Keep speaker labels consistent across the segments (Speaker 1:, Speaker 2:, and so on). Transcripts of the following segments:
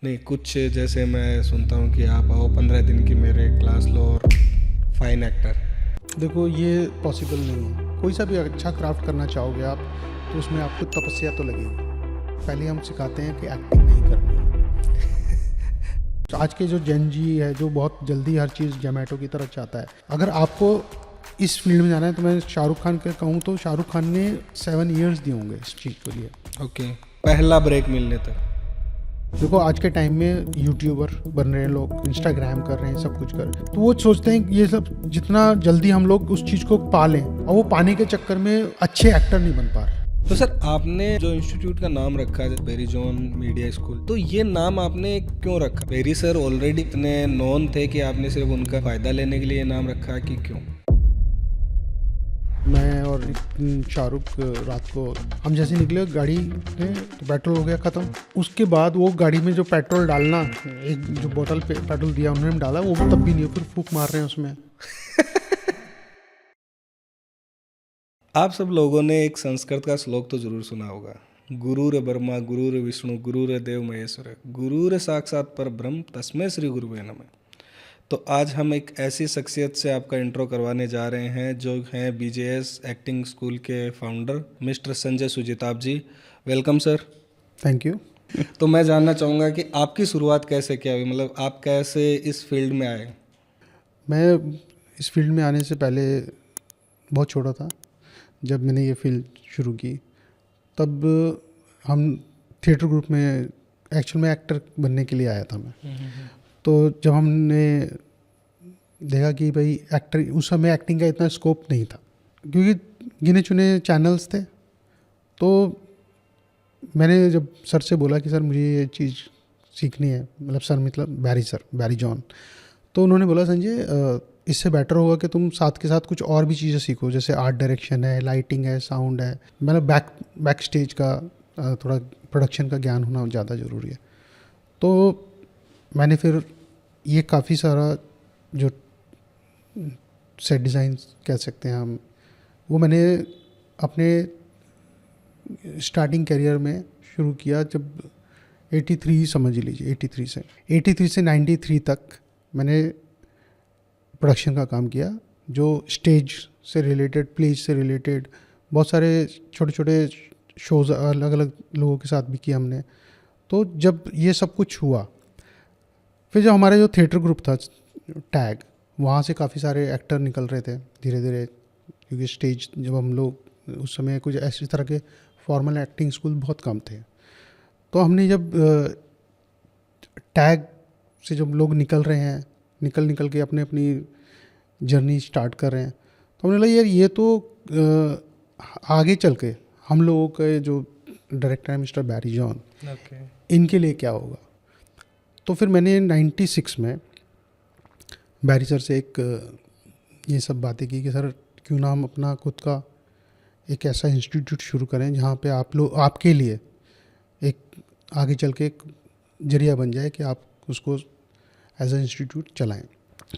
Speaker 1: नहीं, कुछ जैसे मैं सुनता हूँ कि आप आओ 15 दिन की मेरे क्लास लो और फाइन एक्टर।
Speaker 2: देखो, ये पॉसिबल नहीं है। कोई सा भी अच्छा क्राफ्ट करना चाहोगे आप, तो उसमें आपको तपस्या तो लगेगी। पहले हम सिखाते हैं कि एक्टिंग नहीं करनी है। तो आज के जो जेन जी है, जो बहुत जल्दी हर चीज़ जोमेटो की तरफ चाहता है, अगर आपको इस फील्ड में जाना है तो मैं शाहरुख खान के कहूँ तो शाहरुख खान ने 7 ईयर्स दिए होंगे इस चीज़ के लिए।
Speaker 1: ओके, पहला ब्रेक मिलने तक।
Speaker 2: देखो, आज के टाइम में यूट्यूबर बन रहे हैं लोग, इंस्टाग्राम कर रहे हैं, सब कुछ कर रहे हैं, तो वो सोचते हैं कि ये सब जितना जल्दी हम लोग उस चीज़ को पा लें, और वो पाने के चक्कर में अच्छे एक्टर नहीं बन पा रहे।
Speaker 1: तो सर, आपने जो इंस्टीट्यूट का नाम रखा है बेरी जॉन मीडिया स्कूल, तो ये नाम आपने क्यों रखा? बेरी सर ऑलरेडी इतने नॉन थे कि आपने सिर्फ उनका फायदा लेने के लिए ये नाम रखा है कि क्यों?
Speaker 2: मैं और शाहरुख रात को हम जैसे निकले गाड़ी में तो पेट्रोल हो गया ख़त्म। उसके बाद वो गाड़ी में जो पेट्रोल डालना, एक जो बोतल पे पेट्रोल दिया उन्होंने डाला, वो तब भी नहीं, फिर फूंक मार रहे हैं उसमें।
Speaker 1: आप सब लोगों ने एक संस्कृत का श्लोक तो जरूर सुना होगा, गुरुर ब्रह्मा गुरुर विष्णु गुरुर देव महेश्वर गुरुर साक्षात पर ब्रह्म तस्मै श्री गुरुवे नमः। तो आज हम एक ऐसी शख्सियत से आपका इंट्रो करवाने जा रहे हैं जो हैं बीजेएस एक्टिंग स्कूल के founder mister Sanjay Sujitap ji. Welcome sir.
Speaker 2: Thank you.
Speaker 1: तो मैं जानना चाहूँगा कि आपकी शुरुआत कैसे क्या हुई, मतलब आप कैसे इस फील्ड में आए?
Speaker 2: मैं इस फील्ड में आने से पहले बहुत छोटा था। जब मैंने ये फील्ड शुरू की, तब हम थिएटर ग्रुप में एक्चुअल में एक्टर बनने के लिए आया था मैं। तो जब हमने देखा कि भाई एक्टर, उस समय एक्टिंग का इतना स्कोप नहीं था क्योंकि गिने चुने चैनल्स थे। तो मैंने जब सर से बोला कि सर मुझे ये चीज़ सीखनी है, मतलब सर मतलब बैरी सर, बैरी जॉन, तो उन्होंने बोला संजय इससे बेटर होगा कि तुम साथ के साथ कुछ और भी चीज़ें सीखो, जैसे आर्ट डायरेक्शन है, लाइटिंग है, साउंड है, मतलब बैक स्टेज का थोड़ा प्रोडक्शन का ज्ञान होना ज़्यादा ज़रूरी है। तो मैंने फिर ये काफ़ी सारा जो सेट डिज़ाइन कह सकते हैं हम, वो मैंने अपने स्टार्टिंग करियर में शुरू किया जब 83 समझ लीजिए, 83 से 93 तक मैंने प्रोडक्शन का काम किया, जो स्टेज से रिलेटेड, प्लेज से रिलेटेड बहुत सारे छोटे छोटे शोज़ अलग अलग लोगों के साथ भी किया हमने। तो जब ये सब कुछ हुआ, फिर जो हमारा जो थिएटर ग्रुप था टैग, वहाँ से काफ़ी सारे एक्टर निकल रहे थे धीरे धीरे, क्योंकि स्टेज जब हम लोग उस समय कुछ ऐसी तरह के फॉर्मल एक्टिंग स्कूल बहुत कम थे। तो हमने जब टैग से जब लोग निकल रहे हैं, निकल के अपने अपनी जर्नी स्टार्ट कर रहे हैं, तो हमने लगा यार ये तो आगे चल के हम लोगों के जो डायरेक्टर है मिस्टर बैरी जॉन, इनके लिए क्या होगा। तो फिर मैंने 96 में बैरी सर से एक ये सब बातें की कि सर क्यों ना हम अपना खुद का एक ऐसा इंस्टीट्यूट शुरू करें जहाँ पे आप लोग, आपके लिए एक आगे चल के एक जरिया बन जाए कि आप उसको एज ए इंस्टीट्यूट चलाएं।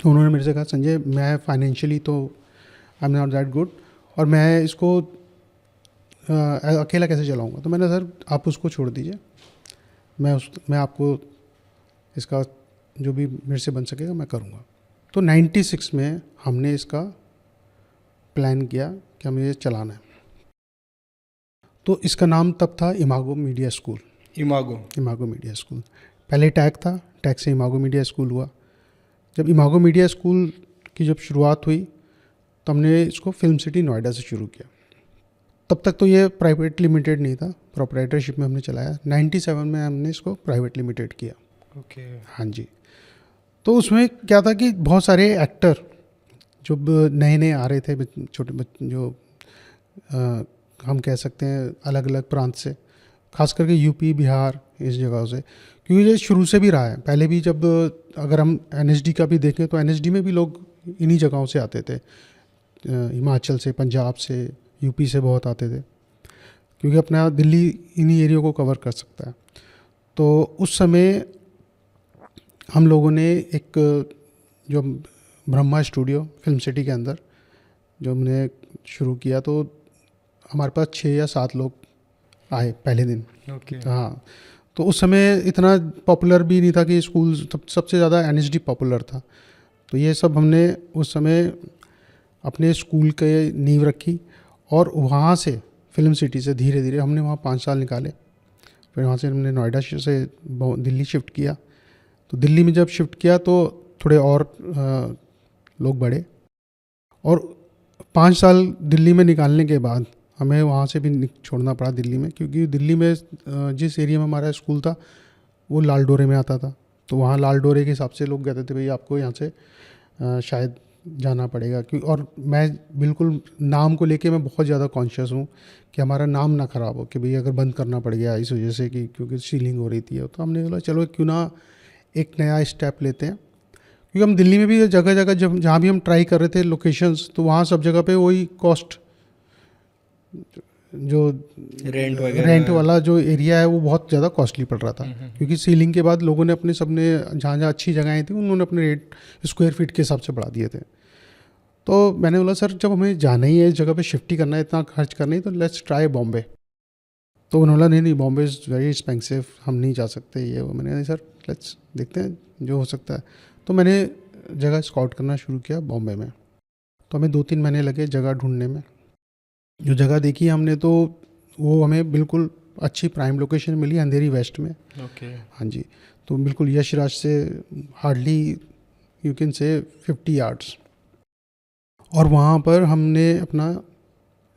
Speaker 2: तो उन्होंने मेरे से कहा संजय, मैं फाइनेंशियली तो I am not that good, और मैं इसको अकेला कैसे चलाऊंगा। तो मैंने, सर आप उसको छोड़ दीजिए, मैं आपको इसका जो भी मेरे से बन सकेगा मैं करूँगा। तो 96 में हमने इसका प्लान किया कि हमें ये चलाना है। तो इसका नाम तब था imago media school. Imago media school पहले टैग था, टैग से इमागो मीडिया स्कूल हुआ। जब इमागो मीडिया स्कूल की जब शुरुआत हुई तो हमने इसको फिल्म सिटी नोएडा से शुरू किया। तब तक तो ये प्राइवेट लिमिटेड नहीं था, प्रोप्राइटरशिप में हमने चलाया। 97 में हमने इसको प्राइवेट लिमिटेड किया।
Speaker 1: ओके।
Speaker 2: हाँ जी। तो उसमें क्या था कि बहुत सारे एक्टर जो नए नए आ रहे थे, छोटे बच्चे जो हम कह सकते हैं अलग अलग प्रांत से, खास करके यूपी, बिहार, इस जगह से, क्योंकि ये शुरू से भी रहा है। पहले भी जब अगर हम एनएसडी का भी देखें तो एनएसडी में भी लोग इन्हीं जगहों से आते थे, हिमाचल से, पंजाब से, यूपी से बहुत आते थे, क्योंकि अपना दिल्ली इन्हीं एरिया को कवर कर सकता है। तो उस समय हम लोगों ने एक जो ब्रह्मा स्टूडियो फिल्म सिटी के अंदर जो हमने शुरू किया, तो हमारे पास 6 या 7 लोग आए पहले दिन।
Speaker 1: ओके।
Speaker 2: हाँ, तो उस समय इतना पॉपुलर भी नहीं था कि स्कूल, सबसे ज़्यादा एनएसडी पॉपुलर था। तो ये सब हमने उस समय अपने स्कूल के नींव रखी, और वहाँ से फिल्म सिटी से धीरे धीरे हमने वहाँ 5 साल निकाले। फिर वहाँ से हमने नोएडा से दिल्ली शिफ्ट किया। तो दिल्ली में जब शिफ्ट किया तो थोड़े और लोग बढ़े, और 5 साल दिल्ली में निकालने के बाद हमें वहाँ से भी छोड़ना पड़ा दिल्ली में, क्योंकि दिल्ली में जिस एरिया में हमारा स्कूल था वो लाल डोरे में आता था। तो वहाँ लाल डोरे के हिसाब से लोग कहते थे भाई आपको यहाँ से शायद जाना पड़ेगा, क्योंकि और मैं बिल्कुल नाम को लेके मैं बहुत ज़्यादा कॉन्शियस हूँ कि हमारा नाम ना ख़राब हो, कि भाई अगर बंद करना पड़ गया इस वजह से कि क्योंकि सीलिंग हो रही थी। तो हमने बोला चलो क्यों ना एक नया स्टेप लेते हैं, क्योंकि हम दिल्ली में भी जगह जगह जब जहाँ भी हम ट्राई कर रहे थे लोकेशंस, तो वहाँ सब जगह पे वही कॉस्ट, जो रेंट वाला जो एरिया है वो बहुत ज़्यादा कॉस्टली पड़ रहा था। क्योंकि सीलिंग के बाद लोगों ने अपने सबने जहाँ जहाँ अच्छी जगहें थी उन्होंने अपने रेट स्क्वायर फीट के हिसाब से बढ़ा दिए थे। तो मैंने बोला सर जब हमें जाना ही है इस जगह पे, शिफ्ट ही करना है, इतना खर्च करना ही, तो लेट्स ट्राई बॉम्बे। तो उन्होंने बोला नहीं नहीं बॉम्बे इज़ वेरी एक्सपेंसिव, हम नहीं जा सकते ये वो। मैंने कहा सर लेट्स देखते हैं जो हो सकता है। तो मैंने जगह स्काउट करना शुरू किया बॉम्बे में। तो हमें 2-3 महीने लगे जगह ढूंढने में। जो जगह देखी हमने तो वो हमें बिल्कुल अच्छी प्राइम लोकेशन मिली, अंधेरी वेस्ट में।
Speaker 1: ओके।
Speaker 2: हाँ जी, तो बिल्कुल यशराज से hardly you can say 50 yards. और वहाँ पर हमने अपना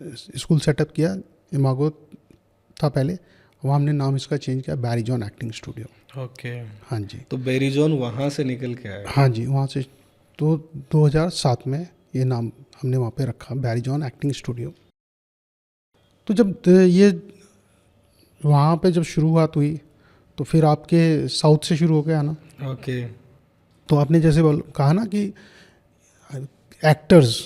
Speaker 2: स्कूल सेटअप किया। इमागो था पहले, वहाँ हमने नाम इसका चेंज किया बैरिजॉन एक्टिंग स्टूडियो।
Speaker 1: ओके।
Speaker 2: हाँ जी।
Speaker 1: तो बेरीजोन वहाँ से निकल के आया।
Speaker 2: हाँ जी, वहाँ से तो 2007 में ये नाम हमने वहाँ पे रखा, बैरिजॉन एक्टिंग स्टूडियो। तो जब ये वहाँ पे जब शुरुआत हुई तो फिर आपके साउथ से शुरू हो गया ना।
Speaker 1: ओके।
Speaker 2: तो आपने जैसे कहा ना कि एक्टर्स,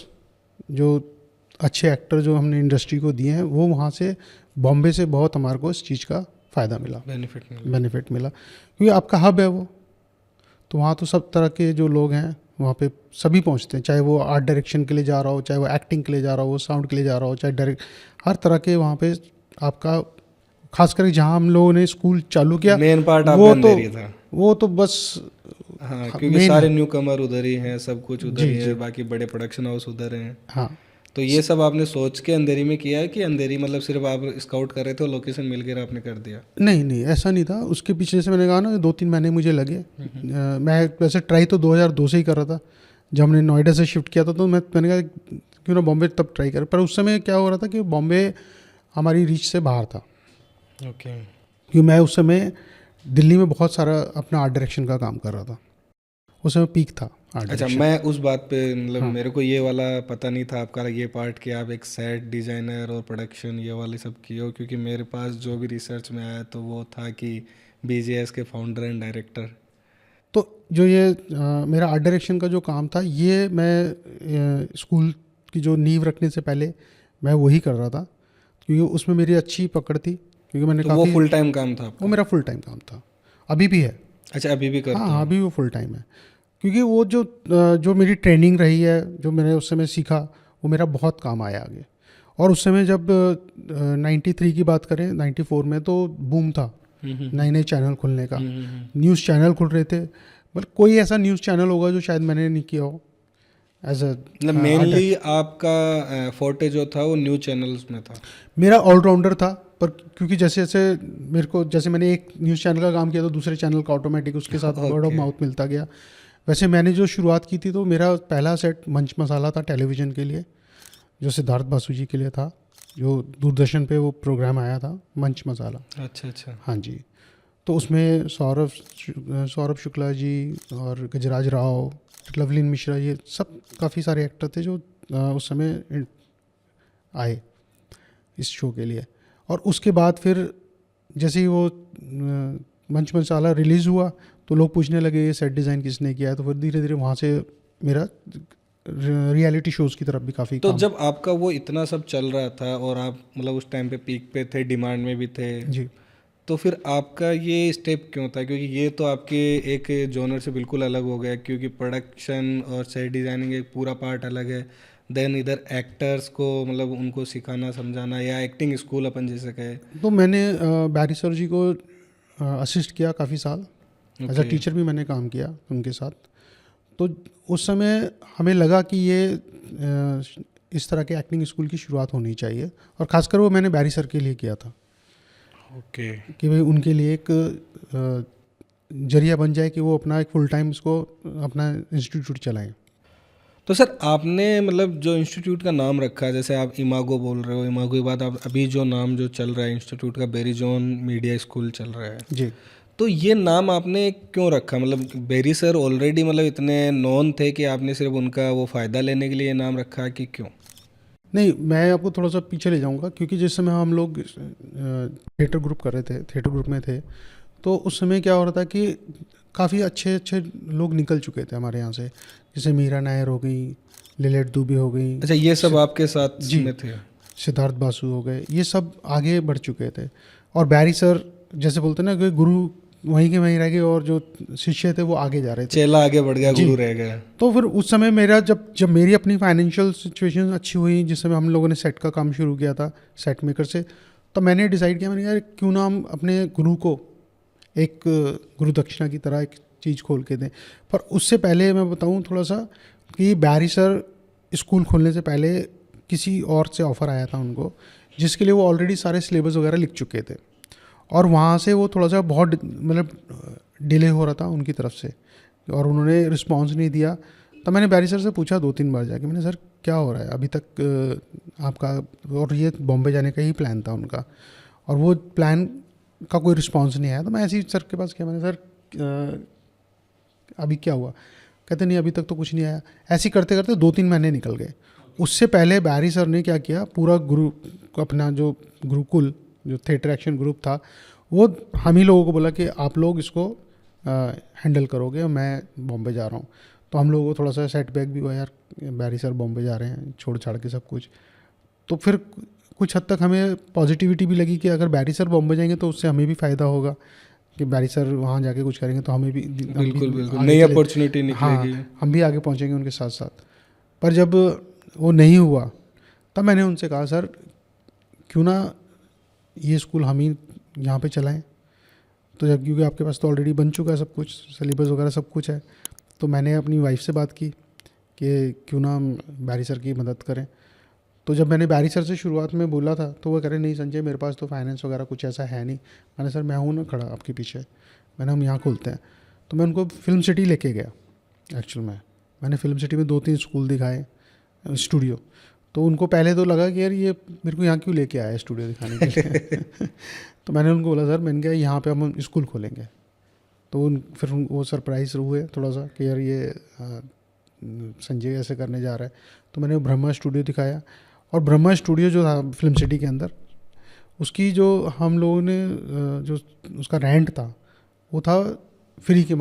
Speaker 2: जो अच्छे एक्टर जो हमने इंडस्ट्री को दिए हैं, वो वहाँ से बॉम्बे से बहुत हमारे को इस चीज़ का फ़ायदा मिला, बेनिफिट मिला, क्योंकि आपका हब है वो। तो वहाँ तो सब तरह के जो लोग हैं वहाँ पे सभी पहुँचते हैं, चाहे वो आर्ट डायरेक्शन के लिए जा रहा हो, चाहे वो एक्टिंग के लिए जा रहा हो, साउंड के लिए जा रहा हो, चाहे डायरेक्ट, हर तरह के वहाँ पे आपका, खास करके जहाँ हम लोगों ने स्कूल चालू किया
Speaker 1: मेन पार्ट
Speaker 2: वो
Speaker 1: आपका अंधेरी था।
Speaker 2: वो तो बस
Speaker 1: हाँ, क्योंकि सारे न्यू कमर उधर ही हैं, सब कुछ उधर
Speaker 2: जी,
Speaker 1: ही है,
Speaker 2: जी।
Speaker 1: बाकी बड़े प्रोडक्शन हाउस उधर हैं।
Speaker 2: हाँ,
Speaker 1: तो ये सब आपने सोच के अंधेरी में किया है कि अंधेरी मतलब सिर्फ आप स्काउट कर रहे थे और लोकेशन मिल गया आपने कर दिया?
Speaker 2: नहीं नहीं ऐसा नहीं था। उसके पीछे से मैंने कहा ना 2-3 महीने मुझे लगे। मैं वैसे ट्राई तो 2002 से ही कर रहा था। जब हमने नोएडा से शिफ्ट किया था तो मैंने कहा क्यों ना बॉम्बे तब ट्राई कर। पर उस समय क्या हो रहा था कि बॉम्बे हमारी रीच से बाहर था।
Speaker 1: ओके।
Speaker 2: क्योंकि मैं उस समय दिल्ली में बहुत सारा अपना आर्ट डायरेक्शन का काम कर रहा था। उस समय पीक था आर्ट
Speaker 1: अच्छा,
Speaker 2: डायरेक्शन।
Speaker 1: मैं उस बात पे मतलब
Speaker 2: हाँ।
Speaker 1: मेरे को ये वाला पता नहीं था आपका ये पार्ट कि आप एक सेट डिज़ाइनर और प्रोडक्शन ये वाले सब किए हो, क्योंकि मेरे पास जो भी रिसर्च में आया तो वो था कि बीजेएस के फाउंडर एंड डायरेक्टर।
Speaker 2: तो जो ये मेरा आर्ट डायरेक्शन का जो काम था, ये मैं स्कूल की जो नींव रखने से पहले मैं वही कर रहा था, क्योंकि उसमें मेरी अच्छी पकड़ थी। क्योंकि मैंने
Speaker 1: तो वो
Speaker 2: काफ़ी,
Speaker 1: फुल टाइम काम था
Speaker 2: वो
Speaker 1: आपका?
Speaker 2: मेरा फुल टाइम काम था, अभी भी है।
Speaker 1: अच्छा, अभी भी करते
Speaker 2: हाँ
Speaker 1: हो?
Speaker 2: हाँ, अभी वो फुल टाइम है। क्योंकि वो जो मेरी ट्रेनिंग रही है, जो मैंने उस समय सीखा, वो मेरा बहुत काम आया आगे। और उस समय जब 93 की बात करें, 94 में तो बूम था नए नए चैनल खुलने का। न्यूज़ चैनल खुल रहे थे, मतलब कोई ऐसा न्यूज़ चैनल होगा जो शायद मैंने नहीं किया हो एज अ।
Speaker 1: मतलब मेनली आपका फोर्टे जो था वो न्यूज़ चैनल्स में था?
Speaker 2: मेरा ऑलराउंडर था, पर क्योंकि जैसे जैसे मेरे को, जैसे मैंने एक न्यूज़ चैनल का काम किया तो दूसरे चैनल का ऑटोमेटिक उसके साथ वर्ड ऑफ माउथ मिलता गया। वैसे मैंने जो शुरुआत की थी तो मेरा पहला सेट मंच मसाला था टेलीविज़न के लिए, जो सिद्धार्थ बासु जी के लिए था, जो दूरदर्शन पे वो प्रोग्राम आया था मंच मसाला।
Speaker 1: अच्छा अच्छा।
Speaker 2: हाँ जी। तो उसमें सौरभ शुक्ला जी और गजराज राव, लवलीन मिश्रा, ये सब काफ़ी सारे एक्टर थे जो उस समय आए इस शो के लिए। और उसके बाद फिर जैसे ही वो मंच मसाला रिलीज़ हुआ तो लोग पूछने लगे ये सेट डिज़ाइन किसने किया है। तो फिर धीरे धीरे वहाँ से मेरा रियलिटी शोज़ की तरफ भी काफ़ी
Speaker 1: तो
Speaker 2: काम।
Speaker 1: जब आपका वो इतना सब चल रहा था और आप मतलब उस टाइम पे पीक पे थे, डिमांड में भी थे,
Speaker 2: जी।
Speaker 1: तो फिर आपका ये स्टेप क्यों था? क्योंकि ये तो आपके एक जॉनर से बिल्कुल अलग हो गया, क्योंकि प्रोडक्शन और सेट डिज़ाइनिंग एक पूरा पार्ट अलग है। देन इधर एक्टर्स को मतलब उनको सिखाना समझाना, या एक्टिंग स्कूल अपन जैसे कहे।
Speaker 2: तो मैंने बैरी सर जी को असिस्ट किया काफ़ी साल, एज अ
Speaker 1: Okay.
Speaker 2: टीचर भी मैंने काम किया उनके साथ। तो उस समय हमें लगा कि ये इस तरह के एक्टिंग स्कूल की शुरुआत होनी चाहिए, और ख़ासकर वो मैंने बैरी सर के लिए किया था
Speaker 1: ओके।
Speaker 2: कि भाई उनके लिए एक जरिया बन जाए कि वो अपना एक फुल टाइम इसको अपना इंस्टीट्यूट चलाएं।
Speaker 1: तो सर आपने मतलब जो इंस्टीट्यूट का नाम रखा है, जैसे आप इमागो बोल रहे हो, इमागो के बाद आप अभी जो नाम जो चल रहा है इंस्टीट्यूट का, बेरी जोन मीडिया स्कूल चल रहा है,
Speaker 2: जी
Speaker 1: तो ये नाम आपने क्यों रखा? मतलब बेरी सर ऑलरेडी मतलब इतने नॉन थे कि आपने सिर्फ उनका वो फ़ायदा लेने के लिए ये नाम रखा है कि क्यों?
Speaker 2: नहीं, मैं आपको थोड़ा सा पीछे ले जाऊंगा, क्योंकि जिस समय हम लोग थिएटर ग्रुप कर रहे थे, थिएटर ग्रुप में थे, तो उस समय क्या हो रहा था कि काफ़ी अच्छे अच्छे लोग निकल चुके थे हमारे यहाँ से, जैसे मीरा नायर हो गई, लिलेट दुबे हो गई,
Speaker 1: अच्छा, ये सब आपके साथ
Speaker 2: जी,
Speaker 1: में थे?
Speaker 2: सिद्धार्थ बासु हो गए, ये सब आगे बढ़ चुके थे। और बैरी सर जैसे बोलते हैं ना कि गुरु वहीं के वहीं रह गए और जो शिष्य थे वो आगे जा रहे थे।
Speaker 1: चेला आगे बढ़ गया,
Speaker 2: जी।
Speaker 1: गुरु रह गया।
Speaker 2: तो फिर उस समय मेरा जब मेरी अपनी फाइनेंशियल सिचुएशन अच्छी हुई, जिस समय हम लोगों ने सेट का काम शुरू किया था सेट मेकर से, तो मैंने डिसाइड किया, मैंने यार क्यों ना हम अपने गुरु को एक गुरु दक्षिणा की तरह एक चीज़ खोल के दें। पर उससे पहले मैं बताऊं थोड़ा सा कि बैरी सर स्कूल खोलने से पहले किसी और से ऑफ़र आया था उनको, जिसके लिए वो ऑलरेडी सारे सिलेबस वगैरह लिख चुके थे, और वहाँ से वो थोड़ा सा बहुत मतलब डिले हो रहा था उनकी तरफ से, और उन्होंने रिस्पांस नहीं दिया। तो मैंने बैरी सर से पूछा 2-3 बार जाके, मैंने सर क्या हो रहा है अभी तक आपका, और ये बॉम्बे जाने का ही प्लान था उनका, और वो प्लान का कोई रिस्पांस नहीं आया। तो मैं ऐसे ही सर के पास गया, मैंने सर अभी क्या हुआ? कहते नहीं अभी तक तो कुछ नहीं आया। ऐसे ही करते करते 2-3 महीने निकल गए। उससे पहले बैरी सर ने क्या किया, पूरा ग्रुप अपना जो गुरुकुल जो थिएटर एक्शन ग्रुप था, वो हम ही लोगों को बोला कि आप लोग इसको हैंडल करोगे और मैं बॉम्बे जा रहा हूँ। तो हम लोगों को थोड़ा सा सेटबैक भी हुआ, यार बैरी सर बॉम्बे जा रहे हैं, छोड़ छाड़ के सब कुछ। तो फिर कुछ हद तक हमें पॉजिटिविटी भी लगी कि अगर बैरी सर बॉम्बे जाएंगे तो उससे हमें भी फ़ायदा होगा, कि बैरी सर वहाँ जाके कुछ करेंगे तो हमें भी
Speaker 1: बिल्कुल बिल्कुल
Speaker 2: आगे
Speaker 1: नई
Speaker 2: चले-
Speaker 1: अपॉर्चुनिटी निकलेगी।
Speaker 2: हाँ, हम भी आगे पहुँचेंगे उनके साथ साथ। पर जब वो नहीं हुआ, तब मैंने उनसे कहा सर क्यों ना ये स्कूल हम ही यहाँ पे चलाएं। तो जब क्योंकि आपके पास तो ऑलरेडी बन चुका है सब कुछ, सिलेबस वगैरह सब कुछ है, तो मैंने अपनी वाइफ से बात की कि क्यों ना हम बैरी सर की मदद करें। तो जब मैंने बैरी सर से शुरुआत में बोला था, तो वो कह रहे नहीं संजय, मेरे पास तो फाइनेंस वगैरह कुछ ऐसा है नहीं। मैंने सर मैं हूँ ना खड़ा आपके पीछे, मैंने हम यहाँ खोलते हैं। तो मैं उनको फिल्म सिटी लेके गया। एक्चुअल में मैंने फिल्म सिटी में 2-3 स्कूल दिखाए, स्टूडियो। तो उनको पहले तो लगा कि यार ये मेरे को यहाँ क्यों लेके आया है स्टूडियो दिखाने के लिए। तो मैंने उनको बोला सर, मैंने कहा यहाँ पे हम स्कूल खोलेंगे। तो फिर वो सरप्राइज हुए थोड़ा सा कि यार ये संजय ऐसे करने जा रहा है। तो मैंने ब्रह्मा स्टूडियो दिखाया, और ब्रह्मा स्टूडियो जो था फिल्म सिटी के अंदर, उसकी जो हम लोगों ने जो उसका रेंट था वो था फ्री के,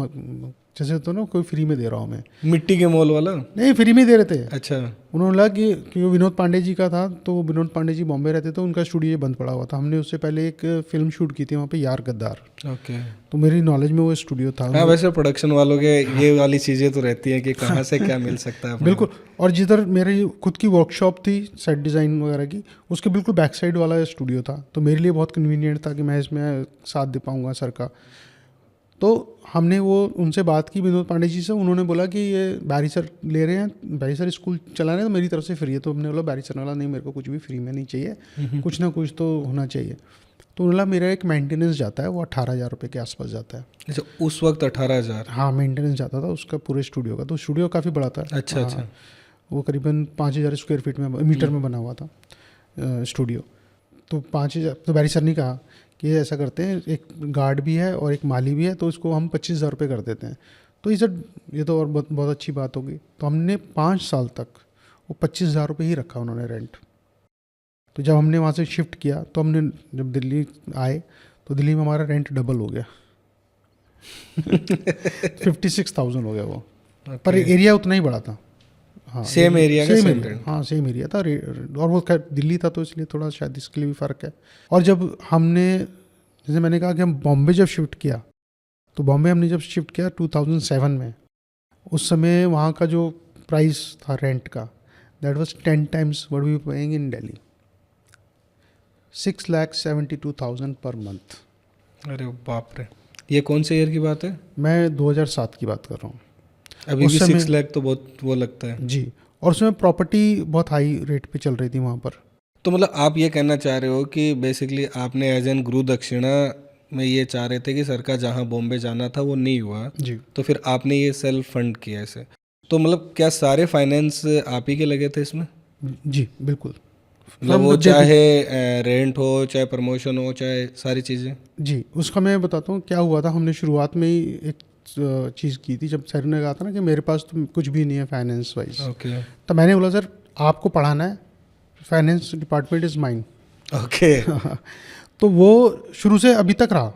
Speaker 2: जैसे होता है ना कोई फ्री में दे रहा हूँ मैं,
Speaker 1: मिट्टी के मॉल वाला?
Speaker 2: नहीं फ्री में दे रहे थे।
Speaker 1: अच्छा।
Speaker 2: उन्होंने लगा कि वो विनोद पांडे जी का था, तो विनोद पांडे जी बॉम्बे रहते थे, उनका स्टूडियो बंद पड़ा हुआ था। हमने उससे पहले एक फिल्म शूट की थी वहाँ पे, यार गद्दार।
Speaker 1: ओके।
Speaker 2: तो मेरी नॉलेज में वो स्टूडियो था।
Speaker 1: हाँ, वैसे प्रोडक्शन वालों के ये वाली चीज़ें तो रहती हैं कि कहाँ से क्या मिल सकता है अपने
Speaker 2: बिल्कुल। और जिधर मेरी खुद की वर्कशॉप थी सेट डिज़ाइन वगैरह की, उसके बिल्कुल बैक साइड वाला स्टूडियो था। तो मेरे लिए बहुत कन्वीनियंट था कि मैं इसमें साथ दे पाऊँगा सर का। तो हमने वो उनसे बात की विनोद पांडे जी से, उन्होंने बोला कि ये बैरी सर ले रहे हैं, बैरी सर स्कूल चला रहे हैं, तो मेरी तरफ से फ्री है। तो हमने बोला बैरी सर वाला नहीं, मेरे को कुछ भी फ्री में नहीं चाहिए, कुछ ना कुछ तो होना चाहिए। तो बोला मेरा एक मेंटेनेंस जाता है वो 18,000 रुपये के आसपास जाता है।
Speaker 1: अच्छा, उस वक्त 18,000?
Speaker 2: हाँ, मेंटेनेंस जाता था उसका पूरे स्टूडियो का। तो स्टूडियो काफ़ी बड़ा था।
Speaker 1: अच्छा अच्छा।
Speaker 2: वो करीबन 5,000 स्क्वायर फीट में मीटर में बना हुआ था स्टूडियो। तो 5,000, तो बैरी सर ने कहा कि ऐसा करते हैं, एक गार्ड भी है और एक माली भी है, तो इसको हम 25,000 रुपये कर देते हैं। तो ये तो और बहुत बहुत अच्छी बात होगी। तो हमने 5 साल तक वो 25,000 रुपये ही रखा उन्होंने रेंट। तो जब हमने वहाँ से शिफ्ट किया, तो हमने जब दिल्ली आए तो दिल्ली में हमारा रेंट डबल हो गया। 56,000 हो गया वो। पर एरिया उतना ही बड़ा था। हाँ,
Speaker 1: सेम एरिया का
Speaker 2: सेम
Speaker 1: सेम
Speaker 2: एरिया,
Speaker 1: रेंट?
Speaker 2: हाँ सेम एरिया था। और वो खैर दिल्ली था तो इसलिए थोड़ा शायद इसके लिए भी फ़र्क है। और जब हमने, जैसे मैंने कहा कि हम बॉम्बे जब शिफ्ट किया, तो बॉम्बे हमने जब शिफ्ट किया 2007 में, उस समय वहाँ का जो प्राइस था रेंट का, that was 10 times what we paying in Delhi. 6,72,000 per month.
Speaker 1: अरे बाप रे, ये कौन से ईयर की बात है?
Speaker 2: मैं 2007 की बात कर रहा हूँ।
Speaker 1: अभी
Speaker 2: उस
Speaker 1: भी
Speaker 2: समय-
Speaker 1: 6 लाख तो बहुत वो लगता है।
Speaker 2: जी, और उसमें प्रॉपर्टी बहुत हाई रेट पे चल रही थी वहाँ पर।
Speaker 1: तो मतलब आप ये कहना चाह रहे हो कि बेसिकली आपने एज एन गुरु दक्षिणा में ये चाह रहे थे कि सर का जहाँ बॉम्बे जाना था वो नहीं हुआ,
Speaker 2: जी
Speaker 1: तो फिर आपने ये सेल्फ फंड किया इसे। तो मतलब क्या सारे फाइनेंस आप ही के लगे थे इसमें?
Speaker 2: जी बिल्कुल।
Speaker 1: मतलब
Speaker 2: From
Speaker 1: वो
Speaker 2: the day
Speaker 1: चाहे रेंट हो, चाहे प्रमोशन हो, चाहे सारी चीज़ें?
Speaker 2: जी, उसका मैं बताता हूँ क्या हुआ था। हमने शुरुआत में ही एक चीज़ की थी, जब सर ने कहा था ना कि मेरे पास तो कुछ भी नहीं है फाइनेंस वाइज,
Speaker 1: ओके
Speaker 2: तो मैंने बोला सर आपको पढ़ाना है, finance department is mine.
Speaker 1: Okay.
Speaker 2: तो वो शुरू से अभी तक रहा।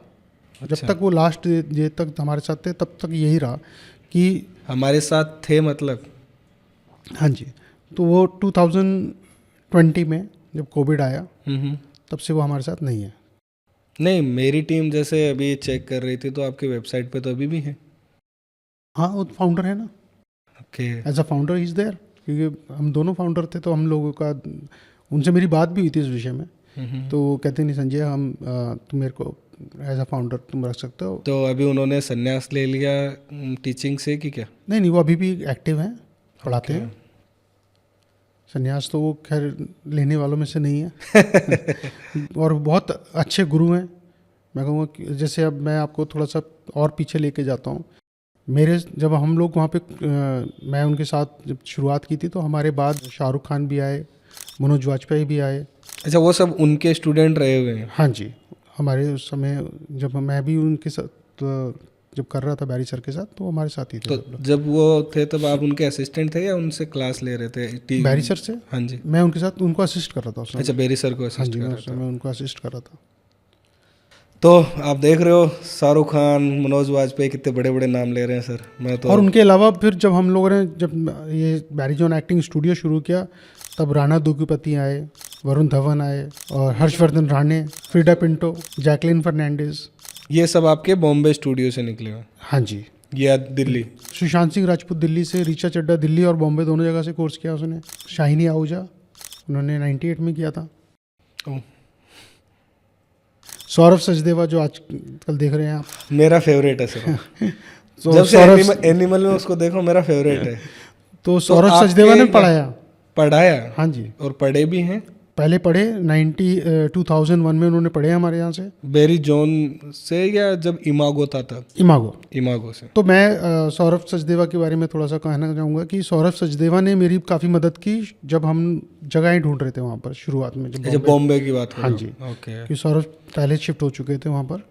Speaker 1: अच्छा।
Speaker 2: जब तक वो लास्ट डे तक हमारे साथ थे तब तक यही रहा कि
Speaker 1: हमारे साथ थे मतलब?
Speaker 2: हाँ जी। तो वो 2020 में जब कोविड आया तब से वो हमारे साथ नहीं है।
Speaker 1: नहीं, मेरी टीम जैसे अभी चेक कर रही थी तो आपकी वेबसाइट पे तो अभी भी है।
Speaker 2: हाँ, वो फाउंडर है ना,
Speaker 1: okay.
Speaker 2: As a founder is there, क्योंकि हम दोनों फाउंडर थे। तो हम लोगों का, उनसे मेरी बात भी हुई थी इस विषय में। तो वो कहते नहीं संजय, हम तुम मेरे को एज अ फाउंडर तुम रख सकते हो।
Speaker 1: तो अभी उन्होंने संन्यास ले लिया टीचिंग से कि क्या?
Speaker 2: नहीं नहीं, वो अभी भी एक्टिव हैं, पढ़ाते
Speaker 1: Okay.
Speaker 2: हैं। संन्यास तो वो खैर लेने वालों में से नहीं है। और बहुत अच्छे गुरु हैं। मैं कहूँगा कि जैसे अब मैं आपको थोड़ा सा और पीछे लेके जाता हूँ। मेरे जब हम लोग वहाँ पे मैं उनके साथ जब शुरुआत की थी तो हमारे बाद शाहरुख खान भी आए, मनोज वाजपेयी भी आए।
Speaker 1: अच्छा, वो सब उनके स्टूडेंट रहे हुए हैं?
Speaker 2: हाँ जी, हमारे उस समय जब मैं भी उनके साथ जब कर रहा था बैरी सर के साथ, तो हमारे साथ ही थे
Speaker 1: तो
Speaker 2: सब लोग।
Speaker 1: जब वो थे तब आप उनके असिस्टेंट थे या उनसे क्लास ले रहे थे?
Speaker 2: बैरी सर से
Speaker 1: हाँ जी।
Speaker 2: मैं उनके साथ उनको असिस्ट कर रहा था उस समय।
Speaker 1: अच्छा, बेरी सर को
Speaker 2: हाँ
Speaker 1: असिस्ट
Speaker 2: जी,
Speaker 1: कर
Speaker 2: मैं
Speaker 1: रहा
Speaker 2: उस
Speaker 1: था।
Speaker 2: समय उनको असिस्ट कर रहा था।
Speaker 1: तो आप देख रहे हो, शाहरुख खान, मनोज वाजपेयी, कितने बड़े बड़े नाम ले रहे हैं सर। मैं तो
Speaker 2: और उनके अलावा फिर जब हम लोगों ने जब ये बैरी जॉन एक्टिंग स्टूडियो शुरू किया, तब राणा दुग्गुपति आए, वरुण धवन आए, और हर्षवर्धन राणे, फ्रीडा पिंटो, जैकलिन फर्नांडिस।
Speaker 1: ये सब आपके बॉम्बे स्टूडियो से निकले हुए?
Speaker 2: हाँ जी।
Speaker 1: या दिल्ली?
Speaker 2: सुशांत सिंह राजपूत दिल्ली से, ऋचा चड्ढा दिल्ली और बॉम्बे दोनों जगह से कोर्स किया उसने। शाहिनी आहूजा उन्होंने 98 में किया था।
Speaker 1: ओह,
Speaker 2: सौरभ सचदेवा जो आज कल देख रहे हैं आप,
Speaker 1: मेरा फेवरेट है सर।
Speaker 2: तो
Speaker 1: जब से
Speaker 2: सौरभ
Speaker 1: एनिमल में उसको देखो, मेरा फेवरेट है।
Speaker 2: तो सौरभ
Speaker 1: आपके
Speaker 2: सचदेवा ने पढ़ाया।
Speaker 1: पढ़ाया?
Speaker 2: हाँ जी,
Speaker 1: और पढ़े भी हैं?
Speaker 2: पहले पढ़े 2001 में उन्होंने पढ़े हमारे यहाँ से,
Speaker 1: बेरी जोन से या जब इमागो था तब?
Speaker 2: इमागो।
Speaker 1: इमागो से।
Speaker 2: तो मैं सौरभ सचदेवा के बारे में थोड़ा सा कहना चाहूँगा कि सौरभ सचदेवा ने मेरी काफ़ी मदद की जब हम जगहें ढूंढ रहे थे वहाँ पर शुरुआत में, जब
Speaker 1: अच्छा, बॉम्बे की बात कर
Speaker 2: हाँ
Speaker 1: रहे
Speaker 2: जी,
Speaker 1: हो। ओके।
Speaker 2: कि सौरभ पहले शिफ्ट हो चुके थे वहाँ पर।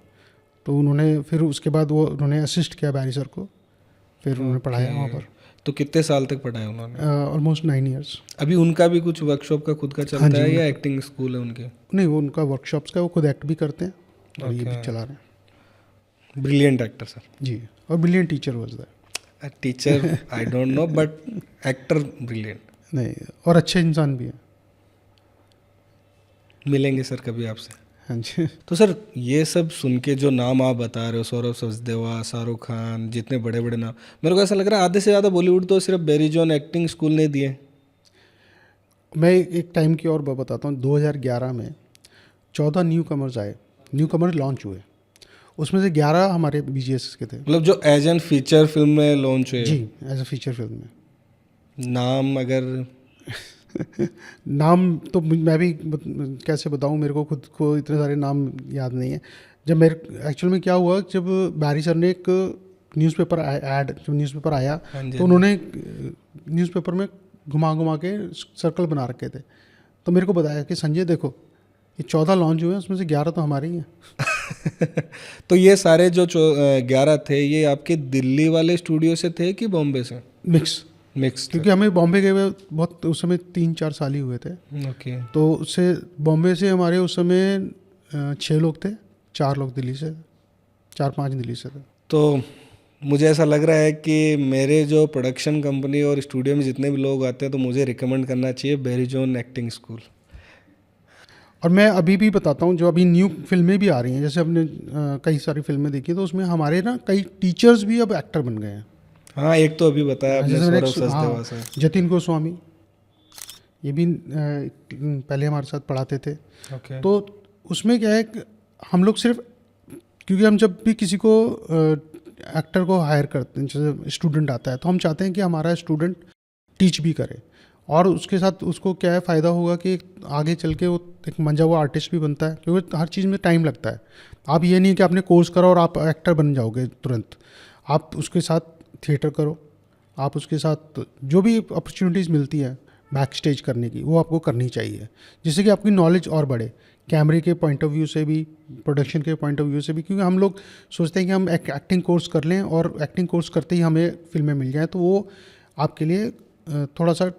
Speaker 2: तो उन्होंने फिर उसके बाद वो उन्होंने असिस्ट किया बैरी सर को, फिर उन्होंने पढ़ाया वहाँ पर
Speaker 1: तो कितने साल तक पढ़ाया उन्होंने?
Speaker 2: Almost 9 years.
Speaker 1: अभी उनका भी कुछ वर्कशॉप का खुद का चलता
Speaker 2: जी,
Speaker 1: है या एक्टिंग स्कूल है उनके?
Speaker 2: नहीं, वो उनका वर्कशॉप्स का वो खुद एक्ट भी करते हैं और ये भी
Speaker 1: Okay.
Speaker 2: चला रहे हैं।
Speaker 1: Brilliant actor sir.
Speaker 2: जी, और brilliant teacher was that.
Speaker 1: Teacher I don't know, but actor brilliant.
Speaker 2: नहीं, और अच्छे इंसान भी है।
Speaker 1: मिलेंगे सर कभी आपसे।
Speaker 2: हाँ जी।
Speaker 1: तो सर, ये सब सुन के जो नाम आप बता रहे हो, सौरभ सचदेवा, शाहरुख खान, जितने बड़े बड़े नाम, मेरे को ऐसा लग रहा है आधे से ज़्यादा बॉलीवुड तो सिर्फ बेरी जॉन एक्टिंग स्कूल ने दिए।
Speaker 2: मैं एक टाइम की और बात बताता हूँ। 2011 में 14 न्यू कमर्स आए, न्यू कमर्स लॉन्च हुए। उसमें से 11 हमारे BGS के थे।
Speaker 1: मतलब जो एज एन फीचर फिल्म में लॉन्च हुए?
Speaker 2: जी, एज अ फीचर फिल्म में।
Speaker 1: नाम अगर
Speaker 2: नाम तो मैं भी कैसे बताऊं, मेरे को खुद को इतने सारे नाम याद नहीं है। जब मेरे एक्चुअल में क्या हुआ, जब बैरी सर ने एक न्यूज़पेपर ऐड, जो न्यूज़पेपर आया,
Speaker 1: हाँ जी,
Speaker 2: तो उन्होंने न्यूज़पेपर में घुमा घुमा के सर्कल बना रखे थे। तो मेरे को बताया कि संजय देखो, ये 14 लॉन्च हुए हैं, उसमें से 11 तो हमारे ही हैं।
Speaker 1: तो ये सारे जो 11 थे, ये आपके दिल्ली वाले स्टूडियो से थे कि बॉम्बे से?
Speaker 2: मिक्स, क्योंकि हमें बॉम्बे गए हुए बहुत उस समय 3-4 साल ही हुए थे।
Speaker 1: ओके।
Speaker 2: तो उससे बॉम्बे से हमारे उस समय 6 लोग थे, 4 लोग दिल्ली से, 4-5 दिल्ली से थे।
Speaker 1: तो मुझे ऐसा लग रहा है कि मेरे जो प्रोडक्शन कंपनी और स्टूडियो में जितने भी लोग आते हैं, तो मुझे रिकमेंड करना चाहिए बेरी जॉन एक्टिंग स्कूल।
Speaker 2: और मैं अभी भी बताता हूँ, जो अभी न्यू फिल्में भी आ रही हैं, जैसे हमने कई सारी फिल्में देखी, तो उसमें हमारे ना कई टीचर्स भी अब एक्टर बन गए हैं।
Speaker 1: हाँ, एक तो अभी बताया आपने,
Speaker 2: जैसे
Speaker 1: सौरभ
Speaker 2: मैंने
Speaker 1: सचदेवा से।
Speaker 2: जतिन गोस्वामी, ये भी पहले हमारे साथ पढ़ाते थे।
Speaker 1: ओके।
Speaker 2: तो उसमें क्या है कि हम लोग सिर्फ, क्योंकि हम जब भी किसी को एक्टर को हायर करते हैं, जैसे स्टूडेंट आता है, तो हम चाहते हैं कि हमारा स्टूडेंट टीच भी करे, और उसके साथ उसको क्या है फ़ायदा होगा कि आगे चल के वो एक मंजा हुआ आर्टिस्ट भी बनता है, क्योंकि हर चीज़ में टाइम लगता है। आप ये नहीं कि आपने कोर्स करा और आप एक्टर बन जाओगे तुरंत। आप उसके साथ थिएटर करो, आप उसके साथ जो भी अपॉर्चुनिटीज़ मिलती है बैक स्टेज करने की, वो आपको करनी चाहिए, जिससे कि आपकी नॉलेज और बढ़े, कैमरे के पॉइंट ऑफ व्यू से भी, प्रोडक्शन के पॉइंट ऑफ व्यू से भी। क्योंकि हम लोग सोचते हैं कि हम एक एक्टिंग कोर्स कर लें और एक्टिंग कोर्स करते ही हमें फिल्में मिल जाएँ, तो वो आपके लिए थोड़ा सा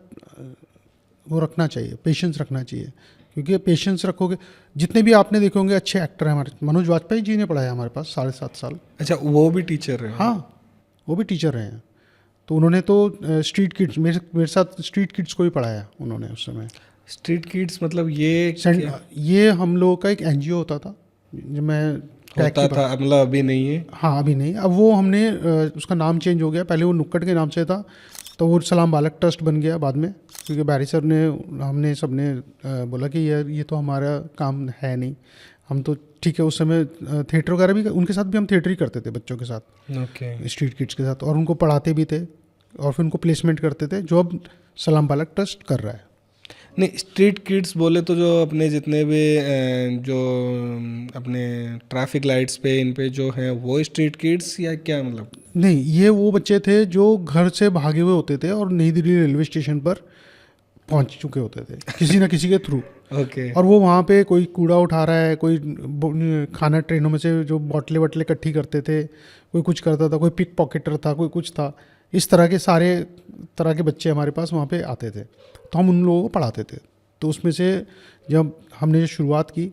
Speaker 2: वो रखना चाहिए, पेशेंस रखना चाहिए। क्योंकि पेशेंस रखोगे, जितने भी आपने देखे होंगे अच्छे एक्टर हैं हमारे, मनोज वाजपेयी जी ने पढ़ाया हमारे पास 7.5 साल।
Speaker 1: अच्छा, वो भी टीचर है?
Speaker 2: हाँ, वो भी टीचर रहे हैं। तो उन्होंने तो स्ट्रीट किड्स, मेरे साथ स्ट्रीट किड्स को भी पढ़ाया उन्होंने उस समय।
Speaker 1: स्ट्रीट किड्स मतलब ये क्या
Speaker 2: ये हम लोगों का एक एनजीओ होता था, जब मैं
Speaker 1: होता था? मतलब अभी नहीं है?
Speaker 2: हाँ, अभी नहीं, अब वो हमने उसका नाम चेंज हो गया। पहले वो नुक्कड़ के नाम से था, तो वो सलाम बालक ट्रस्ट बन गया बाद में, क्योंकि बैरी सर ने, हमने सब ने बोला कि यार ये तो हमारा काम है नहीं, हम तो ठीक है। उस समय थिएटर वगैरह भी, उनके साथ भी हम थिएटर ही करते थे बच्चों के साथ,
Speaker 1: ओके।
Speaker 2: स्ट्रीट किड्स के साथ, और उनको पढ़ाते भी थे और फिर उनको प्लेसमेंट करते थे, जो अब सलाम बालक ट्रस्ट कर रहा है।
Speaker 1: नहीं, स्ट्रीट किड्स बोले तो जो अपने जितने भी जो अपने ट्रैफिक लाइट्स पे इन पे जो हैं वो स्ट्रीट किड्स, या क्या मतलब?
Speaker 2: नहीं, ये वो बच्चे थे जो घर से भागे हुए होते थे और नई दिल्ली रेलवे स्टेशन पर पहुंच चुके होते थे किसी ना किसी के थ्रू।
Speaker 1: ओके।
Speaker 2: और वो वहाँ पे कोई कूड़ा उठा रहा है, कोई खाना, ट्रेनों में से जो बोतलें वटलें इकट्ठी करते थे, कोई कुछ करता था, कोई पिक पॉकेटर था, कोई कुछ था। इस तरह के सारे तरह के बच्चे हमारे पास वहाँ पे आते थे, तो हम उन लोगों को पढ़ाते थे। तो उसमें से जब हमने जो शुरुआत की,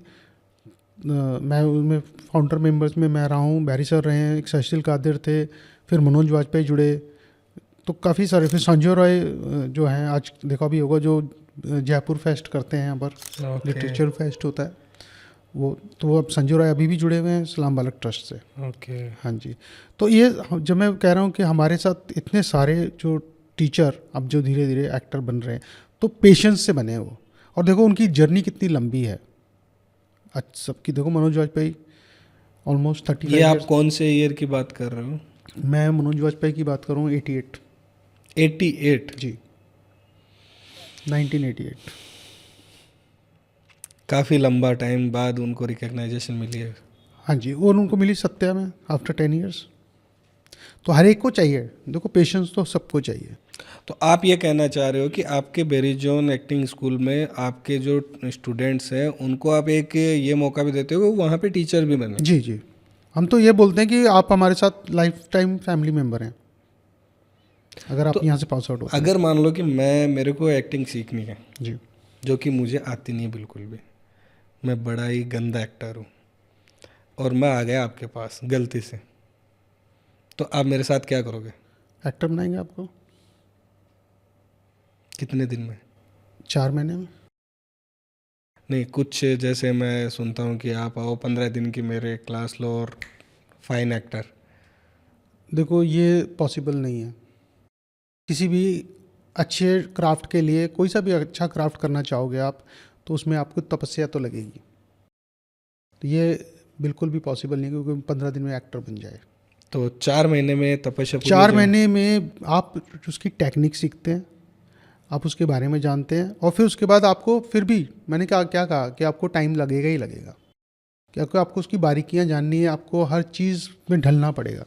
Speaker 2: मैं उनमें फाउंडर मेंबर्स में मैं रहा हूँ, बैरी सर रहे हैं, एक सचिल कादिर थे, फिर मनोज वाजपेयी जुड़े, तो काफ़ी सारे, फिर संजय रॉय जो हैं, आज देखा भी होगा, जो जयपुर फेस्ट करते हैं यहाँ पर, लिटरेचर फेस्ट होता है वो, तो अब संजय रॉय अभी भी जुड़े हुए हैं सलाम बालक ट्रस्ट से।
Speaker 1: ओके।
Speaker 2: हाँ जी। तो ये जब मैं कह रहा हूँ कि हमारे साथ इतने सारे जो टीचर अब जो धीरे धीरे एक्टर बन रहे हैं, तो पेशेंस से बने वो, और देखो उनकी जर्नी कितनी लंबी है। अच्छा, सबकी देखो, मनोज वाजपेयी ऑलमोस्ट 35
Speaker 1: ये आप
Speaker 2: years।
Speaker 1: कौन से ईयर की बात कर रहे हो?
Speaker 2: मैं मनोज वाजपेयी की बात करूँ 88।
Speaker 1: 88?
Speaker 2: जी, 1988।
Speaker 1: काफ़ी लंबा टाइम बाद उनको रिकग्नाइजेशन मिली है।
Speaker 2: हाँ जी, और उनको मिली सत्या में आफ्टर 10 years। तो हर एक को चाहिए, देखो पेशेंस तो सबको चाहिए।
Speaker 1: तो आप ये कहना चाह रहे हो कि आपके बेरीजोन एक्टिंग स्कूल में आपके जो स्टूडेंट्स हैं उनको आप एक ये मौका भी देते हो कि वहाँ पे टीचर भी बने?
Speaker 2: जी जी, हम तो ये बोलते हैं कि आप हमारे साथ लाइफ टाइम फैमिली मेम्बर हैं, अगर आप
Speaker 1: तो
Speaker 2: यहाँ से पास आउट होते हैं।
Speaker 1: अगर मान लो कि मेरे को एक्टिंग सीखनी है,
Speaker 2: जी,
Speaker 1: जो कि मुझे आती नहीं बिल्कुल भी, मैं बड़ा ही गंदा एक्टर हूँ, और मैं आ गया आपके पास गलती से, तो आप मेरे साथ क्या करोगे?
Speaker 2: एक्टर बनाएंगे आपको
Speaker 1: कितने दिन में?
Speaker 2: 4 महीने में।
Speaker 1: नहीं, कुछ जैसे मैं सुनता हूँ कि आप आओ 15 दिन की मेरे क्लास लो और फाइन एक्टर।
Speaker 2: देखो, ये पॉसिबल नहीं है। किसी भी अच्छे क्राफ्ट के लिए, कोई सा भी अच्छा क्राफ्ट करना चाहोगे आप, तो उसमें आपको तपस्या तो लगेगी। तो ये बिल्कुल भी पॉसिबल नहीं है क्योंकि 15 दिन में एक्टर बन जाए।
Speaker 1: तो 4 महीने में तपस्या पूरी
Speaker 2: 4
Speaker 1: हो जाए?
Speaker 2: महीने में आप उसकी टेक्निक सीखते हैं, आप उसके बारे में जानते हैं, और फिर उसके बाद आपको, फिर भी मैंने क्या कहा कि आपको टाइम लगेगा ही लगेगा, क्योंकि आपको उसकी बारीकियां जाननी है, आपको हर चीज़ में ढलना पड़ेगा।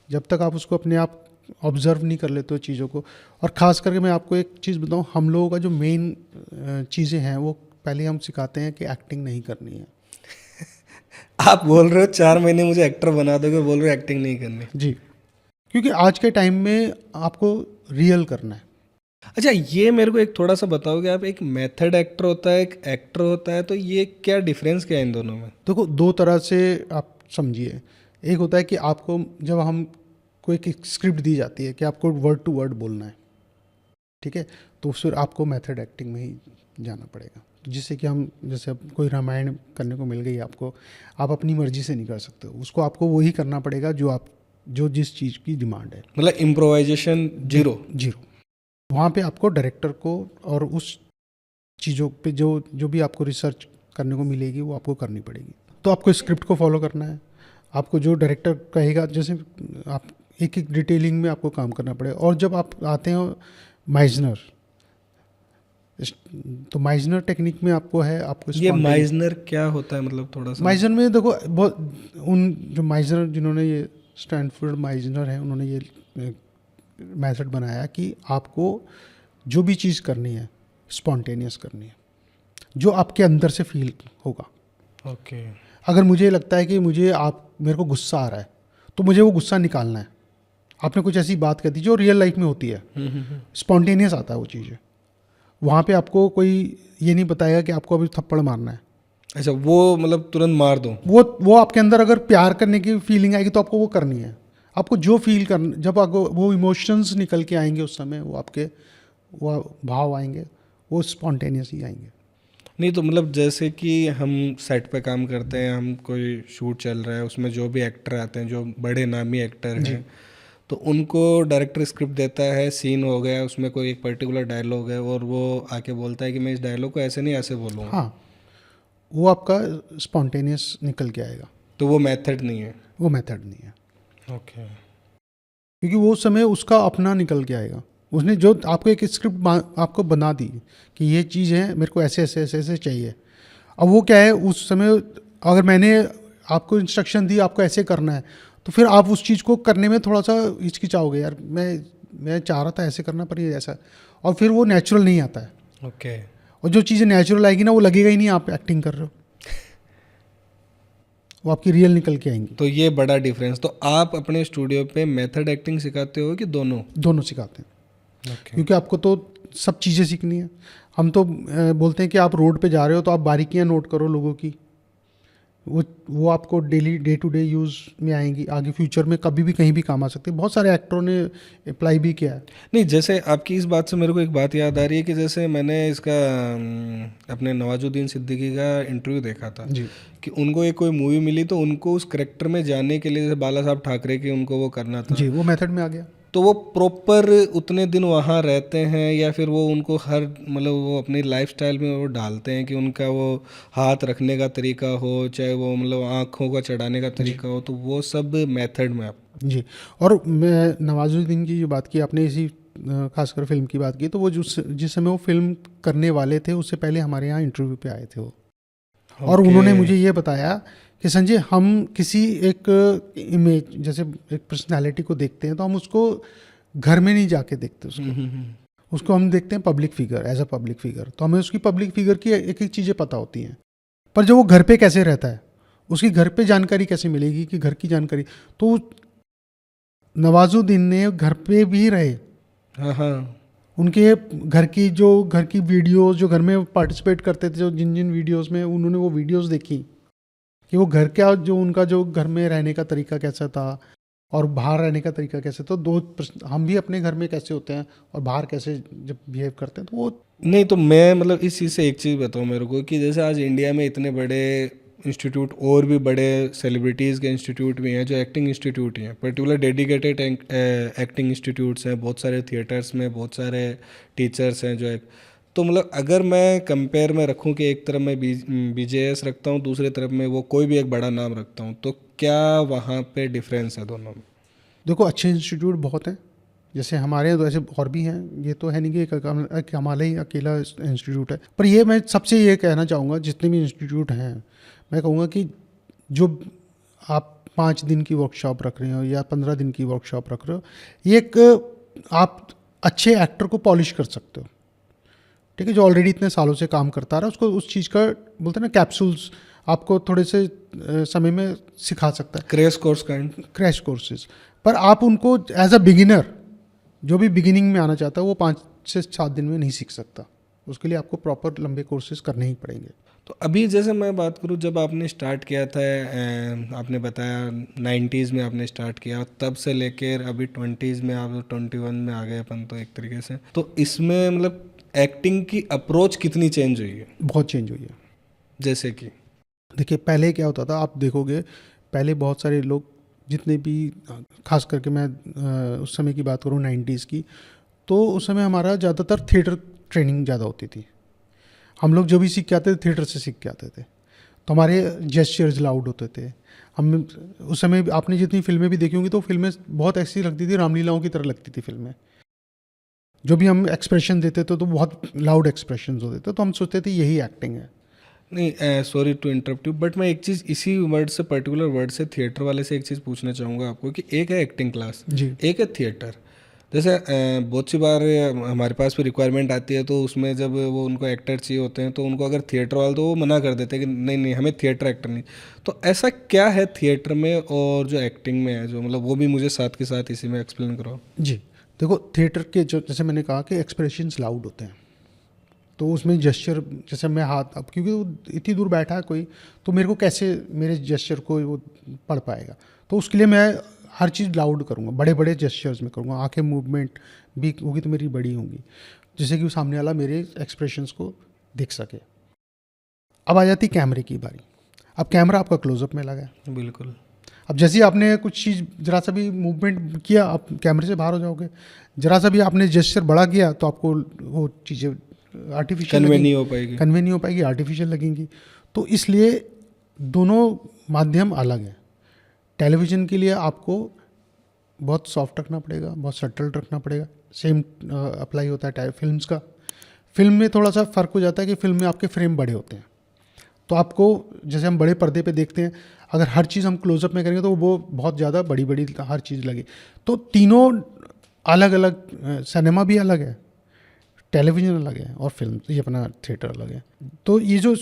Speaker 2: जब तक आप उसको अपने आप ऑब्जर्व नहीं कर लेते हो चीज़ों को। और ख़ास करके मैं आपको एक चीज़ बताऊं, हम लोगों का जो मेन चीज़ें हैं, वो पहले हम सिखाते हैं कि एक्टिंग नहीं करनी है।
Speaker 1: आप बोल रहे हो 4 महीने मुझे एक्टर बना दोगे, बोल रहे हो एक्टिंग नहीं करनी?
Speaker 2: जी, क्योंकि आज के टाइम में आपको रियल करना है।
Speaker 1: अच्छा, ये मेरे को एक थोड़ा सा बताओगे आप, एक मेथड एक्टर होता है, एक एक्टर होता है, तो ये क्या डिफरेंस क्या है इन दोनों में?
Speaker 2: देखो, 2 तरह से आप समझिए। एक होता है कि आपको, जब हम कोई एक स्क्रिप्ट दी जाती है कि आपको वर्ड टू वर्ड बोलना है, ठीक है, तो फिर आपको मेथड एक्टिंग में ही जाना पड़ेगा। जिससे कि हम, जैसे अब कोई रामायण करने को मिल गई आपको, आप अपनी मर्जी से नहीं कर सकते हो उसको, आपको वही करना पड़ेगा जो जिस चीज़ की डिमांड है।
Speaker 1: मतलब इम्प्रोवाइजेशन जीरो?
Speaker 2: वहाँ पे आपको डायरेक्टर को और उस चीज़ों पे जो भी आपको रिसर्च करने को मिलेगी वो आपको करनी पड़ेगी। तो आपको स्क्रिप्ट को फॉलो करना है, आपको जो डायरेक्टर कहेगा, जैसे आप एक एक डिटेलिंग में आपको काम करना पड़ेगा। और जब आप आते हैं माइजनर, तो माइजनर टेक्निक में आपको है, आपको
Speaker 1: ये माइजनर क्या होता है, मतलब थोड़ा सा?
Speaker 2: माइजनर में देखो, बहुत उन जो माइजनर जिन्होंने ये स्टैनफोर्ड माइजनर है, उन्होंने ये मेथड बनाया कि आपको जो भी चीज़ करनी है स्पॉन्टेनियस करनी है, जो आपके अंदर से फील होगा।
Speaker 1: ओके।
Speaker 2: अगर मुझे लगता है कि मेरे को गुस्सा आ रहा है, तो मुझे वो गुस्सा निकालना है। आपने कुछ ऐसी बात कह दी जो रियल लाइफ में होती है, स्पॉन्टेनियस आता है वो चीज़। वहाँ पे आपको कोई ये नहीं बताएगा कि आपको अभी थप्पड़ मारना है।
Speaker 1: अच्छा, वो मतलब तुरंत मार दो?
Speaker 2: वो आपके अंदर अगर प्यार करने की फीलिंग आएगी तो आपको वो करनी है। आपको जो फील करना, जब आपको वो इमोशंस निकल के आएंगे उस समय, वो भाव आएंगे, वो स्पॉन्टेनियस ही आएंगे।
Speaker 1: नहीं तो मतलब जैसे कि हम सेट पे काम करते हैं, हम कोई शूट चल रहा है, उसमें जो भी एक्टर आते हैं, जो बड़े नामी एक्टर हैं, तो उनको डायरेक्टर स्क्रिप्ट देता है, सीन हो गया, उसमें कोई एक पर्टिकुलर डायलॉग है और वो आके बोलता है कि मैं इस डायलॉग को ऐसे नहीं ऐसे बोलूँगा।
Speaker 2: हाँ, वो आपका स्पॉन्टेनियस निकल के आएगा।
Speaker 1: तो वो मेथड नहीं है?
Speaker 2: वो मेथड नहीं है,
Speaker 1: ओके।
Speaker 2: क्योंकि वो समय उसका अपना निकल के आएगा। उसने जो आपको एक स्क्रिप्ट आपको बना दी कि ये चीज़ है, मेरे को ऐसे ऐसे ऐसे ऐसे चाहिए। अब वो क्या है, उस समय अगर मैंने आपको इंस्ट्रक्शन दी आपको ऐसे करना है, तो फिर आप उस चीज़ को करने में थोड़ा सा हिचकिचाओगे, यार मैं चाह रहा था ऐसे करना, पर ये ऐसा, और फिर वो नेचुरल नहीं आता है।
Speaker 1: ओके।
Speaker 2: और जो चीज़ें नेचुरल आएगी ना, वो लगेगा ही नहीं आप एक्टिंग कर रहे हो, वो आपकी रियल निकल के आएंगी।
Speaker 1: तो ये बड़ा डिफरेंस। तो आप अपने स्टूडियो पे मेथड एक्टिंग सिखाते हो कि दोनों?
Speaker 2: दोनों सिखाते हैं।
Speaker 1: ओके।
Speaker 2: क्योंकि आपको तो सब चीज़ें सीखनी है। हम तो बोलते हैं कि आप रोड पे जा रहे हो तो आप बारीकियां नोट करो लोगों की, वो आपको daily day to day use में आएंगी, आगे फ्यूचर में कभी भी कहीं भी काम आ सकती है। बहुत सारे एक्टरों ने अप्लाई भी किया है।
Speaker 1: नहीं, जैसे आपकी इस बात से मेरे को एक बात याद आ रही है कि जैसे मैंने इसका अपने नवाजुद्दीन सिद्दीकी का इंटरव्यू देखा था
Speaker 2: जी
Speaker 1: कि उनको एक कोई मूवी मिली तो उनको उस करेक्टर में जाने के लिए, जैसे बाला साहब ठाकरे की उनको वो करना था,
Speaker 2: जी, वो मेथड में आ गया।
Speaker 1: तो वो प्रॉपर उतने दिन वहाँ रहते हैं या फिर वो उनको हर मतलब वो अपनी लाइफस्टाइल में वो डालते हैं कि उनका वो हाथ रखने का तरीका हो, चाहे वो मतलब आँखों का चढ़ाने का तरीका हो, तो वो सब मेथड में आप?
Speaker 2: जी, और मैं नवाजुद्दीन की जो बात की आपने, इसी खासकर फिल्म की बात की, तो वो जिस समय वो फिल्म करने वाले थे उससे पहले हमारे यहाँ इंटरव्यू पे आए थे वो। और उन्होंने मुझे ये बताया कि संजय, हम किसी एक इमेज, जैसे एक पर्सनालिटी को देखते हैं तो हम उसको घर में नहीं जाके देखते उसको हम देखते हैं public figure, as a public figure. तो हमें उसकी पब्लिक फिगर की एक एक चीज़ें पता होती हैं, पर जब वो घर पे कैसे रहता है, उसकी घर पे जानकारी कैसे मिलेगी कि घर की जानकारी। तो नवाजुद्दीन ने घर पे भी रहे,
Speaker 1: हाँ हाँ,
Speaker 2: उनके घर की वीडियोस, जो घर में पार्टिसिपेट करते थे, जो जिन जिन वीडियोस में उन्होंने वो वीडियोस देखी कि वो घर क्या, जो उनका जो घर में रहने का तरीका कैसा था और बाहर रहने का तरीका कैसे। तो हम भी अपने घर में कैसे होते हैं और बाहर कैसे जब बिहेव करते हैं, तो वो।
Speaker 1: नहीं तो मैं मतलब इस चीज़ से एक चीज़ बताऊँ मेरे को कि जैसे आज इंडिया में इतने बड़े इंस्टीट्यूट और भी बड़े सेलिब्रिटीज़ के इंस्टीट्यूट भी हैं जो एक्टिंग इंस्टीट्यूट ही हैं, पर्टिकुलर डेडिकेटेड एक्टिंग इंस्टीट्यूट्स हैं, बहुत सारे थिएटर्स में बहुत सारे टीचर्स हैं जो तो मतलब अगर मैं कंपेयर में रखूं कि एक तरफ मैं BJS रखता हूं, दूसरी तरफ में वो कोई भी एक बड़ा नाम रखता हूं, तो क्या वहाँ पे डिफरेंस है दोनों में?
Speaker 2: देखो, अच्छे इंस्टीट्यूट बहुत हैं, जैसे हमारे यहाँ तो ऐसे और भी हैं, ये तो है नहीं कि एक हमारा ही अकेला इंस्टीट्यूट है। पर ये मैं सबसे ये कहना चाहूँगा, जितने भी इंस्टीट्यूट हैं, मैं कहूँगा कि जो आप 5 दिन की वर्कशॉप रख रहे हो या 15 दिन की वर्कशॉप रख रहे हो, ये एक आप अच्छे एक्टर को पॉलिश कर सकते हो, ठीक है, जो ऑलरेडी इतने सालों से काम करता रहा, उसको उस चीज़ का बोलते हैं ना कैप्सूल्स, आपको थोड़े से समय में सिखा सकता है,
Speaker 1: crash course kind,
Speaker 2: crash courses. पर आप उनको एज अ बिगिनर, जो भी बिगिनिंग में आना चाहता है, वो 5 से 7 दिन में नहीं सीख सकता, उसके लिए आपको प्रॉपर लंबे कोर्सेज करने ही पड़ेंगे।
Speaker 1: तो अभी जैसे मैं बात करूं, जब आपने स्टार्ट किया था, आपने बताया 90s में आपने स्टार्ट किया, तब से लेकर अभी 20s में आप 21 में आ गए अपन, तो एक तरीके से तो इसमें मतलब एक्टिंग की अप्रोच कितनी चेंज हुई है?
Speaker 2: बहुत चेंज हुई है।
Speaker 1: जैसे कि
Speaker 2: देखिए, पहले क्या होता था, आप देखोगे पहले बहुत सारे लोग, जितने भी, खास करके मैं उस समय की बात करूँ 90s की, तो उस समय हमारा ज़्यादातर थिएटर ट्रेनिंग ज़्यादा होती थी। हम लोग जो भी सीख के आते थे थिएटर से सीख के आते थे। तो हमारे जेस्चर्स लाउड होते थे। हम उस समय आपने जितनी फिल्में भी देखी होंगी तो फिल्में बहुत ऐसी लगती थी, रामलीलाओं की तरह लगती थी फिल्में। जो भी हम एक्सप्रेशन देते थे तो बहुत लाउड एक्सप्रेशन होते थे, तो हम सोचते थे यही एक्टिंग है।
Speaker 1: नहीं, sorry to interrupt you, but मैं एक चीज़ इसी वर्ड से, पर्टिकुलर वर्ड से, थिएटर वाले से एक चीज़ पूछना चाहूँगा आपको कि एक है एक्टिंग क्लास,
Speaker 2: जी
Speaker 1: एक है थिएटर। जैसे बहुत सी बार हमारे पास भी रिक्वायरमेंट आती है, तो उसमें जब वो उनको एक्टर चाहिए होते हैं तो उनको अगर थिएटर वाले, तो वो मना कर देते हैं कि नहीं नहीं हमें थिएटर एक्टर नहीं। तो ऐसा क्या है थिएटर में और जो एक्टिंग में है, जो मतलब वो भी मुझे साथ के साथ इसी में एक्सप्लेन करो।
Speaker 2: जी, देखो थिएटर के जो, जैसे मैंने कहा कि एक्सप्रेशंस लाउड होते हैं, तो उसमें जेस्चर, जैसे मैं हाथ, अब क्योंकि वो इतनी दूर बैठा है कोई, तो मेरे को कैसे मेरे जेस्चर को वो पढ़ पाएगा, तो उसके लिए मैं हर चीज़ लाउड करूँगा, बड़े बड़े जेस्चर्स में करूँगा, आंखें मूवमेंट भी होगी तो मेरी बड़ी होंगी, जिससे कि वो सामने वाला मेरे एक्सप्रेशंस को देख सके। अब आ जाती कैमरे की बारी। अब कैमरा आपका क्लोजअप में लगा है,
Speaker 1: बिल्कुल।
Speaker 2: अब जैसे ही आपने कुछ चीज़ जरा सा भी मूवमेंट किया, आप कैमरे से बाहर हो जाओगे। जरा सा भी आपने जेस्चर बड़ा किया तो आपको वो चीज़ें आर्टिफिशियल
Speaker 1: कन्वे नहीं हो पाएगी।
Speaker 2: कन्वे नहीं हो पाएगी, आर्टिफिशियल लगेंगी। तो इसलिए दोनों माध्यम अलग हैं। टेलीविज़न के लिए आपको बहुत सॉफ्ट रखना पड़ेगा, बहुत सटल रखना पड़ेगा। सेम अप्लाई होता है फिल्म्स का। फिल्म में थोड़ा सा फ़र्क हो जाता है कि फिल्म में आपके फ्रेम बड़े होते हैं, तो आपको जैसे हम बड़े पर्दे पे देखते हैं, अगर हर चीज़ हम क्लोजअप में करेंगे तो वो बहुत ज़्यादा बड़ी बड़ी हर चीज़ लगे। तो तीनों अलग अलग, सिनेमा भी अलग है, टेलीविज़न अलग है, और फिल्म ये अपना थिएटर अलग है। तो ये जो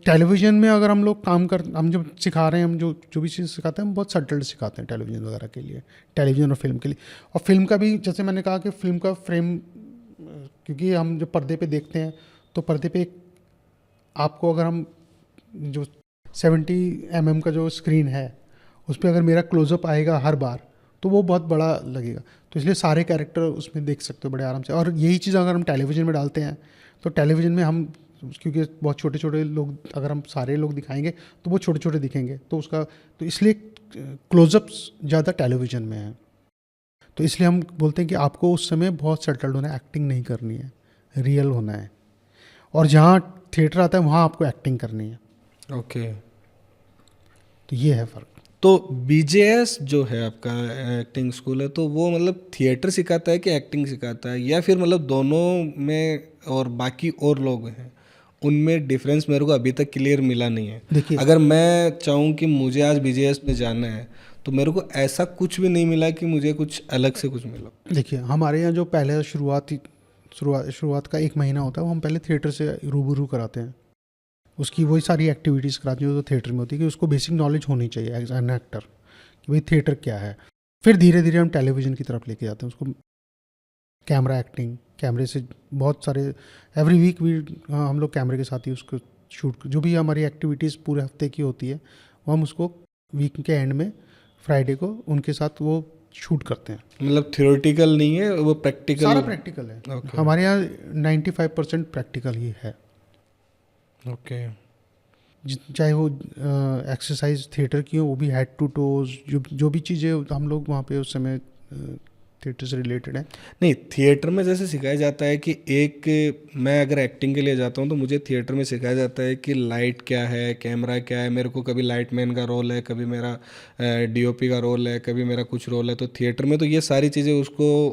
Speaker 2: टेलीविज़न में अगर हम लोग हम जो सिखा रहे हैं, हम जो जो भी चीज़ सिखाते हैं, हम बहुत सटल सिखाते हैं टेलीविज़न वगैरह के लिए, टेलीविज़न और फिल्म के लिए। और फिल्म का भी जैसे मैंने कहा कि फिल्म का फ्रेम, क्योंकि हम जो पर्दे पे देखते हैं, तो पर्दे पे आपको अगर हम जो 70 mm का जो स्क्रीन है, उस पर अगर मेरा क्लोजअप आएगा हर बार, तो वो बहुत बड़ा लगेगा। तो इसलिए सारे कैरेक्टर उसमें देख सकते हो बड़े आराम से। और यही चीज़ अगर हम टेलीविज़न में डालते हैं, तो टेलीविज़न में हम, क्योंकि बहुत छोटे छोटे लोग, अगर हम सारे लोग दिखाएंगे तो वो छोटे छोटे दिखेंगे, तो उसका, तो इसलिए क्लोजअप्स ज़्यादा टेलीविज़न में है। तो इसलिए हम बोलते हैं कि आपको उस समय बहुत सेटल्ड होना है, एक्टिंग नहीं करनी है, रियल होना है। और जहाँ थिएटर आता है वहाँ आपको एक्टिंग करनी है।
Speaker 1: ओके।
Speaker 2: तो ये है फ़र्क।
Speaker 1: तो बीजेएस जो है आपका एक्टिंग स्कूल है, तो वो मतलब थिएटर सिखाता है कि एक्टिंग सिखाता है, या फिर मतलब दोनों में, और बाकी और लोग हैं उनमें डिफरेंस मेरे को अभी तक क्लियर मिला नहीं है।
Speaker 2: देखिए,
Speaker 1: अगर मैं चाहूँ कि मुझे आज बीजेएस में जाना है, तो मेरे को ऐसा कुछ भी नहीं मिला कि मुझे कुछ अलग से कुछ मिला।
Speaker 2: देखिए हमारे यहाँ जो पहले शुरुआत का 1 महीना होता है, वो हम पहले थिएटर से रूबरू कराते हैं। उसकी वही सारी एक्टिविटीज़ कराती हैं जो थिएटर में होती है, कि उसको बेसिक नॉलेज होनी चाहिए एज एन एक्टर, कि भाई थिएटर क्या है। फिर धीरे धीरे हम टेलीविज़न की तरफ लेके जाते हैं उसको। कैमरा एक्टिंग, कैमरे से बहुत सारे, एवरी वीक भी हम लोग कैमरे के साथ ही उसको शूट, जो भी हमारी एक्टिविटीज़ पूरे हफ्ते की होती है, वो हम उसको वीक के एंड में फ्राइडे को उनके साथ वो शूट करते हैं।
Speaker 1: मतलब थियोरेटिकल नहीं है, वो प्रैक्टिकल,
Speaker 2: सारा प्रैक्टिकल है।
Speaker 1: Okay.
Speaker 2: हमारे यहाँ 95% प्रैक्टिकल ही है।
Speaker 1: ओके।
Speaker 2: चाहे वो एक्सरसाइज थिएटर की हो, वो भी हेड टू टोज, जो भी चीज़ें हम लोग वहाँ पे उस समय थिएटर से रिलेटेड है।
Speaker 1: नहीं, थिएटर में जैसे सिखाया जाता है कि एक, मैं अगर एक्टिंग के लिए जाता हूँ तो मुझे थिएटर में सिखाया जाता है कि लाइट क्या है, कैमरा क्या है, मेरे को कभी लाइटमैन का रोल है, कभी मेरा डीओपी का रोल है, कभी मेरा कुछ रोल है। तो थिएटर में तो ये सारी चीज़ें उसको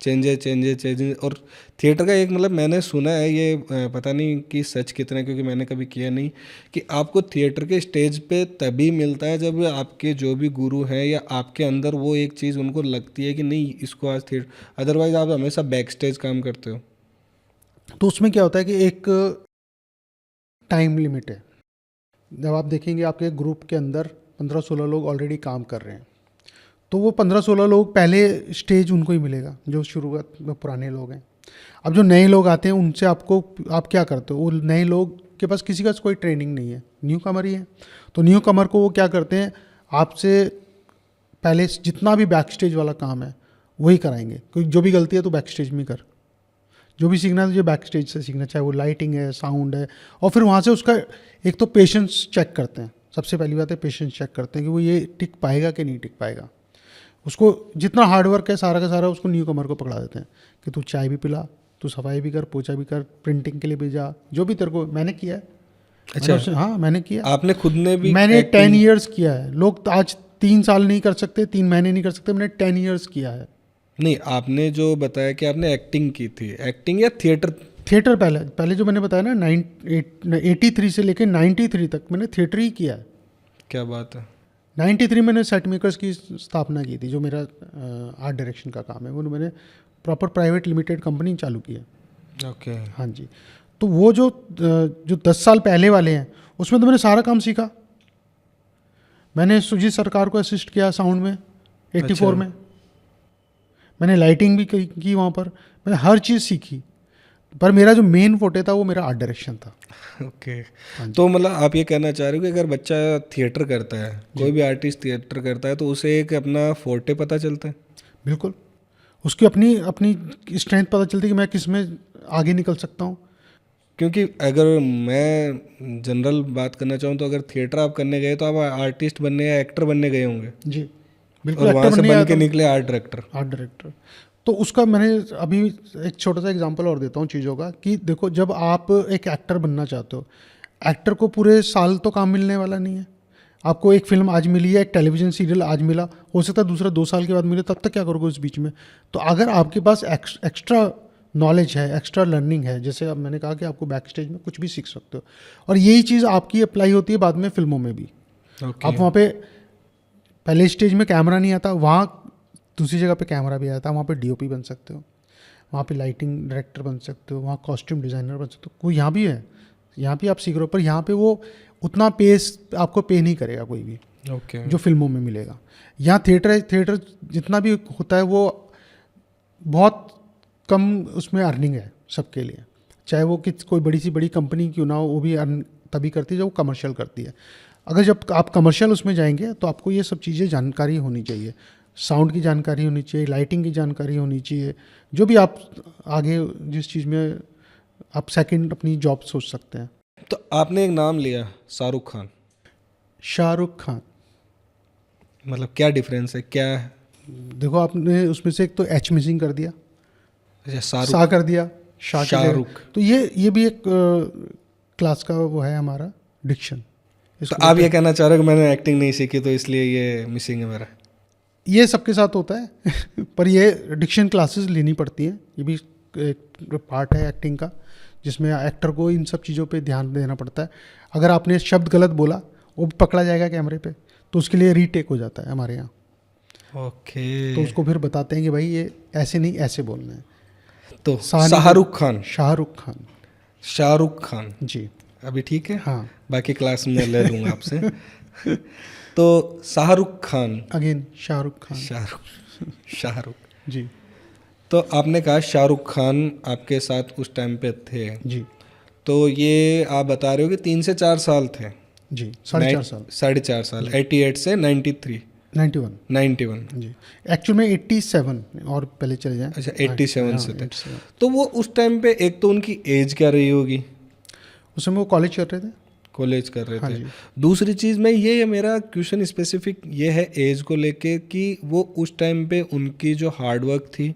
Speaker 1: चेंजेस। और थिएटर का एक, मतलब मैंने सुना है ये, पता नहीं कि सच कितना है क्योंकि मैंने कभी किया नहीं, कि आपको थिएटर के स्टेज पे तभी मिलता है जब आपके जो भी गुरु हैं या आपके अंदर वो एक चीज़ उनको लगती है कि नहीं इसको आज थिएटर, अदरवाइज आप हमेशा बैक स्टेज काम करते हो।
Speaker 2: तो उसमें क्या होता है कि एक टाइम लिमिट है। जब आप देखेंगे आपके ग्रुप के अंदर 15-16 लोग ऑलरेडी काम कर रहे हैं, तो वो 15-16 लोग पहले स्टेज उनको ही मिलेगा जो शुरुआत में पुराने लोग हैं। अब जो नए लोग आते हैं उनसे आप क्या करते हो, वो नए लोग के पास किसी का कोई ट्रेनिंग नहीं है, न्यू कमर ही है। तो न्यू कमर को वो क्या करते हैं, आपसे पहले जितना भी बैक स्टेज वाला काम है वही कराएंगे। क्योंकि जो भी गलती है तो बैक स्टेज में कर, जो भी सीखना है तुझे बैक स्टेज से सीखना, चाहे वो लाइटिंग है, साउंड है। और फिर वहाँ से उसका एक तो पेशेंस चेक करते हैं। सबसे पहली बात है पेशेंस चेक करते हैं कि वो ये टिक पाएगा कि नहीं टिक पाएगा। उसको जितना हार्डवर्क है सारा का सारा उसको न्यू कमर को पकड़ा देते हैं कि तू चाय भी पिला, तू सफाई भी कर, पोछा भी कर, प्रिंटिंग के लिए भी जा, जो भी तेरे को, मैंने किया है,
Speaker 1: अच्छा,
Speaker 2: हाँ मैंने किया।
Speaker 1: आपने खुद ने भी
Speaker 2: मैंने
Speaker 1: acting-
Speaker 2: 10 ईयर्स किया है। लोग तो आज 3 साल नहीं कर सकते, 3 महीने नहीं कर सकते, मैंने 10 ईयर्स किया है।
Speaker 1: नहीं, आपने जो बताया कि आपने एक्टिंग की थी, एक्टिंग या थिएटर?
Speaker 2: थिएटर पहले पहले जो मैंने बताया ना 83 से लेकर 93 तक मैंने थिएटर ही किया है।
Speaker 1: क्या बात है।
Speaker 2: 93 मैंने सेट मेकर्स की स्थापना की थी, जो मेरा आर्ट डायरेक्शन का काम है। वो मैंने प्रॉपर प्राइवेट लिमिटेड कंपनी चालू की है।
Speaker 1: ओके।
Speaker 2: हाँ जी। तो वो जो 10 साल पहले वाले हैं उसमें तो मैंने सारा काम सीखा। मैंने सुजीत सरकार को असिस्ट किया साउंड में 84
Speaker 1: अच्छा।
Speaker 2: में। मैंने लाइटिंग भी की वहाँ पर। मैंने हर चीज़ सीखी, पर मेरा जो मेन फोटे था वो मेरा आर्ट डायरेक्शन था।
Speaker 1: ओके। तो मतलब आप ये कहना चाह रहे हो कि अगर बच्चा थिएटर करता है, कोई भी आर्टिस्ट थिएटर करता है, तो उसे एक अपना फोर्टे पता चलता है?
Speaker 2: बिल्कुल, उसकी अपनी अपनी स्ट्रेंथ पता चलती है कि मैं किस में आगे निकल सकता हूँ।
Speaker 1: क्योंकि अगर मैं जनरल बात करना चाहूँ तो अगर थिएटर आप करने गए तो आप आर्टिस्ट बनने या एक्टर बनने गए होंगे,
Speaker 2: जी बिल्कुल।
Speaker 1: और वहाँ से
Speaker 2: बनने
Speaker 1: बन
Speaker 2: आया
Speaker 1: के
Speaker 2: था,
Speaker 1: निकले आर्ट डायरेक्टर।
Speaker 2: Art director. तो उसका मैंने अभी एक छोटा सा एग्जांपल और देता हूँ चीज़ों का, कि देखो जब आप एक एक्टर बनना चाहते हो, एक्टर को पूरे साल तो काम मिलने वाला नहीं है। आपको एक फिल्म आज मिली है, एक टेलीविज़न सीरियल आज मिला, हो सकता है दूसरा 2 साल के बाद मिले, तब तक क्या करोगे उस बीच में? तो अगर आपके पास एक्स्ट्रा नॉलेज है, एक्स्ट्रा लर्निंग है, जैसे अब मैंने कहा कि आपको बैक स्टेज में कुछ भी सीख सकते हो, और यही चीज़ आपकी अप्लाई होती है बाद में फिल्मों में भी।
Speaker 1: ओके।
Speaker 2: आप वहाँ पे पहले स्टेज में कैमरा नहीं आता, वहाँ दूसरी जगह पे कैमरा भी आता है, वहाँ पे डीओपी बन सकते हो, वहाँ पे लाइटिंग डायरेक्टर बन सकते हो, वहाँ कॉस्ट्यूम डिज़ाइनर बन सकते हो। कोई यहाँ भी है, यहाँ भी आप सीख रहे हो, पर यहाँ पे वो उतना पेस आपको पे नहीं करेगा कोई भी,
Speaker 1: ओके।
Speaker 2: जो फिल्मों में मिलेगा। यहाँ थिएटर जितना भी होता है वो बहुत कम उसमें अर्निंग है सबके लिए, चाहे वो कोई बड़ी कंपनी क्यों ना हो, वो भी अर्न तभी करती है जब वो कमर्शियल करती है। अगर जब आप कमर्शियल उसमें जाएंगे तो आपको ये सब चीज़ें जानकारी होनी चाहिए, साउंड की जानकारी होनी चाहिए, लाइटिंग की जानकारी होनी चाहिए, जो भी आप आगे जिस चीज़ में आप सेकंड अपनी जॉब सोच सकते हैं।
Speaker 1: तो आपने एक नाम लिया शाहरुख खान,
Speaker 2: शाहरुख खान,
Speaker 1: मतलब क्या डिफरेंस है, क्या है?
Speaker 2: देखो आपने उसमें से एक तो एच मिसिंग कर दिया,
Speaker 1: अच्छा, शाहरुख।
Speaker 2: सा कर दिया, शाह की जगह।
Speaker 1: शाहरुख।
Speaker 2: तो ये भी एक क्लास का वो है हमारा डिक्शन।
Speaker 1: तो आप ये कहना चाह रहे हो कि मैंने एक्टिंग नहीं सीखी तो इसलिए ये मिसिंग है मेरा?
Speaker 2: ये सबके साथ होता है पर ये डिक्शन क्लासेस लेनी पड़ती हैं, ये भी एक पार्ट है एक्टिंग का, जिसमें एक्टर को इन सब चीज़ों पे ध्यान देना पड़ता है। अगर आपने शब्द गलत बोला वो भी पकड़ा जाएगा कैमरे पे, तो उसके लिए रीटेक हो जाता है हमारे यहाँ।
Speaker 1: ओके।
Speaker 2: तो उसको फिर बताते हैं कि भाई ये ऐसे नहीं ऐसे बोलना है।
Speaker 1: तो शाहरुख खान।
Speaker 2: शाहरुख खान।
Speaker 1: शाहरुख खान
Speaker 2: जी
Speaker 1: अभी ठीक है।
Speaker 2: हाँ,
Speaker 1: बाकी क्लास में ले लूँगा आपसे। तो शाहरुख खान,
Speaker 2: अगेन शाहरुख खान।
Speaker 1: शाहरुख।
Speaker 2: जी
Speaker 1: तो आपने कहा शाहरुख खान आपके साथ उस टाइम पे थे,
Speaker 2: जी
Speaker 1: तो ये आप बता रहे हो कि 3 से 4 साल थे?
Speaker 2: जी 4.5 साल।
Speaker 1: 4.5 साल, 88 से 93।
Speaker 2: 91
Speaker 1: 91।
Speaker 2: जी, एक्चुअल में 87 और पहले चले जाएं।
Speaker 1: अच्छा, 87
Speaker 2: हाँ,
Speaker 1: से थे।
Speaker 2: 87।
Speaker 1: तो वो उस टाइम पे एक तो उनकी एज क्या रही होगी?
Speaker 2: उस समय वो कॉलेज कर रहे थे।
Speaker 1: कॉलेज कर रहे
Speaker 2: हाँ
Speaker 1: थे।
Speaker 2: जी।
Speaker 1: दूसरी चीज़ में ये मेरा क्वेश्चन स्पेसिफिक ये है एज को लेके कि वो उस टाइम पे उनकी जो हार्डवर्क थी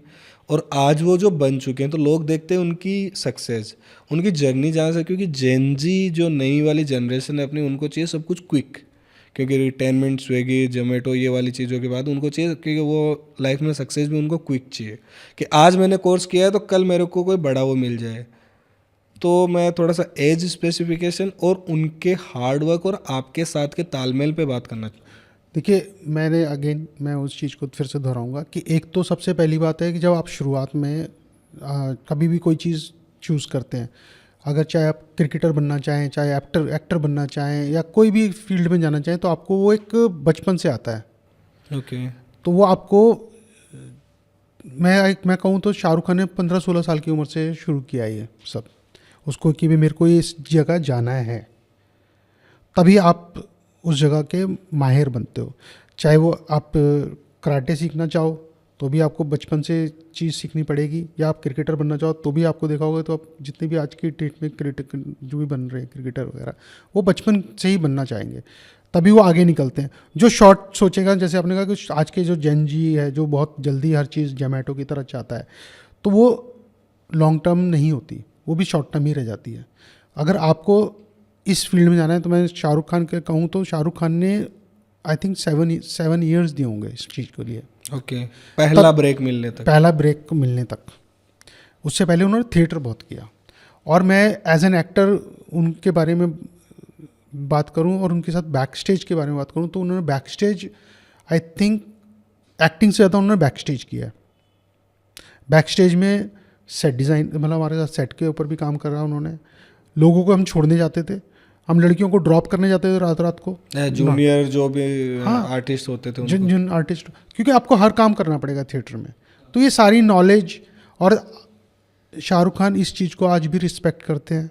Speaker 1: और आज वो जो बन चुके हैं, तो लोग देखते हैं उनकी सक्सेस, उनकी जर्नी जहाँ से, क्योंकि जेनजी जो नई वाली जनरेशन है अपनी, उनको चाहिए सब कुछ क्विक, क्योंकि रिटेनमेंट, स्विगी, जोमेटो, ये वाली चीज़ों के बाद उनको चाहिए, क्योंकि वो लाइफ में सक्सेस भी उनको क्विक चाहिए कि आज मैंने कोर्स किया है तो कल मेरे को कोई बड़ा वो मिल जाए। तो मैं थोड़ा सा एज स्पेसिफिकेशन और उनके हार्डवर्क और आपके साथ के तालमेल पे बात करना।
Speaker 2: देखिए मैं उस चीज़ को फिर से दोहराऊंगा कि एक तो सबसे पहली बात है कि जब आप शुरुआत में कभी भी कोई चीज़ चूज़ करते हैं, अगर चाहे आप क्रिकेटर बनना चाहें, चाहे एक्टर बनना चाहें, या कोई भी फील्ड में जाना चाहें, तो आपको वो एक बचपन से आता है।
Speaker 1: ओके।
Speaker 2: तो वो आपको, मैं कहूँ तो शाहरुख खान ने 15-16 साल की उम्र से शुरू किया ये सब, उसको कि भी मेरे को इस जगह जाना है, तभी आप उस जगह के माहिर बनते हो। चाहे वो आप कराटे सीखना चाहो तो भी आपको बचपन से चीज़ सीखनी पड़ेगी, या आप क्रिकेटर बनना चाहो तो भी आपको देखा होगा, तो आप जितने भी आज की डेट में क्रिकेटर जो भी बन रहे हैं क्रिकेटर वगैरह, वो बचपन से ही बनना चाहेंगे, तभी वो आगे निकलते हैं। जो शॉर्ट सोचेगा, जैसे आपने कहा कि आज के जो जेन जी है जो बहुत जल्दी हर चीज़ जोमेटो की तरह चाहता है, तो वो लॉन्ग टर्म नहीं होती, वो भी शॉर्ट टर्म ही रह जाती है। अगर आपको इस फील्ड में जाना है तो मैं शाहरुख खान के कहूँ तो शाहरुख खान ने आई थिंक 7 ईयर्स दिए होंगे इस चीज़ के लिए,
Speaker 1: ओके, पहला ब्रेक मिलने तक।
Speaker 2: पहला ब्रेक को मिलने तक। उससे पहले उन्होंने थिएटर बहुत किया। और मैं एज एन एक्टर उनके बारे में बात करूं और उनके साथ बैक स्टेज के बारे में बात करूं तो उन्होंने back stage I think acting से ज़्यादा उन्होंने बैक स्टेज किया है। बैक स्टेज में सेट डिज़ाइन, मतलब हमारे साथ सेट के ऊपर भी काम कर रहा उन्होंने। लोगों को हम छोड़ने जाते थे, हम लड़कियों को ड्रॉप करने जाते थे रात रात को,
Speaker 1: जूनियर जो भी
Speaker 2: हाँ,
Speaker 1: आर्टिस्ट होते थे
Speaker 2: जिन
Speaker 1: उनको।
Speaker 2: जिन आर्टिस्ट, क्योंकि आपको हर काम करना पड़ेगा थिएटर में। तो ये सारी नॉलेज, और शाहरुख खान इस चीज़ को आज भी रिस्पेक्ट करते हैं।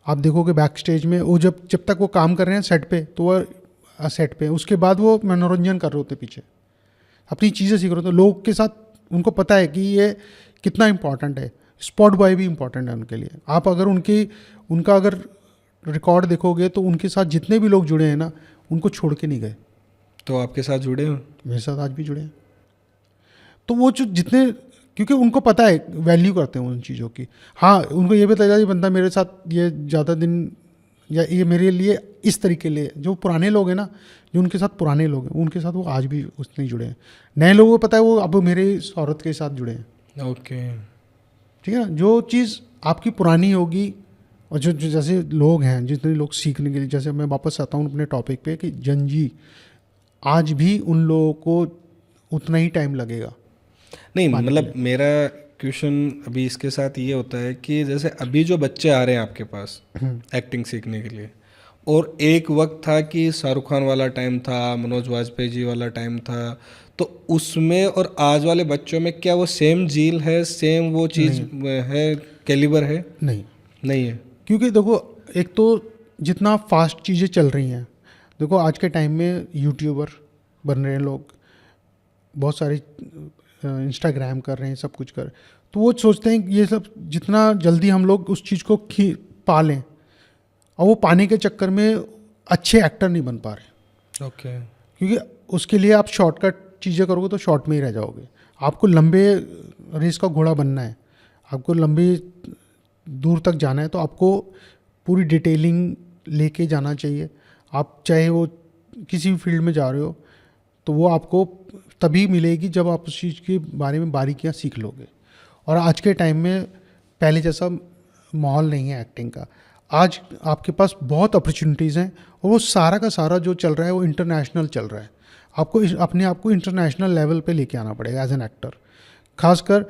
Speaker 2: आप देखोगे बैक स्टेज में वो जब तक वो काम कर रहे हैं सेट पे, तो वो सेट पे, उसके बाद वो मनोरंजन कर रहे होते पीछे, अपनी चीज़ें सीख रहे होते। लोग के साथ उनको पता है कि ये कितना इम्पोर्टेंट है। स्पॉट बॉय भी इम्पोर्टेंट है उनके लिए। आप अगर उनका अगर रिकॉर्ड देखोगे तो उनके साथ जितने भी लोग जुड़े हैं ना, उनको छोड़ के नहीं गए।
Speaker 1: तो आपके साथ जुड़े हो?
Speaker 2: मेरे साथ आज भी जुड़े हैं। तो वो जो जितने, क्योंकि उनको पता है, वैल्यू करते हैं उन चीज़ों की। हाँ, उनको ये भी पता है ये बंदा मेरे साथ ये ज़्यादा दिन, या ये मेरे लिए इस तरीके लिए, जो पुराने लोग हैं ना, जो उनके साथ पुराने लोग हैं, उनके साथ वो आज भी उतने ही जुड़े हैं। नए लोगों को पता है वो अब मेरे इस औरत के साथ जुड़े हैं।
Speaker 1: ओके।
Speaker 2: ठीक है ना, जो चीज़ आपकी पुरानी होगी, और जो जैसे लोग हैं, जितने लोग सीखने के लिए, जैसे मैं वापस आता हूँ अपने टॉपिक पे कि जंजी, आज भी उन लोगों को उतना ही टाइम लगेगा।
Speaker 1: नहीं, मतलब मेरा क्वेश्चन अभी इसके साथ ये होता है कि जैसे अभी जो बच्चे आ रहे हैं आपके पास एक्टिंग सीखने के लिए, और एक वक्त था कि शाहरुख खान वाला टाइम था, मनोज वाजपेयी जी वाला टाइम था, तो उसमें और आज वाले बच्चों में क्या वो सेम झील है, सेम वो चीज़ है, कैलिबर है? नहीं है।
Speaker 2: क्योंकि देखो, एक तो जितना फास्ट चीज़ें चल रही हैं, देखो आज के टाइम में यूट्यूबर बन रहे हैं लोग, बहुत सारे इंस्टाग्राम कर रहे हैं, सब कुछ कर रहे हैं। तो वो सोचते हैं कि ये सब जितना जल्दी हम लोग उस चीज़ को पा लें, और वो पाने के चक्कर में अच्छे एक्टर नहीं बन पा रहे।
Speaker 1: ओके।
Speaker 2: क्योंकि उसके लिए आप शॉर्टकट चीज़ें करोगे तो शॉर्ट में ही रह जाओगे। आपको लंबे रेस का घोड़ा बनना है, आपको लंबी दूर तक जाना है, तो आपको पूरी डिटेलिंग लेके जाना चाहिए। आप चाहे वो किसी भी फील्ड में जा रहे हो, तो वो आपको तभी मिलेगी जब आप उस चीज़ के बारे में बारीकियाँ सीख लोगे। और आज के टाइम में पहले जैसा माहौल नहीं है एक्टिंग का। आज आपके पास बहुत अपॉर्चुनिटीज़ हैं, और वो सारा का सारा जो चल रहा है वो इंटरनेशनल चल रहा है। आपको अपने आप को इंटरनेशनल लेवल पे लेके आना पड़ेगा एज एन एक्टर। खासकर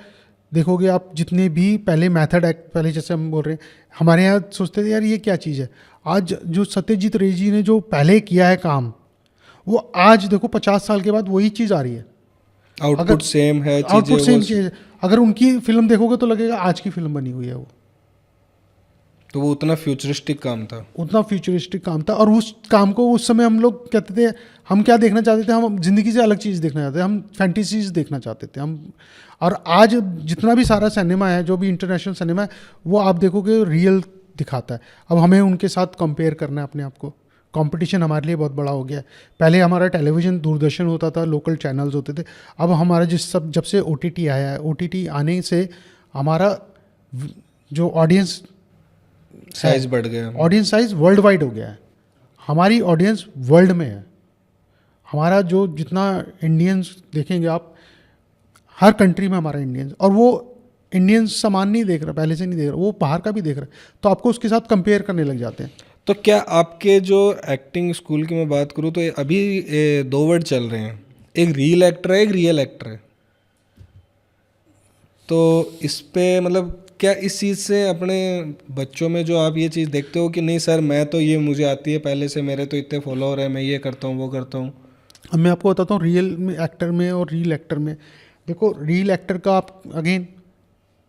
Speaker 2: देखोगे आप, जितने भी पहले मेथड एक्ट, पहले जैसे हम बोल रहे हैं, हमारे यहाँ सोचते थे यार ये क्या चीज़ है। आज जो सत्यजीत रे जी ने जो पहले किया है काम, वो आज देखो 50 साल के बाद वही चीज़ आ रही है।
Speaker 1: आउटपुट सेम है,
Speaker 2: आउटपुट सेम चीज़ है। अगर उनकी फिल्म देखोगे तो लगेगा आज की फिल्म बनी हुई है वो।
Speaker 1: तो वो उतना फ्यूचरिस्टिक काम था,
Speaker 2: उतना फ्यूचरिस्टिक काम था। और उस काम को उस समय हम लोग कहते थे, हम क्या देखना चाहते थे, हम ज़िंदगी से अलग चीज़ देखना चाहते थे, हम फैंटेसीज देखना चाहते थे हम। और आज जितना भी सारा सिनेमा है, जो भी इंटरनेशनल सिनेमा है, वो आप देखोगे रियल दिखाता है। अब हमें उनके साथ कंपेयर करना है अपने आप को। कंपटीशन हमारे लिए बहुत बड़ा हो गया है। पहले हमारा टेलीविज़न, दूरदर्शन होता था, लोकल चैनल्स होते थे। अब हमारा जब से OTT आया है, OTT आने से हमारा जो ऑडियंस
Speaker 1: साइज बढ़ गया,
Speaker 2: ऑडियंस साइज वर्ल्ड वाइड हो गया है। हमारी ऑडियंस वर्ल्ड में है। हमारा जो जितना इंडियंस देखेंगे आप, हर कंट्री में हमारा इंडियंस, और वो इंडियंस सामान नहीं देख रहा, पहले से नहीं देख रहा, वो बाहर का भी देख रहा है। तो आपको उसके साथ कंपेयर करने लग जाते हैं।
Speaker 1: तो क्या आपके जो एक्टिंग स्कूल की मैं बात करूँ तो अभी 2 वर्ड चल रहे हैं, एक रील एक्टर है, एक रियल एक्टर है। तो इस पे मतलब क्या इस चीज़ से अपने बच्चों में जो आप ये चीज़ देखते हो कि नहीं सर मैं तो ये मुझे आती है पहले से, मेरे तो इतने फॉलोअर हैं, मैं ये करता हूँ वो करता हूँ?
Speaker 2: अब मैं आपको बताता हूँ रियल में एक्टर में और रील एक्टर में। देखो रील एक्टर का आप अगेन,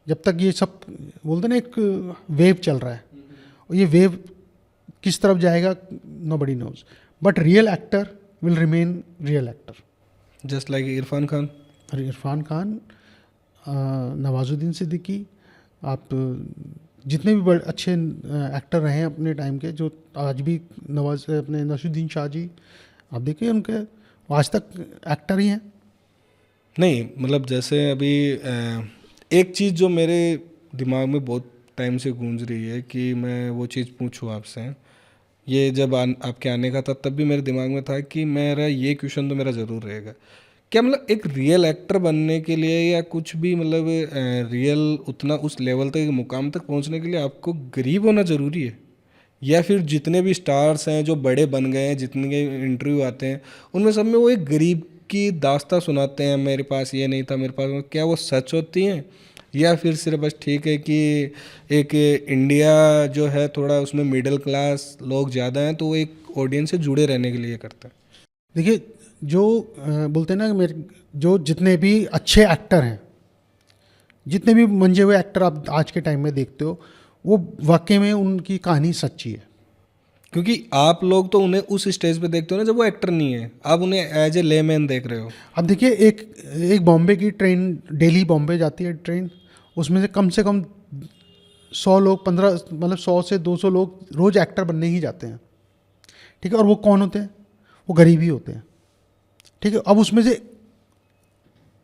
Speaker 2: जब तक ये सब बोलते ना, एक वेव चल रहा है, और ये वेव किस तरफ जाएगा nobody knows, but real actor will remain real actor.
Speaker 1: Just like Irrfan Khan.
Speaker 2: Irrfan Khan, Nawazuddin Siddiqui, आप जितने भी बड़े अच्छे एक्टर रहे हैं अपने टाइम के, जो आज भी अपने नसीरुद्दीन शाह जी, आप देखिए उनके आज तक एक्टर ही हैं।
Speaker 1: नहीं मतलब जैसे अभी एक चीज़ जो मेरे दिमाग में बहुत टाइम से गूंज रही है कि मैं वो चीज़ पूछूं आपसे ये जब आपके आने का था तब भी मेरे दिमाग में था कि मेरा ये क्वेश्चन तो मेरा ज़रूर रहेगा, क्या मतलब एक रियल एक्टर बनने के लिए या कुछ भी मतलब रियल उतना उस लेवल तक मुकाम तक पहुंचने के लिए आपको गरीब होना ज़रूरी है, या फिर जितने भी स्टार्स हैं जो बड़े बन गए हैं, जितने के इंटरव्यू आते हैं उनमें सब में वो एक गरीब की दास्तां सुनाते हैं, मेरे पास ये नहीं था, मेरे पास, क्या वो सच होती हैं या फिर सिर्फ बस ठीक है कि एक इंडिया जो है थोड़ा उसमें मिडिल क्लास लोग ज़्यादा हैं तो वो एक ऑडियंस से जुड़े रहने के लिए करता है?
Speaker 2: देखिए, जो बोलते हैं ना, मेरे जो जितने भी अच्छे एक्टर हैं, जितने भी मंजे हुए एक्टर आप आज के टाइम में देखते हो, वो वाकई में उनकी कहानी सच्ची है।
Speaker 1: क्योंकि आप लोग तो उन्हें उस स्टेज पे देखते हो ना जब वो एक्टर नहीं है, आप उन्हें एज ए लेमैन देख रहे हो।
Speaker 2: अब देखिए, एक एक बॉम्बे की ट्रेन, डेली बॉम्बे जाती है ट्रेन, उसमें से कम 100 लोग, 15 मतलब 100 से 200 लोग रोज़ एक्टर बनने ही जाते हैं। ठीक है, और वो कौन होते हैं? वो गरीब ही होते हैं। ठीक है, अब उसमें से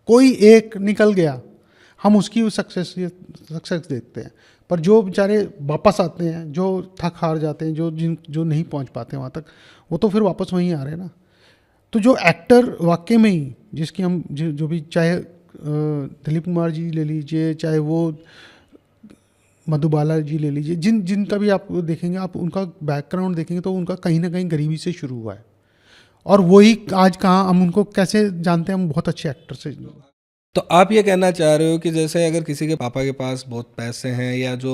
Speaker 2: कोई एक निकल गया, हम उसकी सक्सेस देखते हैं। पर जो बेचारे वापस आते हैं, जो थक हार जाते हैं, जो नहीं पहुंच पाते वहाँ तक, वो तो फिर वापस वहीं आ रहे हैं ना। तो जो एक्टर वाकई में ही, जिसकी हम जो भी, चाहे दिलीप कुमार जी ले लीजिए, चाहे वो मधुबाला जी ले लीजिए, जिनका भी आप देखेंगे, आप उनका बैकग्राउंड देखेंगे तो उनका कहीं ना कहीं गरीबी से शुरू हुआ है। और वही आज कहाँ हम उनको कैसे जानते हैं? हम बहुत अच्छे एक्टर से।
Speaker 1: तो आप ये कहना चाह रहे हो कि जैसे अगर किसी के पापा के पास बहुत पैसे हैं या जो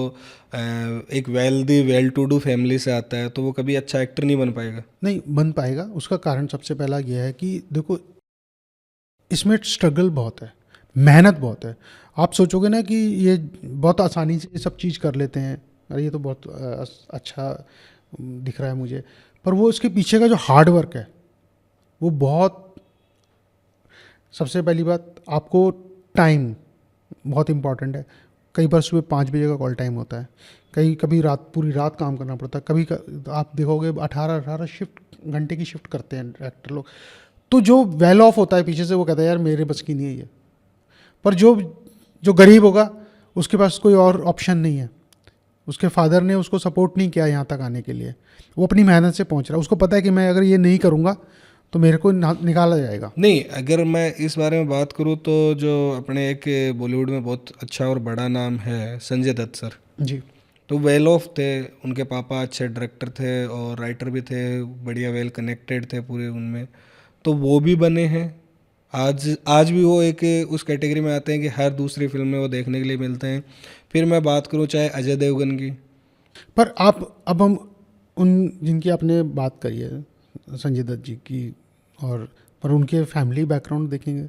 Speaker 1: एक वेल टू डू फैमिली से आता है तो वो कभी अच्छा एक्टर नहीं बन पाएगा?
Speaker 2: नहीं बन पाएगा। उसका कारण सबसे पहला यह है कि देखो, इसमें स्ट्रगल बहुत है, मेहनत बहुत है। आप सोचोगे ना कि ये बहुत आसानी से ये सब चीज़ कर लेते हैं, अरे ये तो बहुत अच्छा दिख रहा है मुझे, पर वो इसके पीछे का जो हार्ड वर्क है वो बहुत। सबसे पहली बात, आपको टाइम बहुत इम्पॉर्टेंट है। कई बार सुबह 5 बजे का कॉल टाइम होता है, कभी रात, पूरी रात काम करना पड़ता है। आप देखोगे 18 घंटे की शिफ्ट करते हैं एक्टर लोग। तो जो वेल ऑफ होता है पीछे से, वो कहता है यार मेरे बस की नहीं है ये। पर जो जो गरीब होगा, उसके पास कोई और ऑप्शन नहीं है, उसके फादर ने उसको सपोर्ट नहीं किया यहाँ तक आने के लिए, वो अपनी मेहनत से पहुँच रहा है। उसको पता है कि मैं अगर ये नहीं करूँगा तो मेरे को निकाला जाएगा।
Speaker 1: नहीं, अगर मैं इस बारे में बात करूँ तो जो अपने एक बॉलीवुड में बहुत अच्छा और बड़ा नाम है संजय दत्त सर
Speaker 2: जी।
Speaker 1: तो वेल ऑफ थे, उनके पापा अच्छे डायरेक्टर थे और राइटर भी थे, बढ़िया वेल कनेक्टेड थे पूरे उनमें, तो वो भी बने हैं। आज आज भी वो एक उस कैटेगरी में आते हैं कि हर दूसरी फिल्म में वो देखने के लिए मिलते हैं। फिर मैं बात करूँ चाहे अजय देवगन की,
Speaker 2: पर अब हम उन जिनकी आपने बात करी है, संजय दत्त जी की, और पर उनके फैमिली बैकग्राउंड देखेंगे,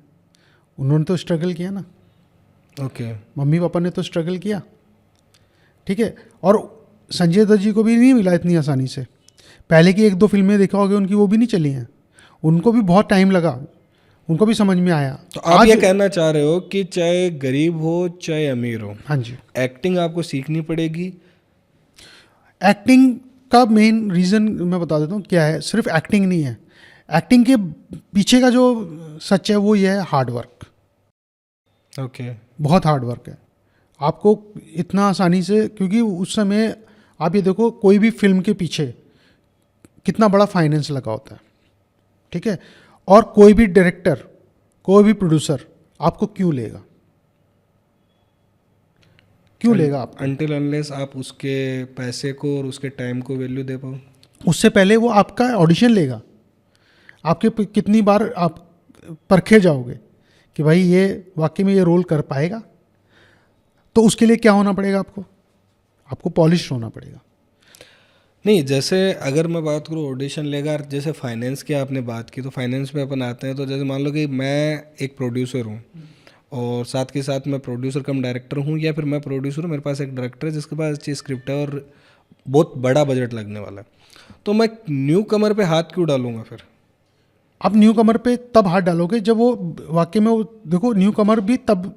Speaker 2: उन्होंने तो स्ट्रगल किया ना।
Speaker 1: ओके।
Speaker 2: मम्मी पापा ने तो स्ट्रगल किया। ठीक है, और संजय दत्त जी को भी नहीं मिला इतनी आसानी से। पहले की 1-2 फिल्में देखा होगा उनकी, वो भी नहीं चली हैं, उनको भी बहुत टाइम लगा, उनको भी समझ में आया।
Speaker 1: तो आप ये कहना चाह रहे हो कि चाहे गरीब हो चाहे अमीर हो,
Speaker 2: हाँ जी,
Speaker 1: एक्टिंग आपको सीखनी पड़ेगी?
Speaker 2: एक्टिंग का मेन रीज़न मैं बता देता हूँ क्या है। सिर्फ एक्टिंग नहीं है, एक्टिंग के पीछे का जो सच है वो ये है, हार्ड वर्क।
Speaker 1: ओके।
Speaker 2: बहुत हार्ड वर्क है। आपको इतना आसानी से, क्योंकि उस समय आप ये देखो, कोई भी फिल्म के पीछे कितना बड़ा फाइनेंस लगा होता है। ठीक है, और कोई भी डायरेक्टर, कोई भी प्रोड्यूसर आपको क्यों लेगा? क्यों लेगा आपको?
Speaker 1: अनटिल अनलेस आप उसके पैसे को और उसके टाइम को वैल्यू दे पाओ।
Speaker 2: उससे पहले वो आपका ऑडिशन लेगा, आपके कितनी बार आप परखे जाओगे कि भाई ये वाकई में ये रोल कर पाएगा। तो उसके लिए क्या होना पड़ेगा? आपको पॉलिश होना पड़ेगा।
Speaker 1: नहीं, जैसे अगर मैं बात करूँ ऑडिशन लेगा, जैसे फाइनेंस की आपने बात की, तो फाइनेंस पे अपन आते हैं। तो जैसे मान लो कि मैं एक प्रोड्यूसर हूँ और साथ के साथ मैं प्रोड्यूसर कम डायरेक्टर हूँ, या फिर मैं प्रोड्यूसर हूँ, मेरे पास एक डायरेक्टर है जिसके पास अच्छी स्क्रिप्ट है और बहुत बड़ा बजट लगने वाला है, तो मैं न्यू कमर पे हाथ क्यों डालूंगा फिर?
Speaker 2: आप न्यू कमर पे तब हाथ डालोगे जब वो वाकई में, वो देखो, न्यू कमर भी तब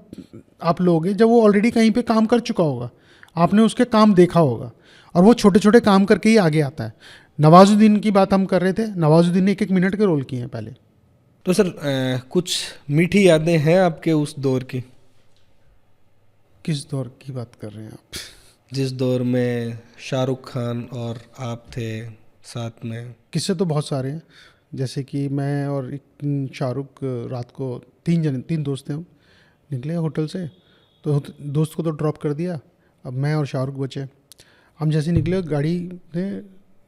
Speaker 2: आप लोगे जब वो ऑलरेडी कहीं पे काम कर चुका होगा, आपने उसके काम देखा होगा, और वो छोटे छोटे काम करके ही आगे आता है। नवाजुद्दीन की बात हम कर रहे थे, नवाजुद्दीन ने 1-1 मिनट के रोल किए हैं पहले।
Speaker 1: तो सर कुछ मीठी यादें हैं आपके उस दौर की?
Speaker 2: किस दौर की बात कर रहे हैं आप?
Speaker 1: जिस दौर में शाहरुख खान और आप थे, साथ में?
Speaker 2: किस्से तो बहुत सारे हैं, जैसे कि मैं और एक शाहरुख रात को 3 दोस्त थे, हम निकले होटल से, तो दोस्त को तो ड्रॉप कर दिया, अब मैं और शाहरुख बचे। हम जैसे निकले गाड़ी ने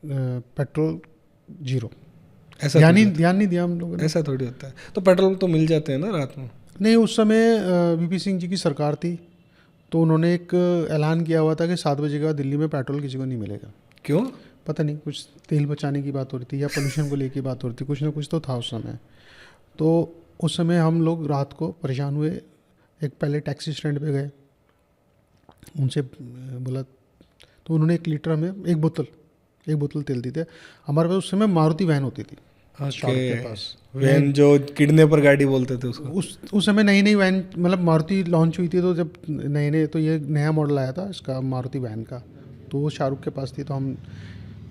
Speaker 2: पेट्रोल जीरो,
Speaker 1: ऐसा
Speaker 2: ध्यान
Speaker 1: थोड़ी
Speaker 2: नहीं
Speaker 1: होता
Speaker 2: ध्यान नहीं दिया हम लोगों
Speaker 1: है,
Speaker 2: ने।
Speaker 1: ऐसा थोड़ी होता है। तो पेट्रोल तो मिल जाते हैं ना रात में?
Speaker 2: नहीं, उस समय वीपी सिंह जी की सरकार थी, तो उन्होंने एक ऐलान किया हुआ था कि 7 बजे के बाद दिल्ली में पेट्रोल किसी को नहीं मिलेगा।
Speaker 1: क्यों?
Speaker 2: पता नहीं, कुछ तेल बचाने की बात हो रही थी या पोल्यूशन को लेके बात हो रही थी, कुछ ना कुछ तो था उस समय। तो उस समय हम लोग रात को परेशान हुए, एक पहले टैक्सी स्टैंड पे गए, उनसे बोला, तो उन्होंने 1 लीटर हमें एक बोतल तेल दी थे। हमारे पास उस समय मारुति वैन होती थी शाहरुख के पास,
Speaker 1: वैन जो किडने पर गाड़ी बोलते थे उसको।
Speaker 2: उस समय नई वैन, मतलब मारुति लॉन्च हुई थी, तो जब नए तो ये नया मॉडल आया था इसका मारुति वैन का, तो वो शाहरुख के पास थी, तो हम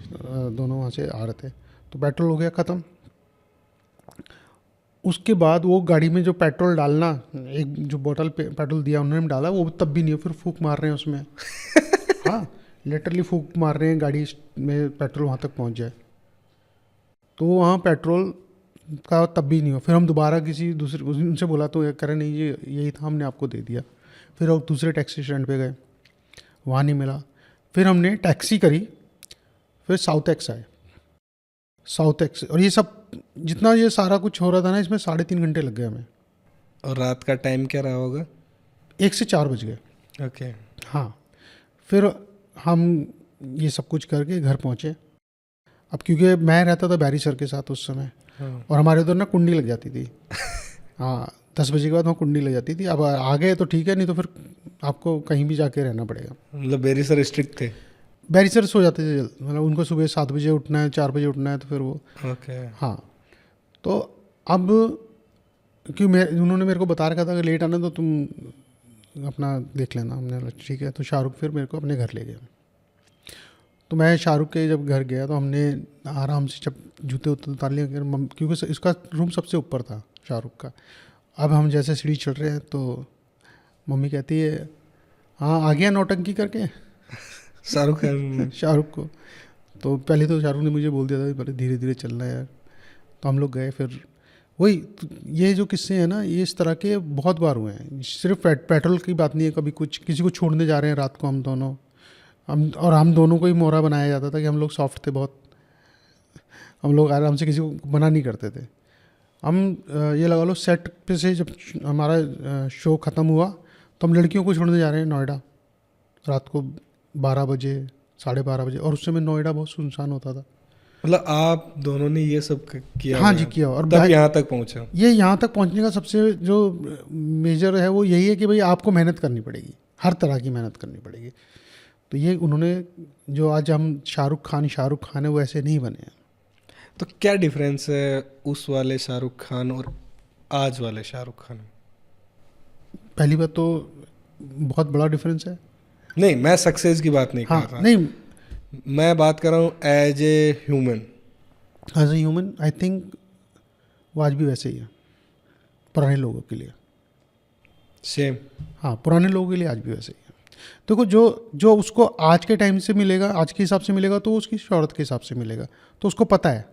Speaker 2: दोनों वहाँ से आ रहे थे, तो पेट्रोल हो गया ख़त्म। उसके बाद वो गाड़ी में जो पेट्रोल डालना, एक जो बोतल पेट्रोल दिया उन्होंने डाला, वो तब भी नहीं हो, फिर फूंक मार रहे हैं उसमें। हाँ, लिटरली फूंक मार रहे हैं गाड़ी में, पेट्रोल वहाँ तक पहुँच जाए। तो वहाँ पेट्रोल का तब भी नहीं हो, फिर हम दोबारा किसी दूसरे उनसे बोला, तो कह रहे नहीं ये यही था, हमने आपको दे दिया। फिर हम दूसरे टैक्सी स्टैंड पे गए, वहाँ नहीं मिला, फिर हमने टैक्सी करी, फिर साउथ एक्स आए, साउथ एक्स, और ये सब जितना ये सारा कुछ हो रहा था ना, इसमें 3.5 घंटे लग गए हमें।
Speaker 1: और रात का टाइम क्या रहा होगा?
Speaker 2: 1 से 4 बज गए।
Speaker 1: ओके।
Speaker 2: हाँ, फिर हम ये सब कुछ करके घर पहुँचे। अब क्योंकि मैं रहता था बैरी सर के साथ उस समय,
Speaker 1: हाँ।
Speaker 2: और हमारे उधर ना कुंडी लग जाती थी। हाँ, 10 बजे के बाद वहाँ कुंडी लग जाती थी। अब आ गए तो ठीक है, नहीं तो फिर आपको कहीं भी जाके रहना पड़ेगा।
Speaker 1: मतलब बेरी सर स्ट्रिक्ट थे?
Speaker 2: बैरी सर सो जाते थे, मतलब उनको सुबह 7 बजे उठना है, 4 बजे उठना है, तो फिर वो।
Speaker 1: ओके।
Speaker 2: हाँ, तो अब उन्होंने मेरे को बता रखा था कि लेट आना, तो तुम अपना देख लेना। हमने बोला ठीक है, तो शाहरुख फिर मेरे को अपने घर ले गया। तो मैं शाहरुख के जब घर गया, तो हमने आराम से जब जूते उतार लिए, क्योंकि इसका रूम सबसे ऊपर था शाहरुख का। अब हम जैसे सीढ़ी चढ़ रहे हैं, तो मम्मी कहती है, हाँ आ गया नौटंकी करके
Speaker 1: शाहरुख खान?
Speaker 2: शाहरुख को। तो पहले तो शाहरुख ने मुझे बोल दिया था पहले धीरे धीरे चलना है यार। तो हम लोग गए, फिर वही ये जो किस्से हैं ना, ये इस तरह के बहुत बार हुए हैं। सिर्फ पेट्रोल की बात नहीं है, कभी कुछ किसी को छोड़ने जा रहे हैं रात को, हम दोनों को ही मोहरा बनाया जाता था कि हम लोग सॉफ्ट थे बहुत, हम लोग आराम से किसी को मना नहीं करते थे। हम ये लगा लो सेट पे से जब हमारा शो ख़त्म हुआ, तो हम लड़कियों को छोड़ने जा रहे हैं नोएडा रात को 12 बजे 12:30 बजे, और उस समय नोएडा बहुत सुनसान होता था।
Speaker 1: मतलब आप दोनों ने ये सब किया?
Speaker 2: हाँ जी, किया। और
Speaker 1: तब यहाँ तक पहुँचा?
Speaker 2: ये यहाँ तक पहुँचने का सबसे जो मेजर है वो यही है कि भाई आपको मेहनत करनी पड़ेगी, हर तरह की मेहनत करनी पड़ेगी। तो ये उन्होंने जो आज हम शाहरुख खान है, वो ऐसे नहीं बने हैं।
Speaker 1: तो क्या डिफरेंस है उस वाले शाहरुख खान और आज वाले शाहरुख खान?
Speaker 2: पहली बात तो बहुत बड़ा डिफरेंस है।
Speaker 1: नहीं, मैं सक्सेस की बात नहीं कर रहा।
Speaker 2: नहीं,
Speaker 1: मैं बात कर रहा हूँ as a human.
Speaker 2: As a human I think वो आज भी वैसे ही है, पुराने लोगों के लिए।
Speaker 1: सेम?
Speaker 2: हाँ, पुराने लोगों के लिए आज भी वैसे ही है। देखो, जो उसको आज के टाइम से मिलेगा, आज के हिसाब से मिलेगा, तो उसकी शोहरत के हिसाब से मिलेगा, तो उसको पता है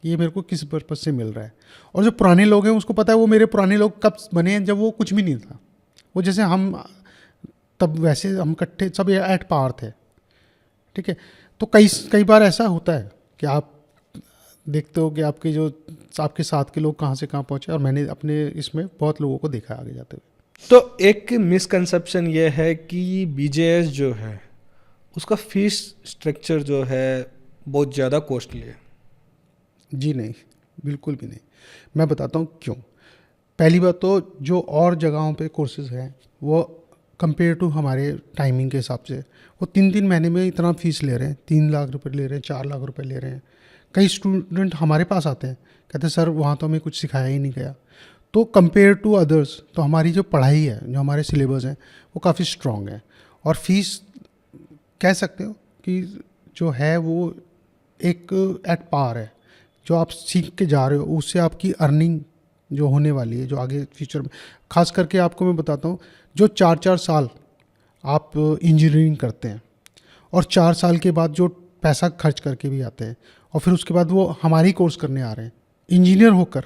Speaker 2: कि ये मेरे को किस पर्पज़ से मिल रहा है। और जो पुराने लोग हैं उसको पता है वो मेरे पुराने लोग कब बने हैं, जब वो कुछ भी नहीं था। वो जैसे हम तब वैसे हम इकट्ठे सब एट पार थे, ठीक है। तो कई बार ऐसा होता है कि आप देखते हो कि आपके साथ के लोग कहाँ से कहाँ पहुँचे, और मैंने अपने इसमें बहुत लोगों को देखा आगे जाते हुए।
Speaker 1: तो एक मिसकंसेप्शन ये है कि बीजेएस जो है उसका फीस स्ट्रक्चर जो है बहुत ज़्यादा कॉस्टली है।
Speaker 2: जी नहीं, बिल्कुल भी नहीं। मैं बताता हूँ क्यों। पहली बात तो जो और जगहों पे कोर्सेज़ हैं, वो कंपेयर टू हमारे टाइमिंग के हिसाब से वो 3 महीने में इतना फ़ीस ले रहे हैं, 3 लाख रुपए ले रहे हैं, 4 लाख रुपए ले रहे हैं। कई स्टूडेंट हमारे पास आते हैं, कहते हैं सर वहाँ तो हमें कुछ सिखाया ही नहीं गया। तो कंपेयर टू अदर्स, तो हमारी जो पढ़ाई है, जो हमारे सिलेबस हैं, वो काफ़ी स्ट्रॉन्ग है। और फीस कह सकते हो कि जो है वो एक एट पार है। जो आप सीख के जा रहे हो उससे आपकी अर्निंग जो होने वाली है, जो आगे फ्यूचर में, ख़ास करके आपको मैं बताता हूँ, जो 4-4 साल आप इंजीनियरिंग करते हैं और 4 साल के बाद जो पैसा खर्च करके भी आते हैं, और फिर उसके बाद वो हमारी कोर्स करने आ रहे हैं, इंजीनियर होकर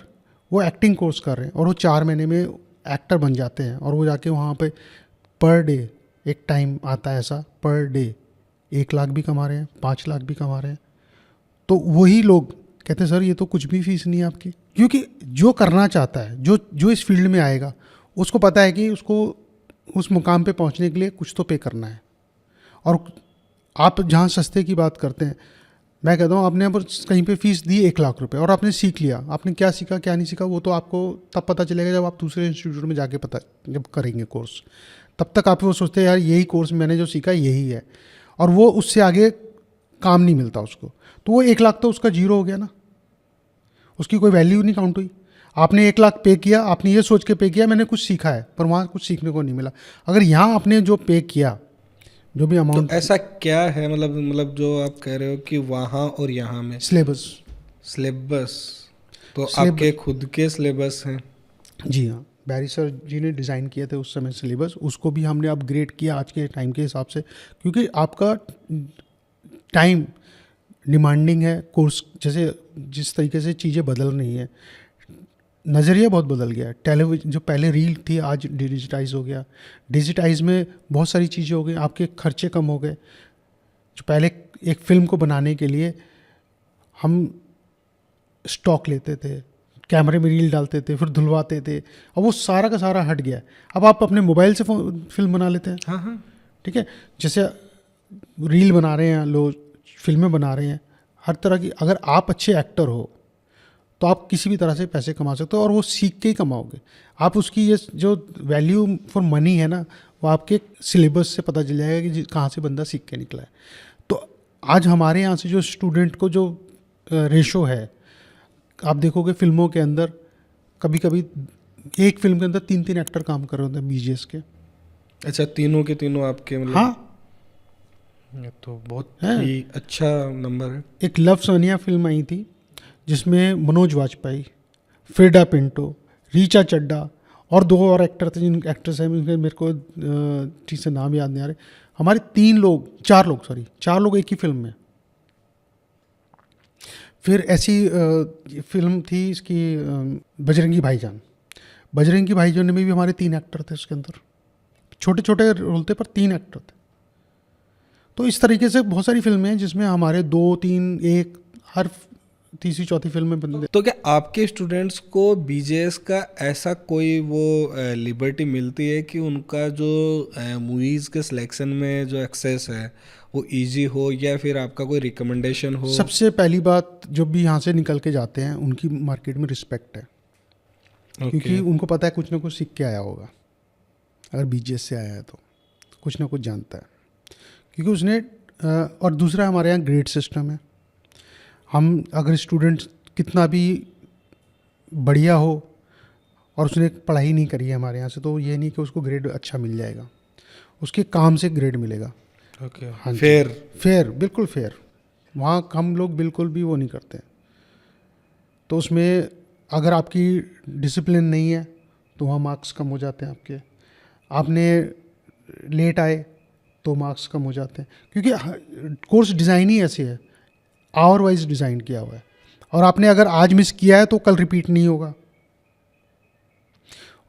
Speaker 2: वो एक्टिंग कोर्स कर रहे हैं और वो 4 महीने में एक्टर बन जाते हैं और वो जाके वहाँ पे पर डे, एक टाइम आता है ऐसा, पर डे 1 लाख भी कमा रहे हैं, 5 लाख भी कमा रहे हैं। तो वही लोग कहते हैं सर ये तो कुछ भी फीस नहीं है आपकी, क्योंकि जो करना चाहता है, जो जो इस फील्ड में आएगा, उसको पता है कि उसको उस मुकाम पे पहुंचने के लिए कुछ तो पे करना है। और आप जहाँ सस्ते की बात करते हैं, मैं कहता हूँ आपने अब कहीं पे फीस दी 1 लाख रुपए और आपने सीख लिया, आपने क्या सीखा क्या नहीं सीखा वो तो आपको तब पता चलेगा जब आप दूसरे इंस्टीट्यूट में जाके पता जब करेंगे कोर्स। तब तक आप वो सोचते हैं यार यही कोर्स मैंने जो सीखा यही है, और वो उससे आगे काम नहीं मिलता उसको, तो वो 1 लाख तो उसका जीरो हो गया ना, उसकी कोई वैल्यू नहीं काउंट हुई। आपने 1 लाख पे किया, आपने ये सोच के पे किया मैंने कुछ सीखा है, पर वहाँ कुछ सीखने को नहीं मिला। अगर यहाँ आपने जो पे किया, जो भी
Speaker 1: तो
Speaker 2: अमाउंट,
Speaker 1: ऐसा क्या है, मतलब जो आप कह रहे हो कि वहाँ और यहाँ में
Speaker 2: सिलेबस,
Speaker 1: सिलेबस, तो
Speaker 2: सिलेबस,
Speaker 1: आपके खुद के सिलेबस हैं?
Speaker 2: जी हाँ, बैरी सर जी ने डिज़ाइन किए थे उस समय सिलेबस, उसको भी हमने अपग्रेड किया आज के टाइम के हिसाब से, क्योंकि आपका टाइम डिमांडिंग है कोर्स, जैसे जिस तरीके से चीज़ें बदल रही हैं, नज़रिया बहुत बदल गया है। टेलीविजन जो पहले रील थी आज डिजिटाइज हो गया, डिजिटाइज में बहुत सारी चीज़ें हो गई, आपके खर्चे कम हो गए। जो पहले एक फ़िल्म को बनाने के लिए हम स्टॉक लेते थे, कैमरे में रील डालते थे, फिर धुलवाते थे, अब वो सारा का सारा हट गया है। अब आप अपने मोबाइल से फिल्म बना लेते हैं।
Speaker 1: हाँ हाँ।
Speaker 2: ठीक है, जैसे रील बना रहे हैं लोग, फिल्में बना रहे हैं, हर तरह की, अगर आप अच्छे एक्टर हो तो आप किसी भी तरह से पैसे कमा सकते हो और वो सीख के ही कमाओगे। आप उसकी ये जो वैल्यू फॉर मनी है ना, वो आपके सिलेबस से पता चल जाएगा कि कहाँ से बंदा सीख के निकला है। तो आज हमारे यहाँ से जो स्टूडेंट को जो रेशो है, आप देखोगे फिल्मों के अंदर कभी कभी एक फिल्म के अंदर 3-3 एक्टर काम कर रहे होते हैं बीजीएस के।
Speaker 1: अच्छा, तीनों के तीनों आपके मतलब?
Speaker 2: हाँ,
Speaker 1: ये तो बहुत
Speaker 2: है।
Speaker 1: ही अच्छा नंबर है।
Speaker 2: एक लव सोनिया फिल्म आई थी जिसमें मनोज वाजपेयी, फ्रेडा पिंटो, रीचा चड्डा और 2 और एक्टर थे, जिन एक्ट्रेस हैं मेरे को ठीक से नाम याद नहीं आ रहे। हमारे 4 लोग एक ही फिल्म में। फिर ऐसी फिल्म थी इसकी बजरंगी भाईजान। बजरंगी भाईजान में भी हमारे 3 एक्टर थे उसके अंदर, छोटे छोटे रोल थे पर 3 एक्टर थे। तो इस तरीके से बहुत सारी फिल्में हैं जिसमें हमारे 2-3-1 हर तीसरी चौथी फिल्म में बंदे।
Speaker 1: तो क्या आपके स्टूडेंट्स को बीजेएस का ऐसा कोई वो लिबर्टी मिलती है कि उनका जो मूवीज़ के सिलेक्शन में जो एक्सेस है वो इजी हो, या फिर आपका कोई रिकमेंडेशन हो?
Speaker 2: सबसे पहली बात, जो भी यहाँ से निकल के जाते हैं उनकी मार्केट में रिस्पेक्ट है, क्योंकि उनको पता है कुछ ना कुछ सीख के आया होगा। अगर बीजीएस से आया है तो कुछ ना कुछ जानता है, क्योंकि उसने और दूसरा हमारे यहाँ ग्रेड सिस्टम है। हम अगर स्टूडेंट कितना भी बढ़िया हो और उसने पढ़ाई नहीं करी है हमारे यहाँ से, तो ये नहीं कि उसको ग्रेड अच्छा मिल जाएगा, उसके काम से ग्रेड मिलेगा।
Speaker 1: ओके,
Speaker 2: हाँ, फेयर, बिल्कुल फेयर। वहाँ हम लोग बिल्कुल भी वो नहीं करते। तो उसमें अगर आपकी डिसिप्लिन नहीं है तो वहाँ मार्क्स कम हो जाते हैं आपके। आपने लेट आए तो मार्क्स कम हो जाते हैं, क्योंकि कोर्स डिज़ाइन ही ऐसे है, आवर वाइज डिज़ाइन किया हुआ है, और आपने अगर आज मिस किया है तो कल रिपीट नहीं होगा।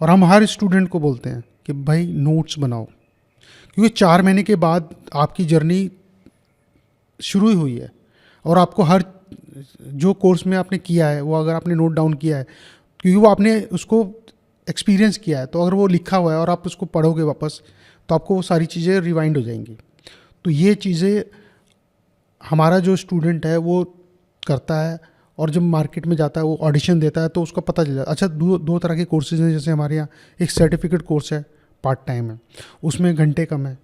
Speaker 2: और हम हर स्टूडेंट को बोलते हैं कि भाई नोट्स बनाओ, क्योंकि 4 महीने के बाद आपकी जर्नी शुरू ही हुई है, और आपको हर जो कोर्स में आपने किया है वो अगर आपने नोट डाउन किया है, क्योंकि वो आपने उसको एक्सपीरियंस किया है, तो अगर वो लिखा हुआ है और आप उसको पढ़ोगे वापस तो आपको वो सारी चीज़ें रिवाइंड हो जाएंगी। तो ये चीज़ें हमारा जो स्टूडेंट है वो करता है, और जब मार्केट में जाता है वो ऑडिशन देता है तो उसको पता चल जाता है। अच्छा, दो तरह के कोर्सेज हैं, जैसे हमारे यहाँ एक सर्टिफिकेट कोर्स है, पार्ट टाइम है, उसमें घंटे कम है,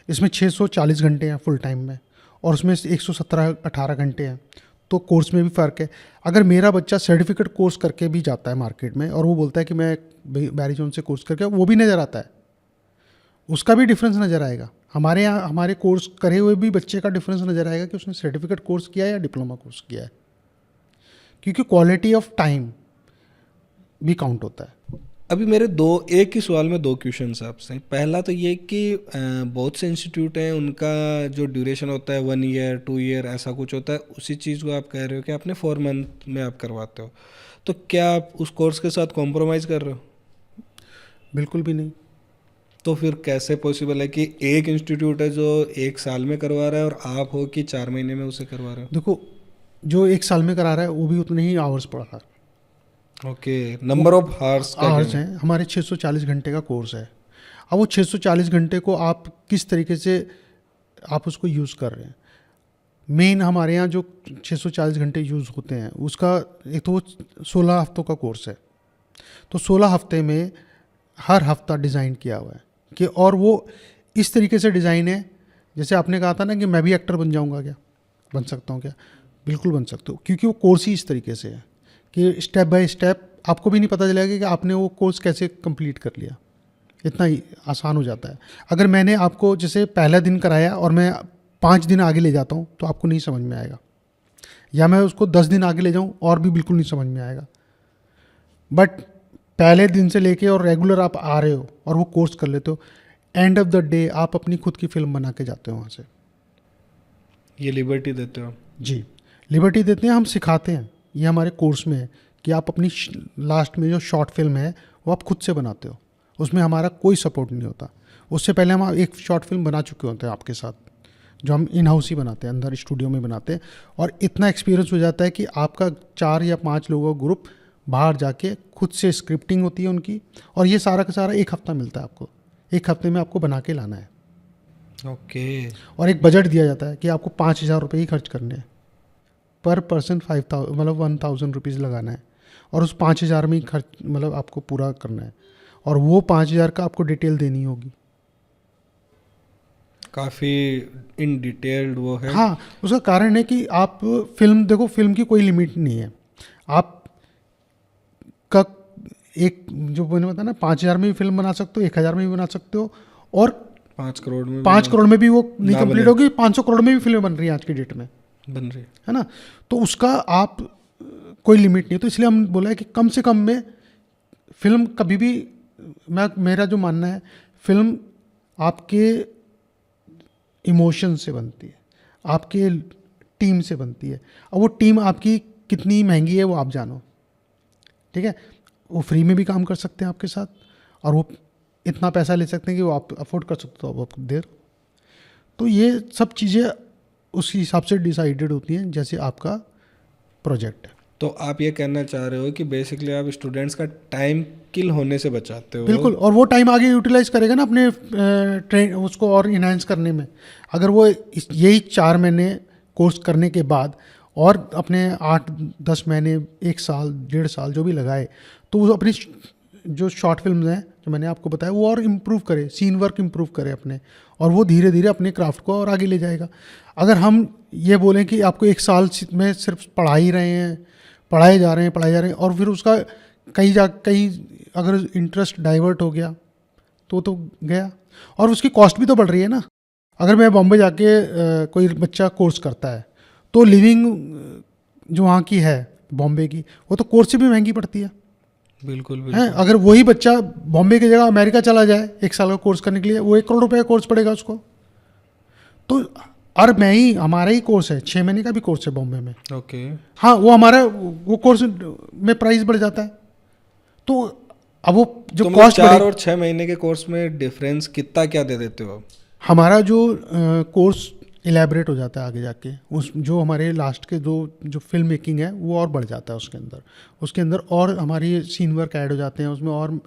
Speaker 2: इसमें 640 घंटे हैं फुल टाइम में, और उसमें 117-18 घंटे हैं। तो कोर्स में भी फ़र्क है। अगर मेरा बच्चा सर्टिफिकेट कोर्स करके भी जाता है मार्केट में और वो बोलता है कि मैं बैरी जोन से कोर्स करके, वो भी नज़र आता है, उसका भी डिफरेंस नज़र आएगा। हमारे यहाँ हमारे कोर्स करे हुए भी बच्चे का डिफरेंस नज़र आएगा कि उसने सर्टिफिकेट कोर्स किया है या डिप्लोमा कोर्स किया है, क्योंकि क्वालिटी ऑफ टाइम भी काउंट होता है।
Speaker 1: अभी मेरे एक ही सवाल में दो क्वेश्चंस आपसे। पहला तो ये कि बहुत से इंस्टीट्यूट हैं उनका जो ड्यूरेशन होता है 1 ईयर 2 ईयर ऐसा कुछ होता है, उसी चीज़ को आप कह रहे हो कि आपने 4 मंथ में आप करवाते हो, तो क्या आप उस कोर्स के साथ कॉम्प्रोमाइज़ कर रहे हो?
Speaker 2: बिल्कुल भी नहीं।
Speaker 1: तो फिर कैसे पॉसिबल है कि एक इंस्टीट्यूट है जो 1 साल में करवा रहा है और आप हो कि 4 महीने में उसे करवा रहे
Speaker 2: देखो, जो 1 साल में करा रहा है वो भी उतने ही आवर्स पढ़ा रहा है।
Speaker 1: हो? ओके, नंबर ऑफ आवर्स का
Speaker 2: आवर्स
Speaker 1: क्या?
Speaker 2: हैं, हमारे 640 घंटे का कोर्स है। अब वो 640 घंटे को आप किस तरीके से आप उसको यूज़ कर रहे हैं। मेन हमारे यहाँ जो 640 घंटे यूज़ होते हैं उसका एक तो वो 16 हफ्तों का कोर्स है। तो 16 हफ्ते में हर हफ्ता डिज़ाइन किया हुआ है कि, और वो इस तरीके से डिज़ाइन है, जैसे आपने कहा था ना कि मैं भी एक्टर बन जाऊँगा, क्या बन सकता हूँ क्या? बिल्कुल बन सकते हो, क्योंकि वो कोर्स ही इस तरीके से है कि स्टेप बाय स्टेप आपको भी नहीं पता चलेगा कि आपने वो कोर्स कैसे कंप्लीट कर लिया। इतना ही आसान हो जाता है। अगर मैंने आपको जैसे पहला दिन कराया और मैं 5 दिन आगे ले जाता हूँ तो आपको नहीं समझ में आएगा, या मैं उसको 10 दिन आगे ले जाऊँ और भी बिल्कुल नहीं समझ में आएगा। बट पहले दिन से लेके और रेगुलर आप आ रहे हो और वो कोर्स कर लेते हो, एंड ऑफ द डे आप अपनी खुद की फिल्म बना के जाते हो वहाँ से।
Speaker 1: ये लिबर्टी देते हो?
Speaker 2: जी, लिबर्टी देते हैं, हम सिखाते हैं, ये हमारे कोर्स में है कि आप अपनी लास्ट में जो शॉर्ट फिल्म है वो आप खुद से बनाते हो, उसमें हमारा कोई सपोर्ट नहीं होता। उससे पहले हम एक शॉर्ट फिल्म बना चुके होते हैं आपके साथ, जो हम इन हाउस ही बनाते हैं, अंदर स्टूडियो में बनाते हैं, और इतना एक्सपीरियंस हो जाता है कि आपका 4 या 5 लोगों का ग्रुप बाहर जाके खुद से स्क्रिप्टिंग होती है उनकी, और ये सारा का सारा 1 हफ्ता मिलता है आपको। 1 हफ्ते में आपको बना के लाना है।
Speaker 1: ओके।
Speaker 2: और एक बजट दिया जाता है कि आपको 5,000 रुपये ही खर्च करने हैं पर पर्सन। 5,000 मतलब 1,000 रुपीज़ लगाना है, और उस 5,000 में ही खर्च मतलब आपको पूरा करना है, और वो 5,000 का आपको डिटेल देनी होगी।
Speaker 1: काफ़ी इन डिटेल्ड वो है।
Speaker 2: हाँ, उसका कारण है कि आप फिल्म देखो, फिल्म की कोई लिमिट नहीं है। आप का एक जो मैंने बताया ना, 5,000 में भी फिल्म बना सकते हो, 1,000 में भी बना सकते हो, और
Speaker 1: 5 करोड़ में
Speaker 2: 5 करोड़ में भी वो नहीं
Speaker 1: ना
Speaker 2: कंप्लीट
Speaker 1: बने।
Speaker 2: होगी। 500 करोड़ में भी फिल्म बन रही है आज की डेट में,
Speaker 1: बन रही है।
Speaker 2: है ना। तो उसका आप कोई लिमिट नहीं है। तो इसलिए हम बोला है कि कम से कम में फिल्म कभी भी, मेरा जो मानना है, फिल्म आपके इमोशन से बनती है, आपके टीम से बनती है। और वो टीम आपकी कितनी महंगी है वो आप जानो, ठीक है। वो फ्री में भी काम कर सकते हैं आपके साथ, और वो इतना पैसा ले सकते हैं कि वो आप अफोर्ड कर सकते हो आप देर। तो ये सब चीज़ें उस हिसाब से डिसाइडेड होती हैं जैसे आपका प्रोजेक्ट है।
Speaker 1: तो आप ये कहना चाह रहे हो कि बेसिकली आप स्टूडेंट्स का टाइम किल होने से बचाते हो?
Speaker 2: बिल्कुल, और वो टाइम आगे यूटिलाइज करेगा ना अपने ट्रेन उसको और इन्हांस करने में। अगर वो यही 4 महीने कोर्स करने के बाद और अपने 8-10 महीने, 1 साल, 1.5 साल जो भी लगाए, तो वो अपनी जो शॉर्ट फिल्म हैं जो मैंने आपको बताया वो और इम्प्रूव करे, सीन वर्क इम्प्रूव करे अपने, और वो धीरे धीरे अपने क्राफ्ट को और आगे ले जाएगा। अगर हम ये बोलें कि आपको 1 साल में सिर्फ पढ़ा ही रहे हैं, पढ़ाए जा रहे हैं, और फिर उसका कहीं अगर इंटरेस्ट डाइवर्ट हो गया तो गया, और उसकी कॉस्ट भी तो बढ़ रही है ना। अगर मैं बॉम्बे जाके कोई बच्चा कोर्स करता है तो लिविंग जो वहाँ की है बॉम्बे की, वो तो कोर्स से भी महंगी पड़ती है।
Speaker 1: बिल्कुल
Speaker 2: है,
Speaker 1: बिल्कुल।
Speaker 2: अगर वही बच्चा बॉम्बे की जगह अमेरिका चला जाए 1 साल का कोर्स करने के लिए, वो 1 करोड़ रुपए का कोर्स पड़ेगा उसको। तो और मैं ही, हमारा ही कोर्स है, 6 महीने का भी कोर्स है बॉम्बे में।
Speaker 1: ओके।
Speaker 2: हाँ, वो कोर्स में प्राइस बढ़ जाता है। तो अब वो जो
Speaker 1: तो
Speaker 2: कॉस्ट
Speaker 1: 4 और 6 महीने के कोर्स में डिफरेंस कितना क्या दे देते हो आप?
Speaker 2: हमारा जो कोर्स इलेबरेट हो जाता है आगे जाके, उस जो हमारे लास्ट के जो फिल्म मेकिंग है वो और बढ़ जाता है उसके अंदर और हमारी सीन वर्क ऐड हो जाते हैं उसमें, और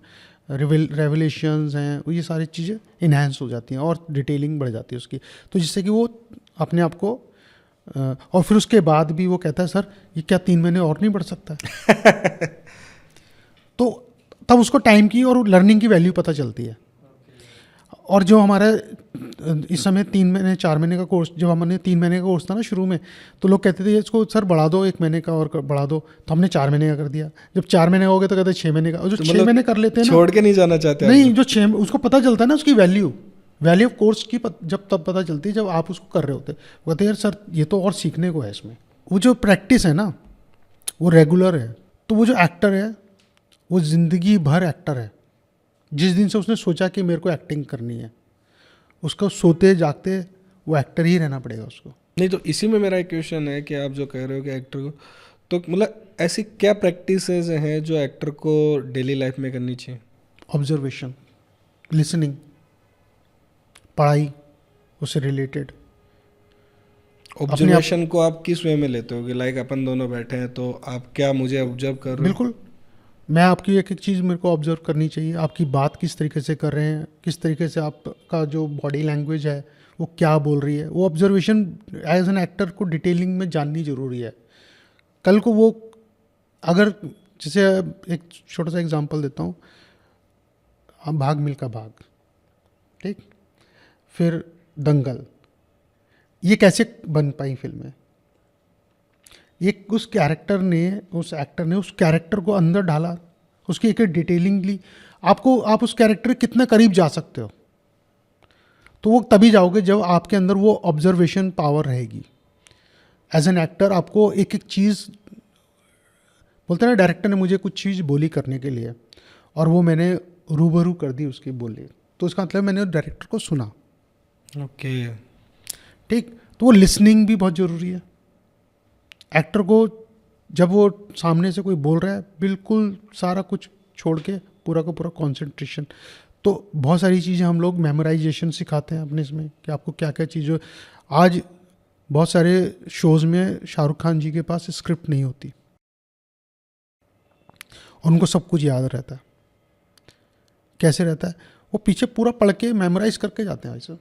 Speaker 2: रेवलेशंस हैं, ये सारी चीज़ें इन्हांस हो जाती हैं और डिटेलिंग बढ़ जाती है उसकी। तो जिससे कि वो अपने आप को और फिर उसके बाद भी वो कहता है सर ये क्या 3 महीने और नहीं बढ़ सकता है? तो तब उसको टाइम की और लर्निंग की वैल्यू पता चलती है। और जो हमारा इस समय 3 महीने 4 महीने का कोर्स, जब हमने 3 महीने का कोर्स था ना शुरू में, तो लोग कहते थे इसको सर बढ़ा दो, 1 महीने का और बढ़ा दो, तो हमने 4 महीने का कर दिया। जब 4 महीने का हो गया तो कहते 6 महीने का, और जो
Speaker 1: तो
Speaker 2: 6
Speaker 1: मतलब
Speaker 2: महीने कर लेते हैं ना,
Speaker 1: छोड़ के नहीं जाना चाहते आप?
Speaker 2: नहीं, जो 6 उसको पता चलता है ना उसकी वैल्यू ऑफ कोर्स की जब तब पता चलती है जब आप उसको कर रहे होते। वो कहते हैं यार सर ये तो और सीखने को है इसमें। वो जो प्रैक्टिस है ना वो रेगुलर है, तो वो जो एक्टर है वो ज़िंदगी भर एक्टर है। जिस दिन से उसने सोचा कि मेरे को एक्टिंग करनी है, उसको सोते जागते वो एक्टर ही रहना पड़ेगा उसको।
Speaker 1: नहीं, तो इसी में मेरा एक क्वेश्चन है कि आप जो कह रहे हो कि एक्टर को, तो मतलब ऐसी क्या प्रैक्टिसेस हैं जो एक्टर को डेली लाइफ में करनी चाहिए?
Speaker 2: ऑब्जर्वेशन, लिसनिंग, पढ़ाई उससे रिलेटेड।
Speaker 1: ऑब्जर्वेशन को आप किस वे में लेते हो कि लाइक अपन दोनों बैठे हैं तो आप क्या मुझे ऑब्जर्व कर रहे हो?
Speaker 2: बिल्कुल, मैं आपकी एक एक चीज़ मेरे को ऑब्जर्व करनी चाहिए। आपकी बात किस तरीके से कर रहे हैं, किस तरीके से आपका जो बॉडी लैंग्वेज है वो क्या बोल रही है, वो ऑब्जर्वेशन एज एन एक्टर को डिटेलिंग में जाननी ज़रूरी है। कल को वो अगर, जैसे एक छोटा सा एग्जांपल देता हूँ, हम भाग मिल्खा भाग, ठीक, फिर दंगल, ये कैसे बन पाई फिल्में? ये उस कैरेक्टर ने, उस एक्टर ने उस कैरेक्टर को अंदर डाला, उसकी एक एक डिटेलिंग ली। आप उस कैरेक्टर के कितना करीब जा सकते हो, तो वो तभी जाओगे जब आपके अंदर वो ऑब्जर्वेशन पावर रहेगी। एज एन एक्टर आपको एक एक चीज़, बोलते हैं ना, डायरेक्टर ने मुझे कुछ चीज़ बोली करने के लिए और वो मैंने रूबरू कर दी उसकी बोली, तो इसका मतलब मैंने डायरेक्टर को सुना।
Speaker 1: ओके।
Speaker 2: ठीक, तो वो लिसनिंग भी बहुत ज़रूरी है। एक्टर को जब वो सामने से कोई बोल रहा है, बिल्कुल सारा कुछ छोड़ के पूरा का पूरा कंसंट्रेशन। तो बहुत सारी चीज़ें हम लोग मेमोराइजेशन सिखाते हैं अपने इसमें कि आपको क्या क्या चीज़ें। आज बहुत सारे शोज़ में शाहरुख खान जी के पास स्क्रिप्ट नहीं होती, उनको सब कुछ याद रहता है। कैसे रहता है? वो पीछे पूरा पढ़ के मेमोराइज करके जाते हैं ऐसा।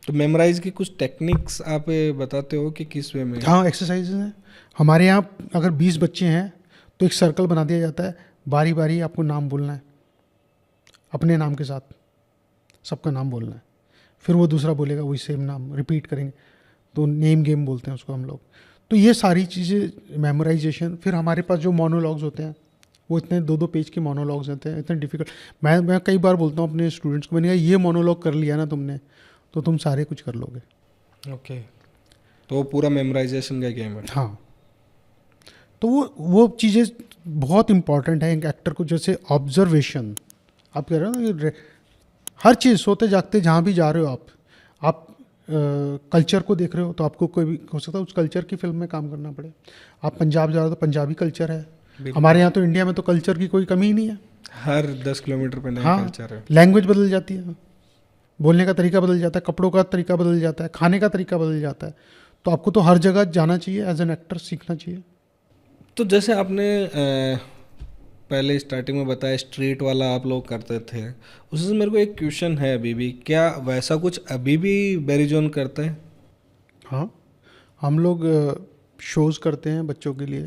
Speaker 1: तो मेमोराइज की कुछ टेक्निक्स आप बताते हो कि किस वे में?
Speaker 2: हाँ, एक्सरसाइजेज हैं हमारे यहाँ। अगर 20 बच्चे हैं तो एक सर्कल बना दिया जाता है, बारी बारी आपको नाम बोलना है, अपने नाम के साथ सबका नाम बोलना है। फिर वो दूसरा बोलेगा, वही सेम नाम रिपीट करेंगे, तो नेम गेम बोलते हैं उसको हम लोग। तो ये सारी चीज़ें मेमोराइजेशन। फिर हमारे पास जो मोनोलॉग्स होते हैं, वो इतने 2-2 पेज के मोनोलॉग्स होते हैं, इतने डिफिकल्ट। मैं कई बार बोलता हूँ अपने स्टूडेंट्स को, मैंने कहा ये मोनोलॉग कर लिया ना तुमने, तो तुम सारे कुछ कर लोगे।
Speaker 1: ओके, तो वो पूरा मेमोराइजेशन का गेम है।
Speaker 2: हाँ, तो वो चीज़ें बहुत इंपॉर्टेंट है एक एक्टर को। जैसे ऑब्जर्वेशन, आप कह रहे हो ना, हर चीज़, सोते जागते जहाँ भी जा रहे हो आप कल्चर को देख रहे हो, तो आपको कोई भी हो सकता है उस कल्चर की फिल्म में काम करना पड़े। आप पंजाब जा रहे हो तो पंजाबी कल्चर है। हमारे यहाँ तो इंडिया में तो कल्चर की कोई कमी ही नहीं है।
Speaker 1: हर 10 किलोमीटर पे नया
Speaker 2: हाँ,
Speaker 1: कल्चर है।
Speaker 2: लैंग्वेज बदल जाती है, बोलने का तरीका बदल जाता है, कपड़ों का तरीका बदल जाता है, खाने का तरीका बदल जाता है। तो आपको तो हर जगह जाना चाहिए, एज एन एक्टर सीखना चाहिए।
Speaker 1: तो जैसे आपने पहले स्टार्टिंग में बताया स्ट्रीट वाला आप लोग करते थे, उससे मेरे को एक क्वेश्चन है अभी भी, क्या वैसा कुछ अभी भी बैरिजोन करते हैं?
Speaker 2: हाँ, हम लोग शोज़ करते हैं बच्चों के लिए,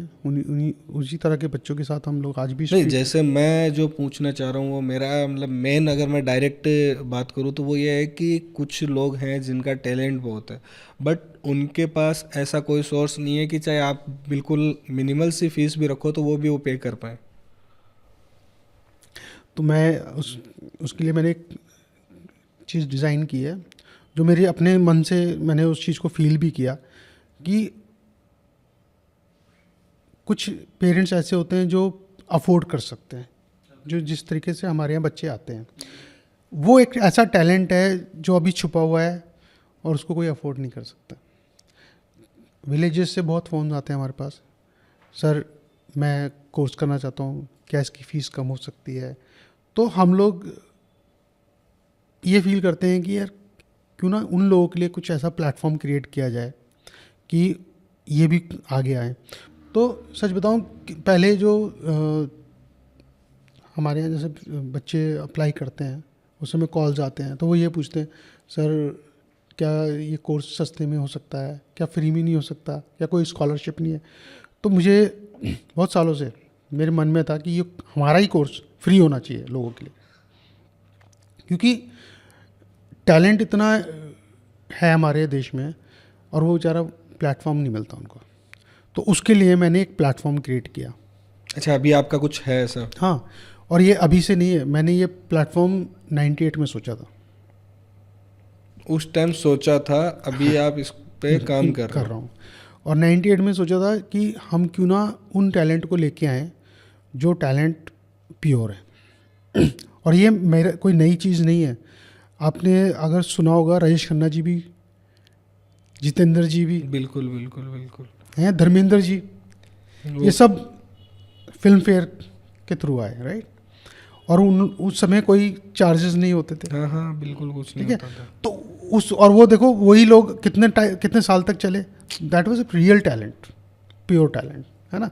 Speaker 2: उसी तरह के बच्चों के साथ हम लोग आज भी
Speaker 1: नहीं, जैसे मैं जो पूछना चाह रहा हूँ वो मेरा मतलब मेन, अगर मैं डायरेक्ट बात करूँ तो वो ये है कि कुछ लोग हैं जिनका टैलेंट बहुत है, बट उनके पास ऐसा कोई सोर्स नहीं है कि चाहे आप बिल्कुल मिनिमल सी फीस भी रखो तो वो भी वो पे कर पाए।
Speaker 2: तो मैं उसके लिए मैंने एक चीज़ डिज़ाइन की है, जो मेरे अपने मन से मैंने उस चीज़ को फील भी किया कि कुछ पेरेंट्स ऐसे होते हैं जो अफोर्ड कर सकते हैं, जो जिस तरीके से हमारे यहाँ बच्चे आते हैं, वो एक ऐसा टैलेंट है जो अभी छुपा हुआ है और उसको कोई अफोर्ड नहीं कर सकता। विलेजेस से बहुत फ़ोन आते हैं हमारे पास, सर मैं कोर्स करना चाहता हूँ, क्या इसकी फ़ीस कम हो सकती है? तो हम लोग ये फील करते हैं कि यार क्यों ना उन लोगों के लिए कुछ ऐसा प्लेटफॉर्म क्रिएट किया जाए कि ये भी आगे आए। तो सच बताऊं कि पहले जो हमारे यहाँ जैसे बच्चे अप्लाई करते हैं, उस समय कॉल्स आते हैं, तो वो ये पूछते हैं, सर क्या ये कोर्स सस्ते में हो सकता है, क्या फ्री में नहीं हो सकता, क्या कोई स्कॉलरशिप नहीं है? तो मुझे बहुत सालों से मेरे मन में था कि ये हमारा ही कोर्स फ्री होना चाहिए लोगों के लिए, क्योंकि टैलेंट इतना है हमारे देश में और वो बेचारा प्लेटफॉर्म नहीं मिलता उनको। तो उसके लिए मैंने एक प्लेटफॉर्म क्रिएट किया।
Speaker 1: अच्छा, अभी आपका कुछ है ऐसा?
Speaker 2: हाँ, और ये अभी से नहीं है, मैंने ये प्लेटफॉर्म 98 में सोचा था।
Speaker 1: उस टाइम सोचा था, अभी आप इस पे काम कर
Speaker 2: रहा हूँ। और 98 में सोचा था कि हम क्यों ना उन टैलेंट को लेके आएँ जो टैलेंट प्योर है। और ये मेरा कोई नई चीज़ नहीं है। आपने अगर सुना होगा, राजेश खन्ना जी भी, जितेंद्र जी भी
Speaker 1: बिल्कुल बिल्कुल बिल्कुल।
Speaker 2: हैं, धर्मेंद्र जी,
Speaker 1: वो-
Speaker 2: ये सब फिल्म फेयर के थ्रू आए, राइट। और उस समय कोई चार्जेस नहीं होते थे,
Speaker 1: हाँ हाँ बिल्कुल, कुछ नहीं
Speaker 2: ठीक है।
Speaker 1: होता था।
Speaker 2: तो और वो देखो, वही लोग कितने साल तक चले। That was a real talent, pure talent, है ना।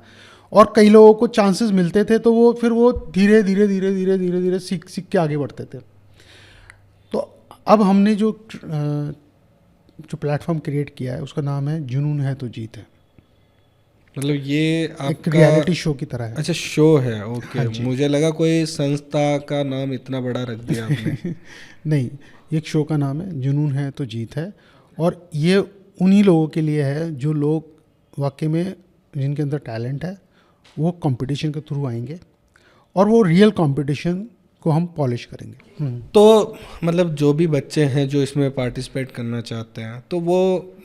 Speaker 2: और कई लोगों को चांसेस मिलते थे तो वो फिर वो धीरे धीरे धीरे धीरे धीरे धीरे सीख सीख के आगे बढ़ते थे। तो अब हमने जो प्लेटफॉर्म क्रिएट किया है उसका नाम है जुनून है तो जीत है।
Speaker 1: मतलब ये
Speaker 2: एक
Speaker 1: आपका
Speaker 2: रियलिटी शो की तरह है।
Speaker 1: अच्छा शो है, ओके।
Speaker 2: हाँ जी।
Speaker 1: मुझे लगा कोई संस्था का नाम इतना बड़ा रख दिया आपने।
Speaker 2: नहीं, एक शो का नाम है जुनून है तो जीत है। और ये उन्हीं लोगों के लिए है जो लोग वाकई में, जिनके अंदर टैलेंट है, वो कंपटीशन के थ्रू आएंगे और वो रियल कंपटीशन को हम पॉलिश करेंगे।
Speaker 1: तो मतलब जो भी बच्चे हैं जो इसमें पार्टिसिपेट करना चाहते हैं, तो वो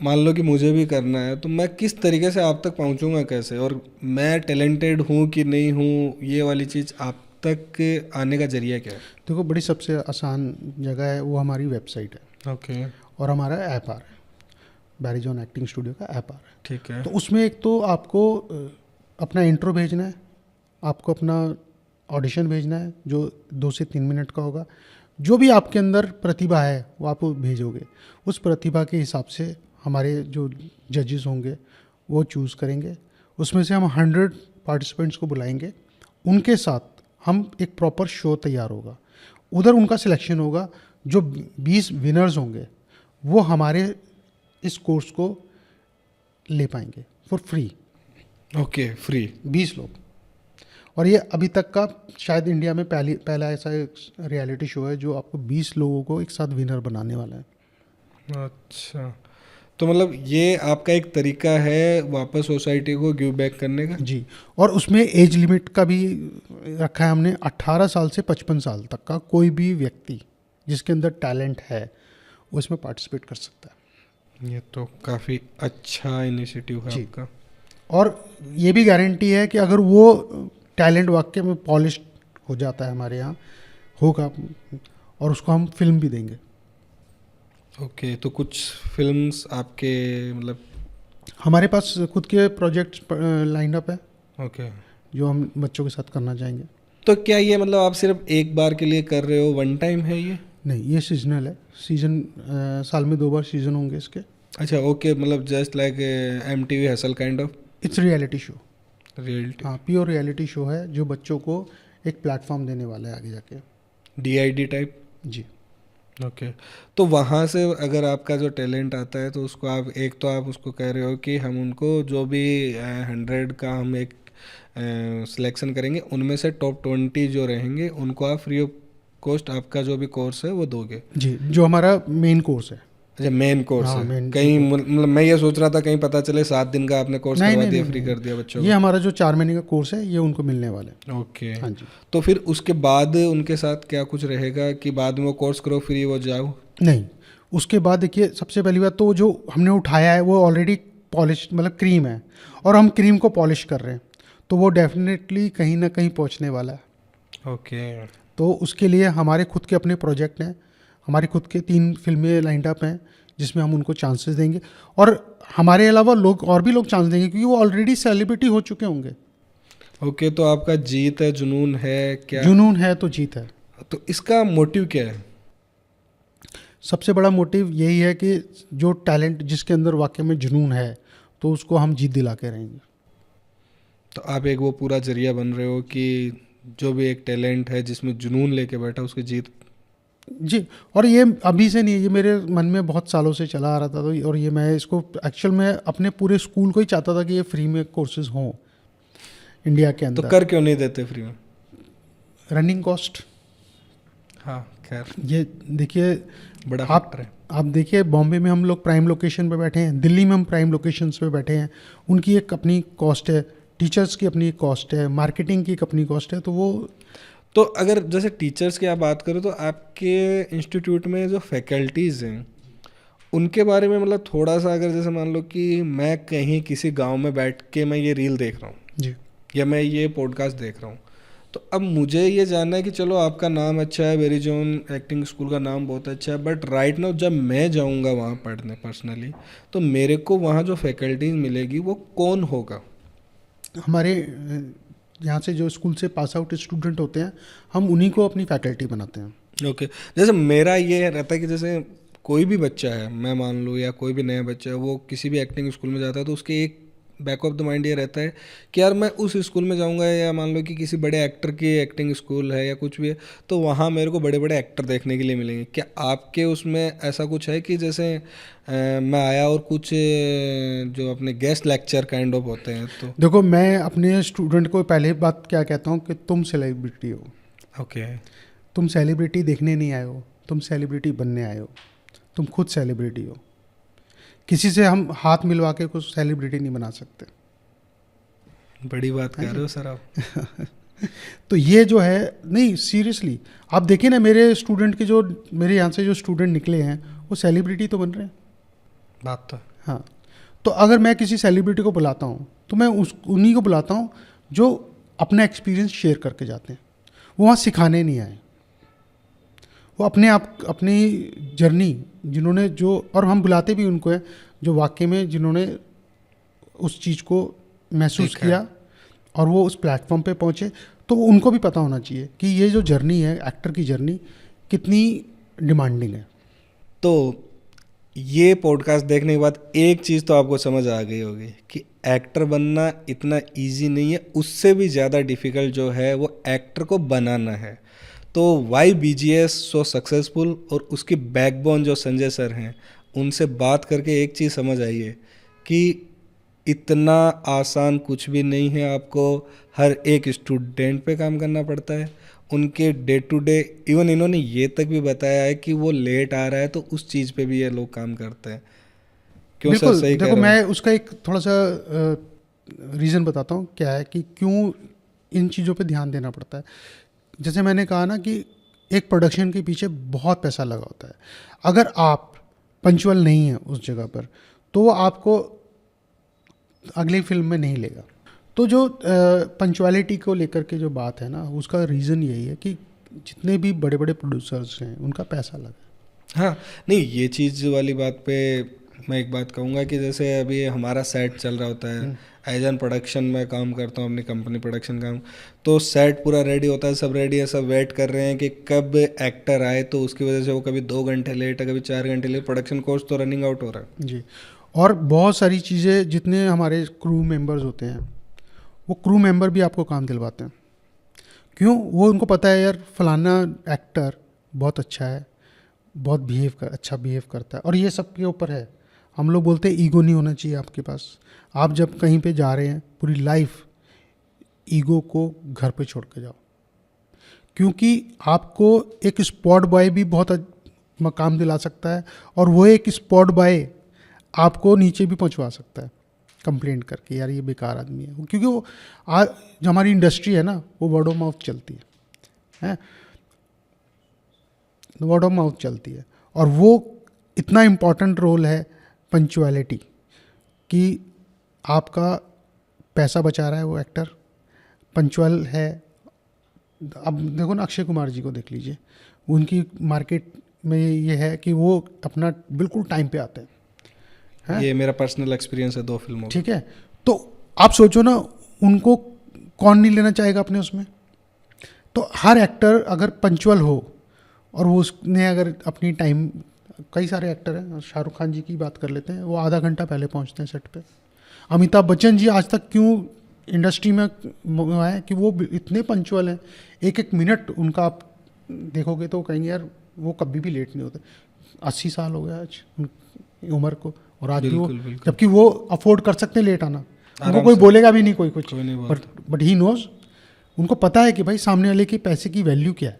Speaker 1: मान लो कि मुझे भी करना है, तो मैं किस तरीके से आप तक पहुंचूंगा, कैसे, और मैं टैलेंटेड हूं कि नहीं हूं, ये वाली चीज़ आप तक आने का जरिया क्या है?
Speaker 2: देखो, बड़ी सबसे आसान जगह है, वो हमारी वेबसाइट है
Speaker 1: ओके,
Speaker 2: और हमारा ऐप आ रहा है, बैरी जॉन एक्टिंग स्टूडियो का ऐप आ रहा है।
Speaker 1: ठीक है।
Speaker 2: तो उसमें एक तो आपको अपना इंट्रो भेजना है, आपको अपना ऑडिशन भेजना है जो 2 से 3 मिनट का होगा। जो भी आपके अंदर प्रतिभा है वो आप भेजोगे, उस प्रतिभा के हिसाब से हमारे जो जजेस होंगे वो चूज़ करेंगे। उसमें से हम 100 पार्टिसिपेंट्स को बुलाएंगे, उनके साथ हम एक प्रॉपर शो तैयार होगा, उधर उनका सिलेक्शन होगा। जो 20 विनर्स होंगे वो हमारे इस कोर्स को ले पाएंगे फॉर फ्री,
Speaker 1: ओके, फ्री।
Speaker 2: 20 लोग। और ये अभी तक का शायद इंडिया में पहला ऐसा रियलिटी शो है जो आपको 20 लोगों को एक साथ विनर बनाने वाला है।
Speaker 1: अच्छा, तो मतलब ये आपका एक तरीका है वापस सोसाइटी को गिव बैक करने का?
Speaker 2: जी। और उसमें एज लिमिट का भी रखा है हमने, 18 साल से 55 साल तक का कोई भी व्यक्ति जिसके अंदर टैलेंट है वो इसमें पार्टिसिपेट कर सकता है।
Speaker 1: ये तो काफ़ी अच्छा इनिशिएटिव है
Speaker 2: जी।
Speaker 1: आपका।
Speaker 2: और ये भी गारंटी है कि अगर वो टैलेंट वाकई में पॉलिश हो जाता है हमारे यहाँ, होगा, और उसको हम फिल्म भी देंगे।
Speaker 1: ओके, तो कुछ फिल्म्स आपके मतलब?
Speaker 2: हमारे पास खुद के प्रोजेक्ट्स लाइन अप है
Speaker 1: ओके,
Speaker 2: जो हम बच्चों के साथ करना चाहेंगे।
Speaker 1: तो क्या ये मतलब आप सिर्फ एक बार के लिए कर रहे हो, वन टाइम है ये?
Speaker 2: नहीं, ये सीजनल है। सीजन साल में 2 बार सीजन होंगे इसके।
Speaker 1: अच्छा, ओके, मतलब just like MTV hustle kind of
Speaker 2: its reality show.
Speaker 1: Reality,
Speaker 2: हाँ, प्योर रियलिटी शो है जो बच्चों को एक प्लेटफॉर्म देने वाला है आगे जाके।
Speaker 1: DID type?
Speaker 2: जी।
Speaker 1: ओके, तो वहाँ से अगर आपका जो टैलेंट आता है तो उसको आप, एक तो आप उसको कह रहे हो कि हम उनको जो भी 100 का हम एक सिलेक्शन करेंगे, उनमें से टॉप 20 जो रहेंगे उनको आप फ्री ऑफ कॉस्ट आपका जो भी कोर्स है वो दोगे?
Speaker 2: जी, जो हमारा मेन कोर्स है।
Speaker 1: अच्छा, मेन कोर्स
Speaker 2: हाँ,
Speaker 1: है।
Speaker 2: main
Speaker 1: कहीं मतलब मैं ये सोच रहा था कहीं पता चले 7 दिन का आपने कोर्स
Speaker 2: नहीं
Speaker 1: करवा
Speaker 2: नहीं
Speaker 1: दिया,
Speaker 2: नहीं,
Speaker 1: फ्री
Speaker 2: नहीं।
Speaker 1: कर दिया बच्चों
Speaker 2: ये हमारा जो 4 महीने का कोर्स है ये उनको मिलने वाला है।
Speaker 1: को। ओके,
Speaker 2: हाँ जी।
Speaker 1: तो फिर उसके बाद उनके साथ क्या कुछ रहेगा कि बाद में वो कोर्स करो फ्री वो जाओ?
Speaker 2: नहीं, उसके बाद देखिए, सबसे पहली बात तो जो हमने उठाया है वो ऑलरेडी पॉलिश, मतलब क्रीम है, और हम क्रीम को पॉलिश कर रहे हैं, तो वो डेफिनेटली कहीं ना कहीं पहुंचने वाला है।
Speaker 1: ओके,
Speaker 2: तो उसके लिए हमारे खुद के अपने प्रोजेक्ट हैं, हमारी खुद के 3 फिल्में लाइंड अप हैं जिसमें हम उनको चांसेस देंगे, और हमारे अलावा लोग और भी लोग चांस देंगे क्योंकि वो ऑलरेडी सेलिब्रिटी हो चुके होंगे।
Speaker 1: ओके, तो आपका जीत है, जुनून है क्या?
Speaker 2: जुनून है तो जीत है।
Speaker 1: तो इसका मोटिव क्या है?
Speaker 2: सबसे बड़ा मोटिव यही है कि जो टैलेंट जिसके अंदर वाकई में जुनून है तो उसको हम जीत दिला के रहेंगे।
Speaker 1: तो आप एक वो पूरा जरिया बन रहे हो कि जो भी एक टैलेंट है जिसमें जुनून लेके बैठा उसकी जीत।
Speaker 2: जी। और ये अभी से नहीं, ये मेरे मन में बहुत सालों से चला आ रहा था, तो और ये मैं इसको एक्चुअल में अपने पूरे स्कूल को ही चाहता था कि ये फ्री में कोर्सेज हों इंडिया के
Speaker 1: तो
Speaker 2: अंदर।
Speaker 1: कर क्यों नहीं देते फ्री में?
Speaker 2: Running cost.
Speaker 1: हाँ, खैर
Speaker 2: ये देखिए,
Speaker 1: बड़ा
Speaker 2: आप
Speaker 1: फैक्टर है।
Speaker 2: आप देखिए, बॉम्बे में हम लोग प्राइम लोकेशन पे बैठे हैं, दिल्ली में हम प्राइम लोकेशंस पे बैठे हैं, उनकी एक अपनी कॉस्ट है, टीचर्स की अपनी कॉस्ट है, मार्केटिंग की एक अपनी कॉस्ट है। तो वो,
Speaker 1: तो अगर जैसे टीचर्स की आप बात करो तो आपके इंस्टीट्यूट में जो फैकल्टीज़ हैं उनके बारे में मतलब थोड़ा सा, अगर जैसे मान लो कि मैं कहीं किसी गांव में बैठ के मैं ये रील देख रहा हूँ
Speaker 2: जी,
Speaker 1: या मैं ये पॉडकास्ट देख रहा हूँ, तो अब मुझे ये जानना है कि चलो आपका नाम अच्छा है, वेरी जोन एक्टिंग स्कूल का नाम बहुत अच्छा है, बट राइट नाउ जब मैं जाऊंगा वहाँ पढ़ने पर्सनली, तो मेरे को वहाँ जो फैकल्टीज मिलेगी वो कौन होगा?
Speaker 2: हमारे यहाँ से जो स्कूल से पास आउट स्टूडेंट होते हैं, हम उन्हीं को अपनी फैकल्टी बनाते हैं।
Speaker 1: ओके। जैसे मेरा ये रहता है कि जैसे कोई भी बच्चा है, मैं मान लूँ, या कोई भी नया बच्चा है, वो किसी भी एक्टिंग स्कूल में जाता है तो उसके एक बैक ऑफ द माइंड ये रहता है कि यार मैं उस स्कूल में जाऊंगा, या मान लो कि किसी बड़े एक्टर की एक्टिंग स्कूल है या कुछ भी है, तो वहाँ मेरे को बड़े बड़े एक्टर देखने के लिए मिलेंगे। क्या आपके उसमें ऐसा कुछ है कि जैसे मैं आया और कुछ जो अपने गेस्ट लेक्चर काइंड ऑफ होते हैं तो?
Speaker 2: देखो, मैं अपने स्टूडेंट को पहले बात क्या कहता हूँ कि तुम सेलिब्रिटी हो।
Speaker 1: ओके।
Speaker 2: तुम सेलिब्रिटी देखने नहीं आए हो, तुम सेलिब्रिटी बनने आए हो। तुम खुद सेलिब्रिटी हो। किसी से हम हाथ मिलवा के कुछ सेलिब्रिटी नहीं बना सकते।
Speaker 1: बड़ी बात कह रहे हो सर आप।
Speaker 2: तो ये जो है, नहीं सीरियसली, आप देखिए ना, मेरे स्टूडेंट के जो, मेरे यहाँ से जो स्टूडेंट निकले हैं वो सेलिब्रिटी तो बन रहे हैं।
Speaker 1: बात तो
Speaker 2: हाँ, तो अगर मैं किसी सेलिब्रिटी को बुलाता हूँ तो मैं उन्हीं को बुलाता हूँ जो अपना एक्सपीरियंस शेयर करके जाते हैं। वो वहाँ सिखाने नहीं आए, वो अपने आप अपनी जर्नी जिन्होंने जो, और हम बुलाते भी उनको हैं जो वाकई में जिन्होंने उस चीज़ को महसूस
Speaker 1: देखा
Speaker 2: किया और वो उस प्लेटफॉर्म पे पहुँचे। तो उनको भी पता होना चाहिए कि ये जो जर्नी है, एक्टर की जर्नी, कितनी डिमांडिंग है।
Speaker 1: तो ये पॉडकास्ट देखने के बाद एक चीज़ तो आपको समझ आ गई होगी कि एक्टर बनना इतना इजी नहीं है, उससे भी ज़्यादा डिफ़िकल्ट जो है वो एक्टर को बनाना है। तो वाई BGS सो सक्सेसफुल, और उसकी बैकबोन जो संजय सर हैं, उनसे बात करके एक चीज़ समझ आई है कि इतना आसान कुछ भी नहीं है। आपको हर एक स्टूडेंट पे काम करना पड़ता है, उनके डे टू डे। इवन इन्होंने ये तक भी बताया है कि वो लेट आ रहा है तो उस चीज़ पे भी ये लोग काम करते हैं। क्यों सर,
Speaker 2: बिल्कुल,
Speaker 1: सही कह
Speaker 2: देखो
Speaker 1: रहा
Speaker 2: मैं
Speaker 1: हूँ?
Speaker 2: उसका एक थोड़ा सा रीज़न बताता हूँ क्या है कि क्यों इन चीज़ों पे ध्यान देना पड़ता है। जैसे मैंने कहा ना कि एक प्रोडक्शन के पीछे बहुत पैसा लगा होता है। अगर आप पंचुअल नहीं हैं उस जगह पर, तो वो आपको अगली फिल्म में नहीं लेगा। तो जो पंचुअलिटी को लेकर के जो बात है ना, उसका रीज़न यही है कि जितने भी बड़े बड़े प्रोड्यूसर्स हैं उनका पैसा लगा।
Speaker 1: हाँ, नहीं, ये चीज़ वाली बात पे मैं एक बात कहूँगा कि जैसे अभी हमारा सेट चल रहा होता है, एज एन प्रोडक्शन में काम करता हूँ, अपनी कंपनी प्रोडक्शन काम, तो सेट पूरा रेडी होता है, सब रेडी है, सब वेट कर रहे हैं कि कब एक्टर आए, तो उसकी वजह से वो कभी 2 घंटे लेट है, कभी 4 घंटे लेट, प्रोडक्शन कॉस्ट तो रनिंग आउट हो रहा है।
Speaker 2: जी, और बहुत सारी चीज़ें, जितने हमारे क्रू मेंबर्स होते हैं वो क्रू मेंबर भी आपको काम दिलवाते हैं। क्यों? वो उनको पता है यार फलाना एक्टर बहुत अच्छा है, बहुत अच्छा बिहेव करता है, और ये सब के ऊपर है। हम लोग बोलते हैं ईगो नहीं होना चाहिए आपके पास। आप जब कहीं पे जा रहे हैं, पूरी लाइफ ईगो को घर पे छोड़ के जाओ, क्योंकि आपको एक स्पॉट बॉय भी बहुत मकाम दिला सकता है, और वो एक स्पॉट बॉय आपको नीचे भी पहुंचवा सकता है कंप्लेंट करके, यार ये बेकार आदमी है। क्योंकि वो जो हमारी इंडस्ट्री है ना, वो वर्ड ऑफ माउथ चलती है, वर्ड ऑफ माउथ चलती है। और वो इतना इम्पॉर्टेंट रोल है पंचुअलिटी, कि आपका पैसा बचा रहा है वो एक्टर, पंचुअल है। अब देखो ना, अक्षय कुमार जी को देख लीजिए, उनकी मार्केट में ये है कि वो अपना बिल्कुल टाइम पे आते हैं।
Speaker 1: ये मेरा पर्सनल एक्सपीरियंस है 2 फिल्मों का।
Speaker 2: ठीक है, तो आप सोचो ना, उनको कौन नहीं लेना चाहेगा अपने उसमें। तो हर एक्टर अगर पंचुअल हो, और वो उसने अगर अपनी टाइम, कई सारे एक्टर हैं, शाहरुख खान जी की बात कर लेते हैं, वो आधा घंटा पहले पहुंचते हैं सेट पे। अमिताभ बच्चन जी आज तक क्यों इंडस्ट्री में है कि वो इतने पंचुअल हैं। एक एक मिनट उनका आप देखोगे तो कहेंगे यार वो कभी भी लेट नहीं होते। 80 साल हो गया आज उम्र को, और आज भी वो,
Speaker 1: बिल्कुल बिल्कुल,
Speaker 2: जबकि वो अफोर्ड कर सकते हैं लेट आना, उनको
Speaker 1: आराम
Speaker 2: कोई
Speaker 1: से।
Speaker 2: बोलेगा भी नहीं, कोई कुछ,
Speaker 1: कोई नहीं बोलता।
Speaker 2: बट ही नोज, उनको पता है कि भाई सामने वाले के पैसे की वैल्यू क्या है।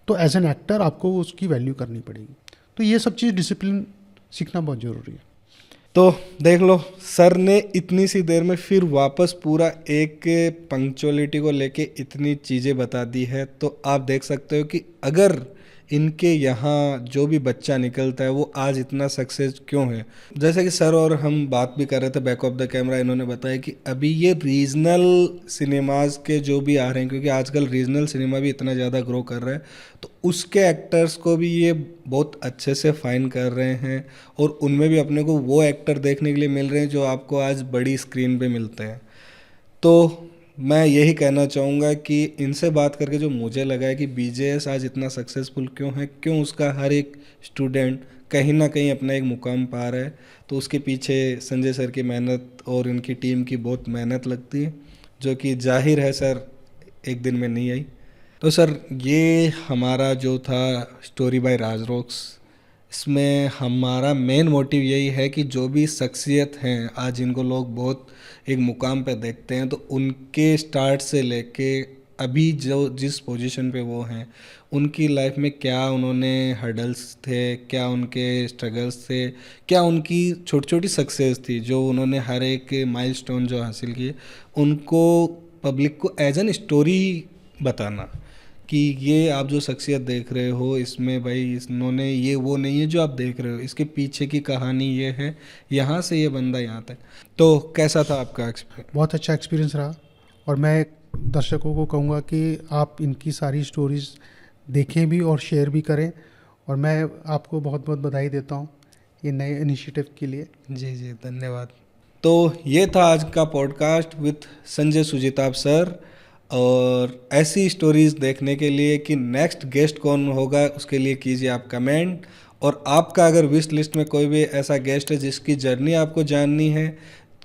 Speaker 2: तो एज एन एक्टर आपको उसकी वैल्यू करनी पड़ेगी। तो ये सब चीज़ डिसिप्लिन सीखना बहुत ज़रूरी है।
Speaker 1: तो देख लो, सर ने इतनी सी देर में फिर वापस पूरा एक पंक्चुअलिटी को लेके इतनी चीज़ें बता दी है। तो आप देख सकते हो कि अगर इनके यहाँ जो भी बच्चा निकलता है वो आज इतना सक्सेस क्यों है। जैसे कि सर और हम बात भी कर रहे थे बैक ऑफ द कैमरा, इन्होंने बताया कि अभी ये रीजनल सिनेमाज के जो भी आ रहे हैं, क्योंकि आजकल रीजनल सिनेमा भी इतना ज़्यादा ग्रो कर रहा है, तो उसके एक्टर्स को भी ये बहुत अच्छे से फाइन कर रहे हैं और उनमें भी अपने को वो एक्टर देखने के लिए मिल रहे हैं जो आपको आज बड़ी स्क्रीन पे मिलते हैं। तो मैं यही कहना चाहूँगा कि इनसे बात करके जो मुझे लगा है कि बीजेएस आज इतना सक्सेसफुल क्यों है, क्यों उसका हर एक स्टूडेंट कहीं ना कहीं अपना एक मुकाम पा रहा है, तो उसके पीछे संजय सर की मेहनत और इनकी टीम की बहुत मेहनत लगती है, जो कि जाहिर है सर एक दिन में नहीं आई। तो सर ये हमारा जो था स्टोरी बाय राज रॉक्स, इसमें हमारा मेन मोटिव यही है कि जो भी शख्सियत हैं आज इनको लोग बहुत एक मुकाम पे देखते हैं, तो उनके स्टार्ट से लेके अभी जो जिस पोजीशन पे वो हैं उनकी लाइफ में क्या उन्होंने हर्डल्स थे, क्या उनके स्ट्रगल्स थे, क्या उनकी छोटी छोटी सक्सेस थी जो उन्होंने हर एक माइलस्टोन जो हासिल किए, उनको पब्लिक को एज एन स्टोरी बताना कि ये आप जो शख्सियत देख रहे हो इसमें भाई इन्होंने ये वो नहीं है जो आप देख रहे हो, इसके पीछे की कहानी ये है, यहाँ से ये बंदा यहाँ तक। तो कैसा था आपका एक्सपीरियंस?
Speaker 2: बहुत अच्छा एक्सपीरियंस रहा और मैं दर्शकों को कहूँगा कि आप इनकी सारी स्टोरीज़ देखें भी और शेयर भी करें, और मैं आपको बहुत बहुत बधाई देता हूँ ये नए इनिशिएटिव के लिए।
Speaker 1: जी जी धन्यवाद। तो ये था आज का पॉडकास्ट विथ संजय सुजीताब सर, और ऐसी स्टोरीज़ देखने के लिए कि नेक्स्ट गेस्ट कौन होगा उसके लिए कीजिए आप कमेंट, और आपका अगर विश लिस्ट में कोई भी ऐसा गेस्ट है जिसकी जर्नी आपको जाननी है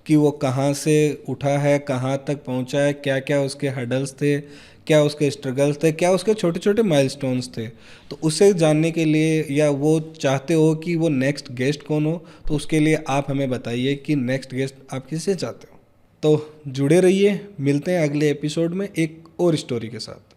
Speaker 1: कि वो कहाँ से उठा है, कहाँ तक पहुँचा है, क्या क्या उसके हर्डल्स थे, क्या उसके स्ट्रगल्स थे, क्या उसके छोटे छोटे माइलस्टोन्स थे, तो उसे जानने के लिए या वो चाहते हो कि वो नेक्स्ट गेस्ट कौन हो, तो उसके लिए आप हमें बताइए कि नेक्स्ट गेस्ट आप किसे चाहते हो। तो जुड़े रहिए, मिलते हैं अगले एपिसोड में एक और स्टोरी के साथ।